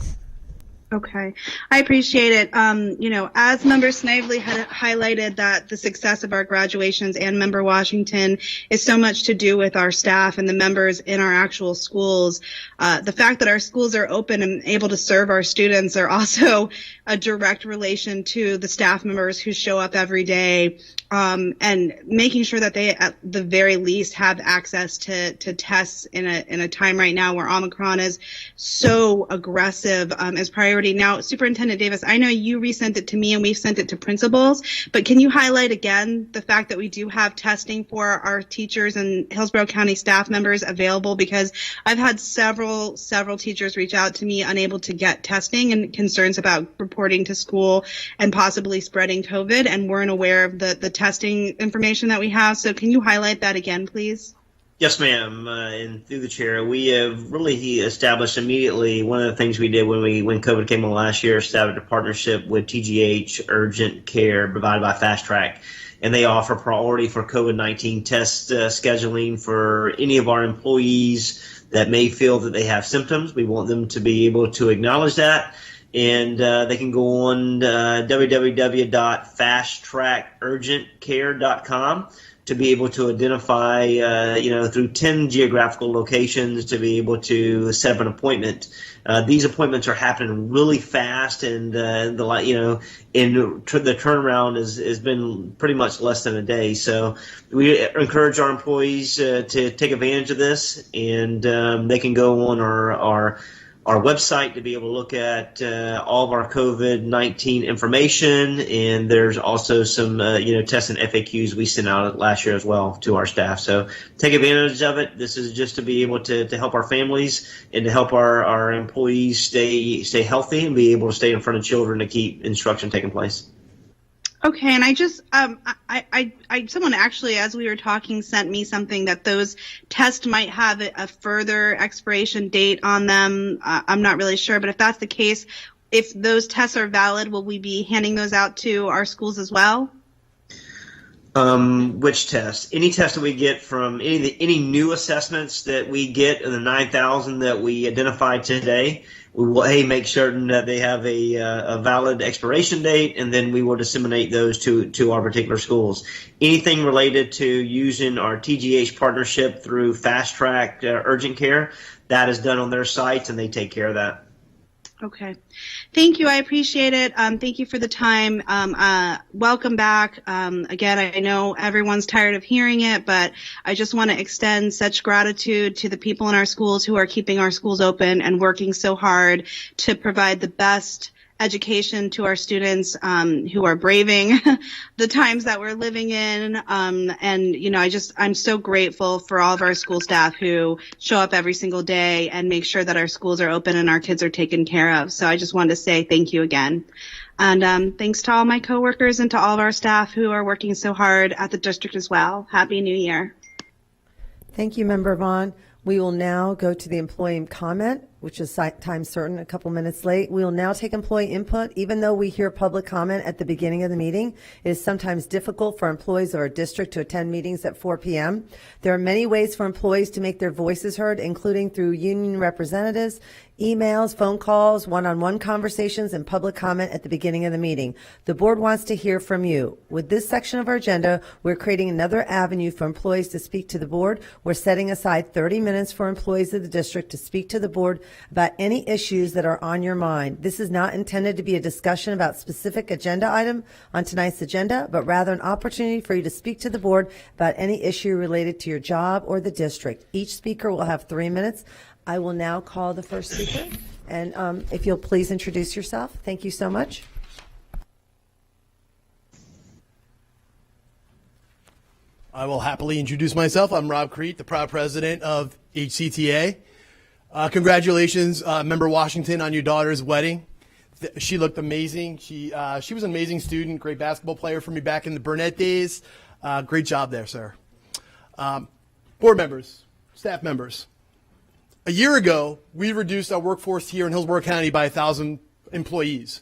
Okay, I appreciate it. As Member Snively had highlighted that the success of our graduations and Member Washington is so much to do with our staff and the members in our actual schools. The fact that our schools are open and able to serve our students are also a direct relation to the staff members who show up every day, and making sure that they at the very least have access to tests in a time right now where Omicron is so aggressive as priority. Now, Superintendent Davis, I know you resent it to me and we've sent it to principals, but can you highlight again the fact that we do have testing for our teachers and Hillsborough County staff members available? Because I've had several teachers reach out to me unable to get testing and concerns about reporting to school and possibly spreading COVID, and weren't aware of the testing information that we have. So can you highlight that again, please? Yes, ma'am. And through the chair, we have really established immediately one of the things we did when COVID came on last year, established a partnership with TGH Urgent Care provided by Fast Track. And they offer priority for COVID-19 test scheduling for any of our employees that may feel that they have symptoms. We want them to be able to acknowledge that. And they can go on www.fasttrackurgentcare.com to be able to identify, through 10 geographical locations to be able to set up an appointment. These appointments are happening really fast, and the turnaround has been pretty much less than a day. So we encourage our employees to take advantage of this, and they can go on our website to be able to look at all of our COVID-19 information, and there's also some tests and FAQs we sent out last year as well to our staff. So take advantage of it. This is just to be able to help our families and to help our employees stay healthy and be able to stay in front of children to keep instruction taking place. Okay, and I just, someone actually, as we were talking, sent me something that those tests might have a further expiration date on them. I'm not really sure, but if that's the case, if those tests are valid, will we be handing those out to our schools as well? Which test? Any test that we get from any new assessments that we get in the 9,000 that we identified today, we will make certain that they have a valid expiration date, and then we will disseminate those to our particular schools. Anything related to using our TGH partnership through Fast Track Urgent Care, that is done on their sites, and they take care of that. Okay. Thank you. I appreciate it. Thank you for the time. Welcome back. Again, I know everyone's tired of hearing it, but I just want to extend such gratitude to the people in our schools who are keeping our schools open and working so hard to provide the best education to our students who are braving the times that we're living in. And, you know, I'm so grateful for all of our school staff who show up every single day and make sure that our schools are open and our kids are taken care of. So I just wanted to say thank you again. And thanks to all my coworkers and to all of our staff who are working so hard at the district as well. Happy New Year. Thank you, Member Vaughn. We will now go to the employee comment, which is time certain, a couple minutes late. We will now take employee input. Even though we hear public comment at the beginning of the meeting, it is sometimes difficult for employees of our district to attend meetings at 4 p.m. There are many ways for employees to make their voices heard, including through union representatives, emails, phone calls, one-on-one conversations, and public comment at the beginning of the meeting. The board wants to hear from you. With this section of our agenda, we're creating another avenue for employees to speak to the board. We're setting aside 30 minutes for employees of the district to speak to the board about any issues that are on your mind. This is not intended to be a discussion about specific agenda item on tonight's agenda, but rather an opportunity for you to speak to the board about any issue related to your job or the district. Each speaker will have 3 minutes. I will now call the first speaker, and if you'll please introduce yourself. Thank you so much. I will happily introduce myself. I'm Rob Crete, the proud president of HCTA. Congratulations, Member Washington, on your daughter's wedding. She looked amazing. She was an amazing student, great basketball player for me back in the Burnett days. Great job there, sir. Board members, staff members. A year ago, we reduced our workforce here in Hillsborough County by 1,000 employees.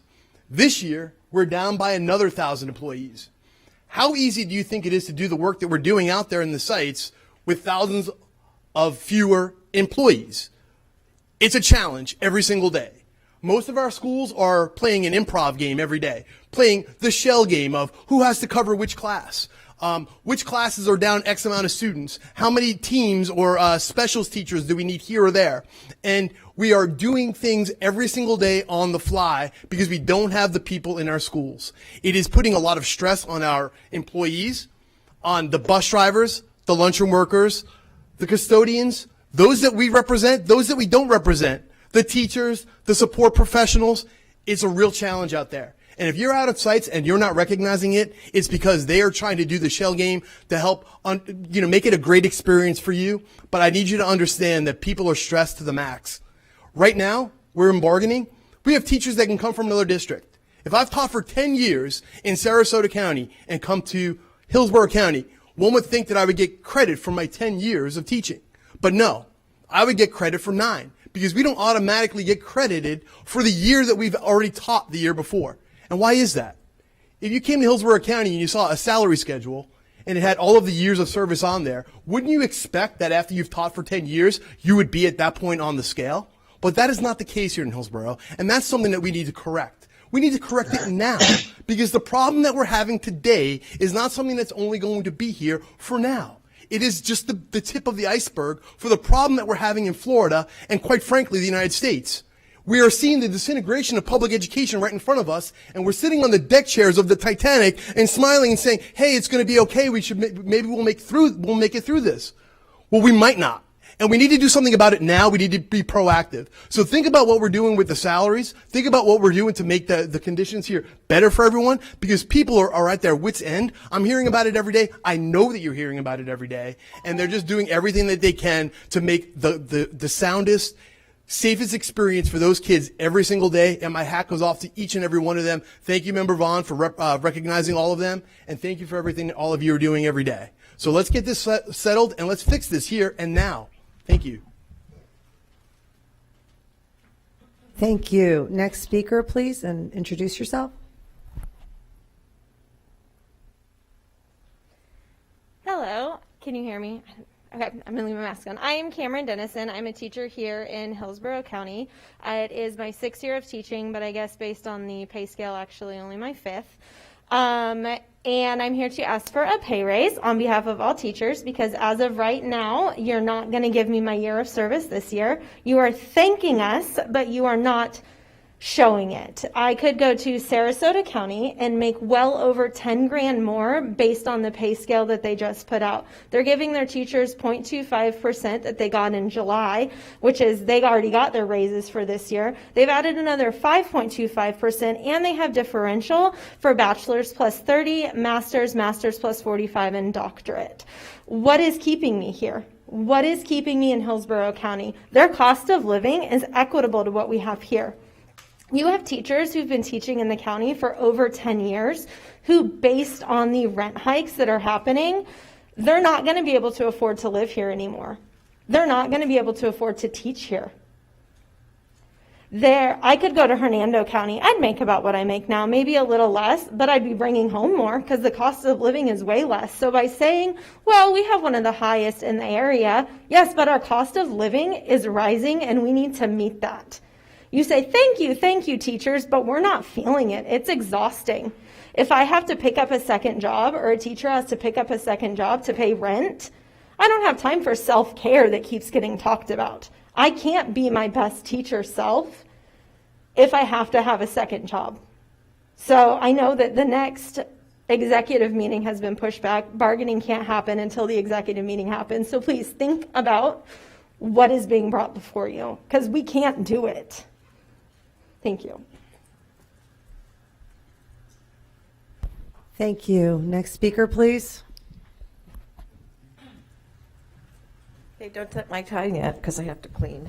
This year, we're down by another 1,000 employees. How easy do you think it is to do the work that we're doing out there in the sites with thousands of fewer employees? It's a challenge every single day. Most of our schools are playing an improv game every day, playing the shell game of who has to cover which class. Which classes are down X amount of students? How many teams or specials teachers do we need here or there? And we are doing things every single day on the fly because we don't have the people in our schools. It is putting a lot of stress on our employees, on the bus drivers, the lunchroom workers, the custodians, those that we represent, those that we don't represent, the teachers, the support professionals. It's a real challenge out there. And if you're out of sites and you're not recognizing it, it's because they are trying to do the shell game to help, make it a great experience for you. But I need you to understand that people are stressed to the max. Right now, we're in bargaining. We have teachers that can come from another district. If I've taught for 10 years in Sarasota County and come to Hillsborough County, one would think that I would get credit for my 10 years of teaching. But no, I would get credit for 9 because we don't automatically get credited for the year that we've already taught the year before. And why is that? If you came to Hillsborough County and you saw a salary schedule and it had all of the years of service on there, wouldn't you expect that after you've taught for 10 years, you would be at that point on the scale? But that is not the case here in Hillsborough, and that's something that we need to correct. We need to correct it now because the problem that we're having today is not something that's only going to be here for now. It is just the tip of the iceberg for the problem that we're having in Florida and, quite frankly, the United States. We are seeing the disintegration of public education right in front of us, and we're sitting on the deck chairs of the Titanic and smiling and saying, hey, it's going to be okay. Maybe we'll make it through this. Well, we might not. And we need to do something about it now. We need to be proactive. So think about what we're doing with the salaries. Think about what we're doing to make the conditions here better for everyone, because people are at their wits' end. I'm hearing about it every day. I know that you're hearing about it every day. And they're just doing everything that they can to make the soundest, safest experience for those kids every single day. And my hat goes off to each and every one of them. Thank you, Member Vaughn, for recognizing all of them. And thank you for everything that all of you are doing every day. So let's get this settled and let's fix this here and now. Thank you. Thank you. Next speaker, please, and introduce yourself. Hello. Can you hear me? Okay, I'm going to leave my mask on. I am Cameron Dennison. I'm a teacher here in Hillsborough County. It is my 6th year of teaching, but I guess based on the pay scale, actually only my 5th. And I'm here to ask for a pay raise on behalf of all teachers because as of right now, you're not going to give me my year of service this year. You are thanking us, but you are not showing it. I could go to Sarasota County and make well over 10 grand more based on the pay scale that they just put out. They're giving their teachers 0.25% that they got in July, which is they already got their raises for this year. They've added another 5.25%, and they have differential for bachelor's plus 30, master's plus 45, and doctorate. What is keeping me here? What is keeping me in Hillsborough County? Their cost of living is equitable to what we have here. You have teachers who've been teaching in the county for over 10 years who, based on the rent hikes that are happening, they're not going to be able to afford to live here anymore. They're not going to be able to afford to teach here. I could go to Hernando County. I'd make about what I make now, maybe a little less, but I'd be bringing home more because the cost of living is way less. So by saying, well, we have one of the highest in the area, yes, but our cost of living is rising and we need to meet that. You say, thank you, teachers, but we're not feeling it. It's exhausting. If I have to pick up a second job or a teacher has to pick up a second job to pay rent, I don't have time for self-care that keeps getting talked about. I can't be my best teacher self if I have to have a second job. So I know that the next executive meeting has been pushed back. Bargaining can't happen until the executive meeting happens. So please think about what is being brought before you, because we can't do it. Thank you. Thank you. Next speaker, please. Okay, don't take my tie yet because I have to clean.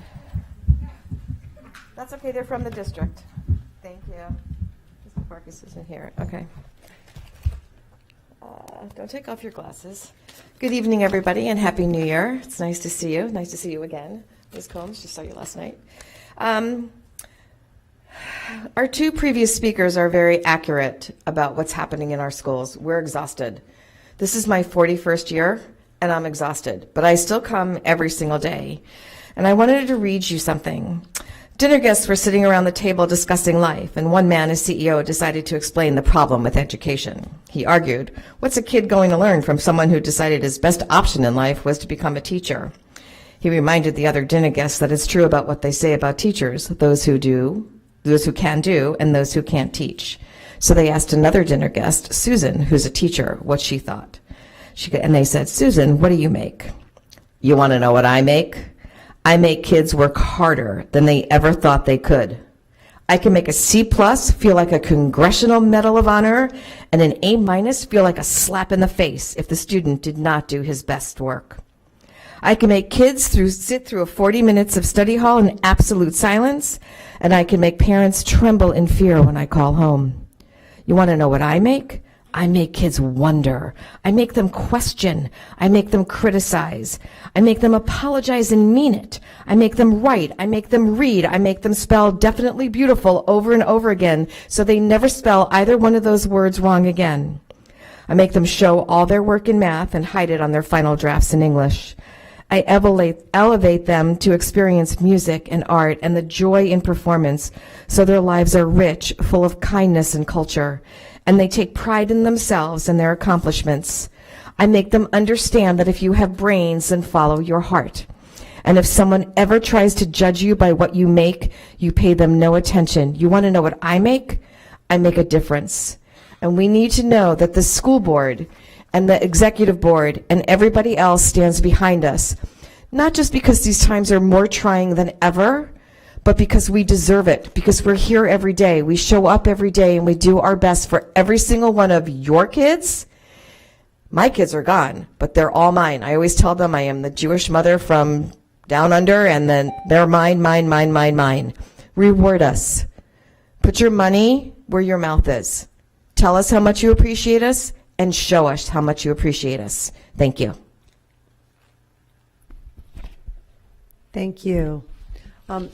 That's okay, they're from the district. Thank you. Mr. Farkas isn't here. Okay. Don't take off your glasses. Good evening, everybody, and Happy New Year. It's nice to see you. Nice to see you again. Ms. Combs, just saw you last night. Our two previous speakers are very accurate about what's happening in our schools. We're exhausted. This is my 41st year, and I'm exhausted, but I still come every single day. And I wanted to read you something. Dinner guests were sitting around the table discussing life, and one man, as CEO, decided to explain the problem with education. He argued, what's a kid going to learn from someone who decided his best option in life was to become a teacher? He reminded the other dinner guests that it's true about what they say about teachers, those who can do, and those who can't teach. So they asked another dinner guest, Susan, who's a teacher, what she thought. And they said, Susan, what do you make? You want to know what I make? I make kids work harder than they ever thought they could. I can make a C+ feel like a Congressional Medal of Honor and an A- feel like a slap in the face if the student did not do his best work. I can make kids sit through 40 minutes of study hall in absolute silence, and I can make parents tremble in fear when I call home. You want to know what I make? I make kids wonder. I make them question. I make them criticize. I make them apologize and mean it. I make them write. I make them read. I make them spell definitely beautiful over and over again so they never spell either one of those words wrong again. I make them show all their work in math and hide it on their final drafts in English. I elevate them to experience music and art and the joy in performance so their lives are rich, full of kindness and culture, and they take pride in themselves and their accomplishments. I make them understand that if you have brains, then follow your heart. And if someone ever tries to judge you by what you make, you pay them no attention. You want to know what I make? I make a difference. And we need to know that the school board and the executive board and everybody else stands behind us, not just because these times are more trying than ever, but because we deserve it, because we're here every day. We show up every day and we do our best for every single one of your kids. My kids are gone, but they're all mine. I always tell them I am the Jewish mother from down under, and then they're mine, mine, mine, mine, mine. Reward us. Put your money where your mouth is. Tell us how much you appreciate us, and show us how much you appreciate us. Thank you. Thank you.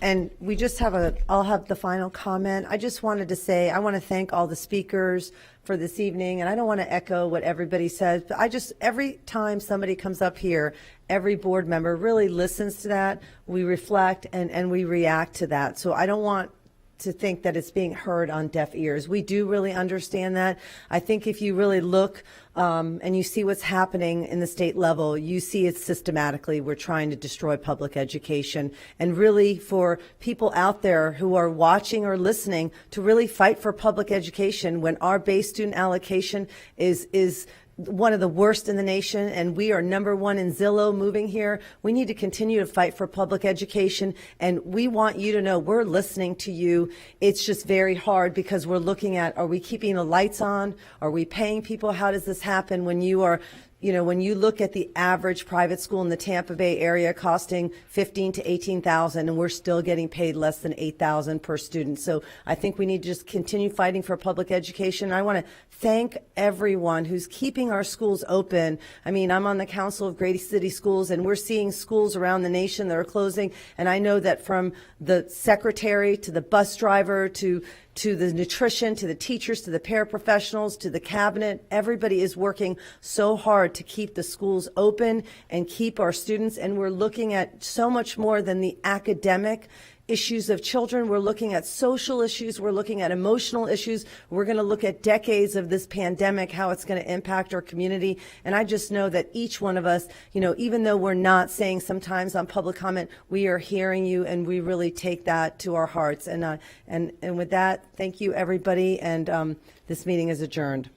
And we just I'll have the final comment. I just wanted to say, I want to thank all the speakers for this evening, and I don't want to echo what everybody says, but every time somebody comes up here, every board member really listens to that. We reflect and we react to that. So I don't want to think that it's being heard on deaf ears. We do really understand that. I think if you really look and you see what's happening in the state level, you see it systematically. We're trying to destroy public education. And really for people out there who are watching or listening to really fight for public education when our base student allocation is one of the worst in the nation, and we are number one in Zillow moving here. We need to continue to fight for public education, and we want you to know we're listening to you. It's just very hard because we're looking at, are we keeping the lights on? Are we paying people? How does this happen when you are, when you look at the average private school in the Tampa Bay area costing $15,000 to $18,000, and we're still getting paid less than $8,000 per student. So I think we need to just continue fighting for public education. I want to thank everyone who's keeping our schools open. I mean, I'm on the Council of Grady City Schools, and we're seeing schools around the nation that are closing. And I know that from the secretary to the bus driver to the nutrition, to the teachers, to the paraprofessionals, to the cabinet, everybody is working so hard to keep the schools open and keep our students. And we're looking at so much more than the academic issues of children. We're looking at social issues. We're looking at emotional issues. We're going to look at decades of this pandemic, how it's going to impact our community. And I just know that each one of us, even though we're not saying sometimes on public comment, we are hearing you, and we really take that to our hearts. And with that, thank you, everybody. And this meeting is adjourned.